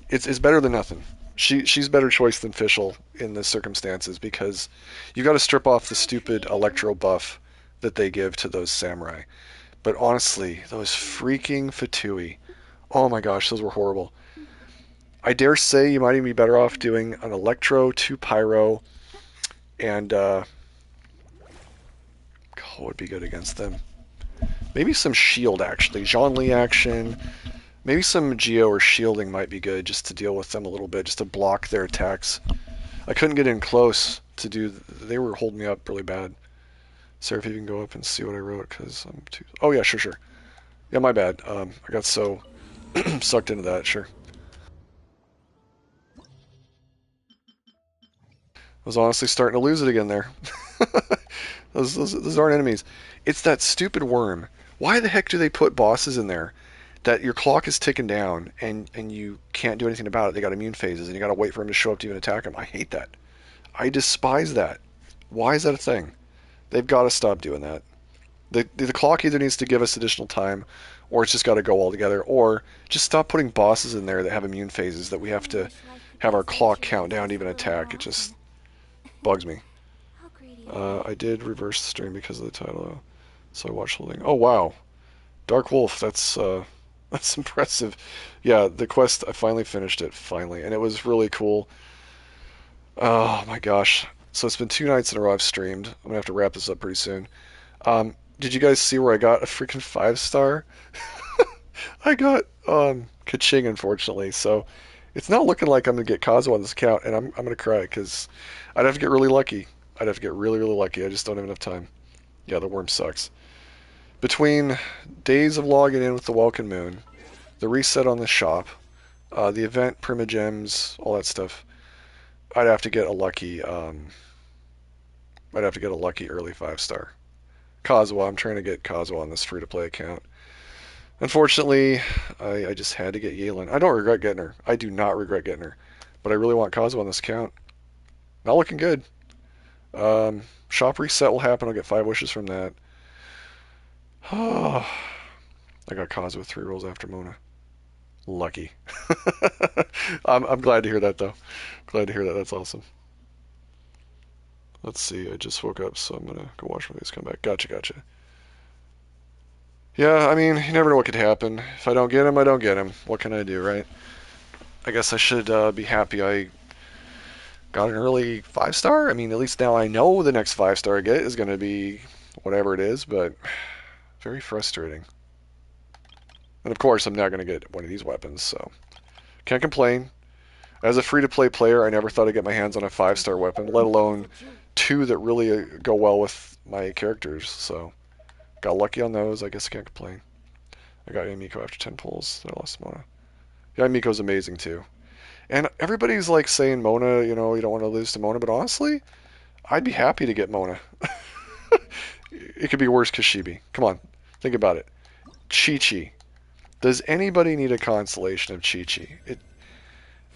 it's better than nothing. She's a better choice than Fischl in the circumstances because you got to strip off the stupid electro buff that they give to those samurai. But honestly, those freaking Fatui, oh my gosh, those were horrible. I dare say you might even be better off doing an electro, 2 pyro, and what would be good against them? Maybe some shield actually, Zhongli action. Maybe some Geo or shielding might be good just to deal with them a little bit, just to block their attacks. I couldn't get in close to do... They were holding me up really bad. Sarah, if you can go up and see what I wrote, because I'm too... Oh, yeah, sure. Yeah, my bad. I got so sucked into that, sure. I was honestly starting to lose it again there. Those aren't enemies. It's that stupid worm. Why the heck do they put bosses in there that your clock is ticking down and you can't do anything about it? They got immune phases and you got to wait for them to show up to even attack them. I hate that. I despise that. Why is that a thing? They've got to stop doing that. The clock either needs to give us additional time, or it's just got to go altogether, or just stop putting bosses in there that have immune phases that we have to have our clock count down to even attack. It just bugs me. I did reverse the stream because of the title, so I watched the whole thing. Oh wow, Dark Wolf, that's impressive. Yeah, the quest, I finally finished it, and it was really cool. Oh my gosh. So it's been 2 nights in a row I've streamed. I'm going to have to wrap this up pretty soon. Did you guys see where I got a freaking 5-star? I got Kaching, unfortunately. So it's not looking like I'm going to get Kazuha on this account, and I'm going to cry because I'd have to get really lucky. I'd have to get really, really lucky. I just don't have enough time. Yeah, the worm sucks. Between days of logging in with the Welcome Moon, the reset on the shop, the event, Primogems, all that stuff, I'd have to get a lucky early 5-star. Kazuha, I'm trying to get Kazuha on this free-to-play account. Unfortunately, I just had to get Yelan. I don't regret getting her. I do not regret getting her. But I really want Kazuha on this account. Not looking good. Shop reset will happen. I'll get 5 wishes from that. I got Kazuha 3 rolls after Mona. Lucky. I'm glad to hear that, though. Glad to hear that. That's awesome. Let's see. I just woke up, so I'm going to go watch my videos come back. Gotcha. Yeah, I mean, you never know what could happen. If I don't get him, I don't get him. What can I do, right? I guess I should be happy I got an early 5-star. I mean, at least now I know the next 5-star I get is going to be whatever it is, but very frustrating. And of course, I'm not going to get one of these weapons, so can't complain. As a free-to-play player, I never thought I'd get my hands on a 5-star weapon, let alone 2 that really go well with my characters, so got lucky on those. I guess I can't complain. I got Miko after 10 pulls. I lost Mona. Yeah, Miko's amazing, too. And everybody's like saying Mona, you know, you don't want to lose to Mona, but honestly, I'd be happy to get Mona. It could be worse Kashibi. Come on. Think about it. Chi-Chi. Does anybody need a constellation of Chi-Chi?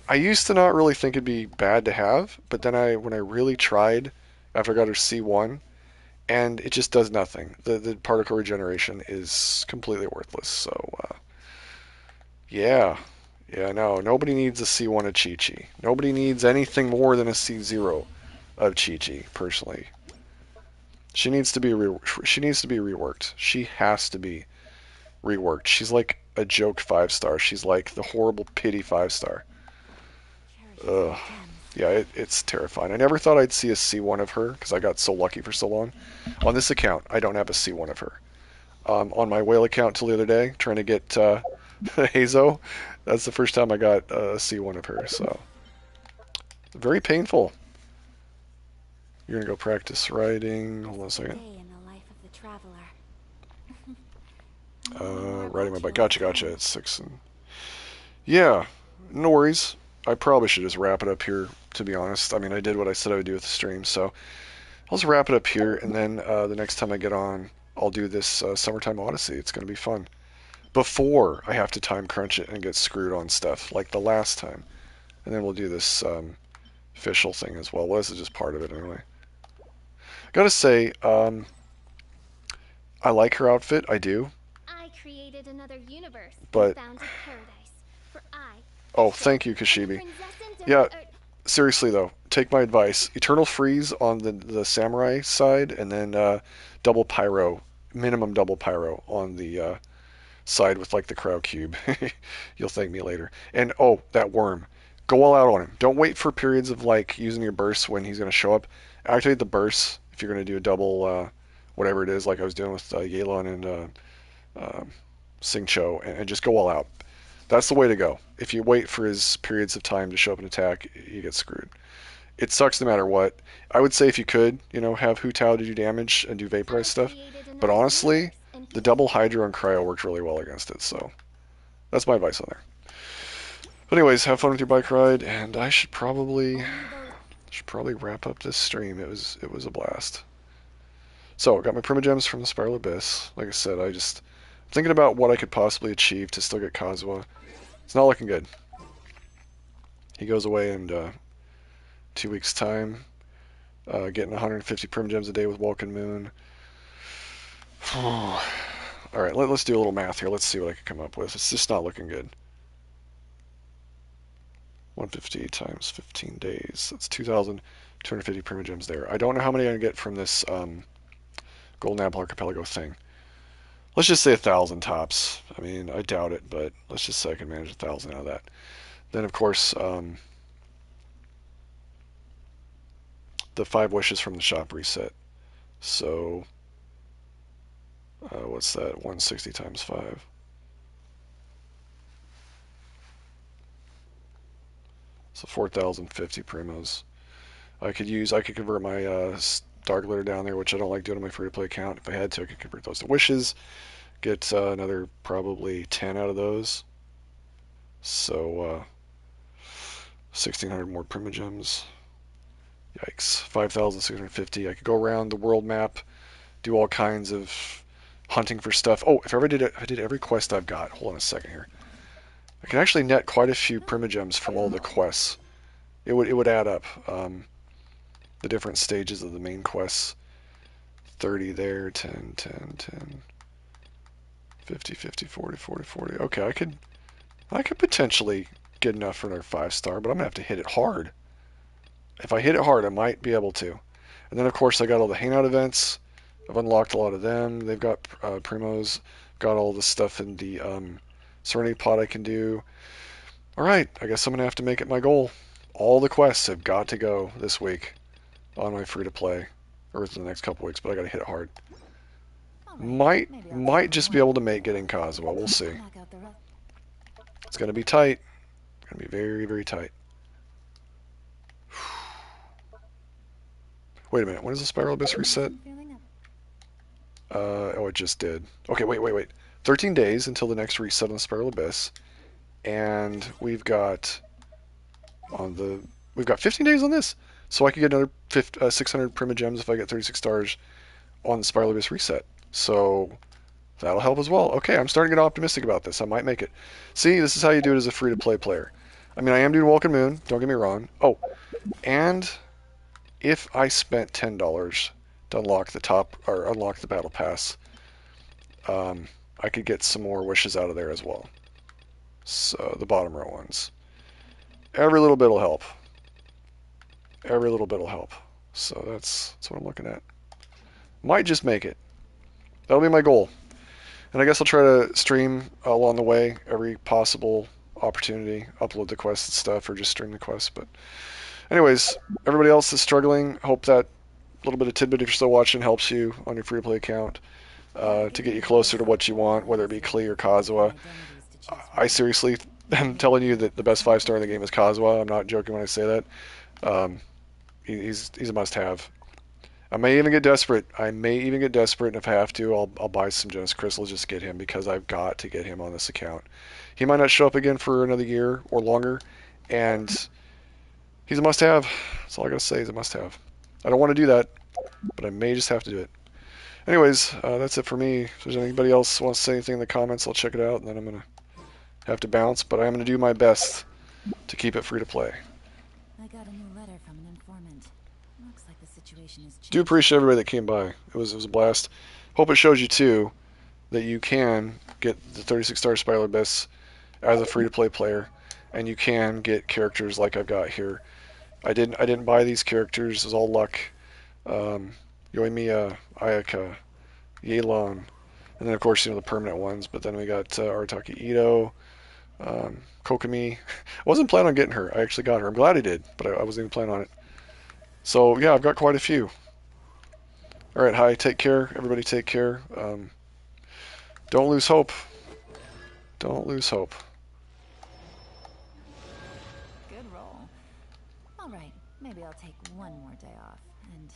I used to not really think it'd be bad to have, but then when I really tried after I got her C1, and it just does nothing. The particle regeneration is completely worthless. So, yeah. Yeah, no. Nobody needs a C1 of Chi-Chi. Nobody needs anything more than a C0 of Chi-Chi, personally. She needs to be reworked. She has to be reworked. She's like a joke 5-star. She's like the horrible pity 5-star. Ugh. Yeah, it's terrifying. I never thought I'd see a C1 of her because I got so lucky for so long. On this account, I don't have a C1 of her. On my whale account till the other day, trying to get Heizou, that's the first time I got a C1 of her. So very painful. You're gonna go practice riding. Hold on a second. Riding my bike. Gotcha. It's 6 and yeah, no worries. I probably should just wrap it up here, to be honest. I mean, I did what I said I would do with the stream, so I'll just wrap it up here, and then the next time I get on, I'll do this Summertime Odyssey. It's going to be fun. Before I have to time crunch it and get screwed on stuff, like the last time. And then we'll do this official thing as well. Well, this is just part of it, anyway. Gotta say, I like her outfit. I do. I created another universe, but founded paradise. For oh, thank you, Kashibi. Yeah, seriously though, take my advice. Eternal freeze on the samurai side, and then double pyro, minimum double pyro on the side with like the crow cube. You'll thank me later. And oh, that worm. Go all out on him. Don't wait for periods of like using your bursts when he's going to show up. Activate the bursts if you're going to do a double whatever it is, like I was doing with Yelan and Singcho, and just go all out. That's the way to go. If you wait for his periods of time to show up and attack, you get screwed. It sucks no matter what. I would say if you could, have Hu Tao to do damage and do vaporize stuff. But honestly, the double Hydro and Cryo worked really well against it, so that's my advice on there. But anyways, have fun with your bike ride, and I should probably wrap up this stream. It was a blast. So, I got my Primogems from the Spiral Abyss. Like I said, I just thinking about what I could possibly achieve to still get Kazuha. It's not looking good. He goes away in 2 weeks' time, getting 150 Primogems a day with Vulcan Moon. Alright, let's do a little math here. Let's see what I can come up with. It's just not looking good. 150 times 15 days. That's 2,250 Primogems there. I don't know how many I can get from this Golden Apple Archipelago thing. Let's just say 1,000 tops. I mean, I doubt it, but let's just say I can manage 1,000 out of that. Then, of course, the 5 wishes from the shop reset. So, what's that? 160 times 5. So 4,050 primos. I could convert my Dark Glitter down there, which I don't like doing on my free-to-play account. If I had to, I could convert those to wishes. Get another probably 10 out of those. So 1,600 more Primogems. Yikes. 5,650. I could go around the world map, do all kinds of hunting for stuff. Oh, if I did every quest I've got. Hold on a second here. I can actually net quite a few Primogems from all the quests. It would add up. The different stages of the main quests. 30 there, 10, 10, 10, 50, 50, 40, 40, 40. Okay, I could potentially get enough for another 5-star, but I'm gonna have to hit it hard. If I hit it hard, I might be able to. And then of course I got all the hangout events. I've unlocked a lot of them. They've got primos. Got all the stuff in the Serenity Pod I can do. Alright, I guess I'm gonna have to make it my goal. All the quests have got to go this week on my free-to-play, or within the next couple weeks, but I gotta hit it hard. Might just be able to make getting Kazuha. We'll see. It's gonna be tight. It's gonna be very, very tight. Wait a minute. When does the Spiral Abyss reset? Oh, it just did. Okay, wait. 13 days until the next reset on the Spiral Abyss, and we've got 15 days on this. So I could get another 600 Primogems if I get 36 stars on the Spiral Abyss reset. So That'll help as well. Okay, I'm starting to get optimistic about this. I might make it. See, this is how you do it as a free-to-play player. I mean, I am doing Welcome Moon. Don't get me wrong. Oh, and if I spent $10 to unlock the top or unlock the battle pass, I could get some more wishes out of there as well. So the bottom row ones. Every little bit will help. Every little bit will help. So that's what I'm looking at. Might just make it. That'll be my goal. And I guess I'll try to stream along the way every possible opportunity, upload the quests and stuff, or just stream the quests. But anyways, everybody else that's struggling, hope that little bit of tidbit if you're still watching helps you on your free-to-play account to get you closer to what you want, whether it be Klee or Kazuha. I seriously am telling you that the best 5-star in the game is Kazuha. I'm not joking when I say that. He's a must-have. I may even get desperate. And if I have to, I'll buy some Genesis Crystals just to get him, because I've got to get him on this account. He might not show up again for another year or longer, and he's a must-have. That's all I gotta say. He's a must-have. I don't want to do that, but I may just have to do it. Anyways, that's it for me. If there's anybody else who wants to say anything in the comments, I'll check it out, and then I'm gonna have to bounce. But I'm gonna do my best to keep it free to play. I got a new letter from an informant. Looks like the situation is changed. Do appreciate everybody that came by. It was a blast. Hope it shows you too that you can get the 36-star Spiral Abyss as a free-to-play player, and you can get characters like I've got here. I didn't buy these characters. It was all luck. Yoimiya, Ayaka, Yelan, and then of course the permanent ones. But then we got Arataki Ito, Kokomi. I wasn't planning on getting her. I actually got her. I'm glad I did, but I wasn't even planning on it. So yeah, I've got quite a few. All right, hi. Take care, everybody. Take care. Don't lose hope. Don't lose hope. Good roll. All right, maybe I'll take one more day off and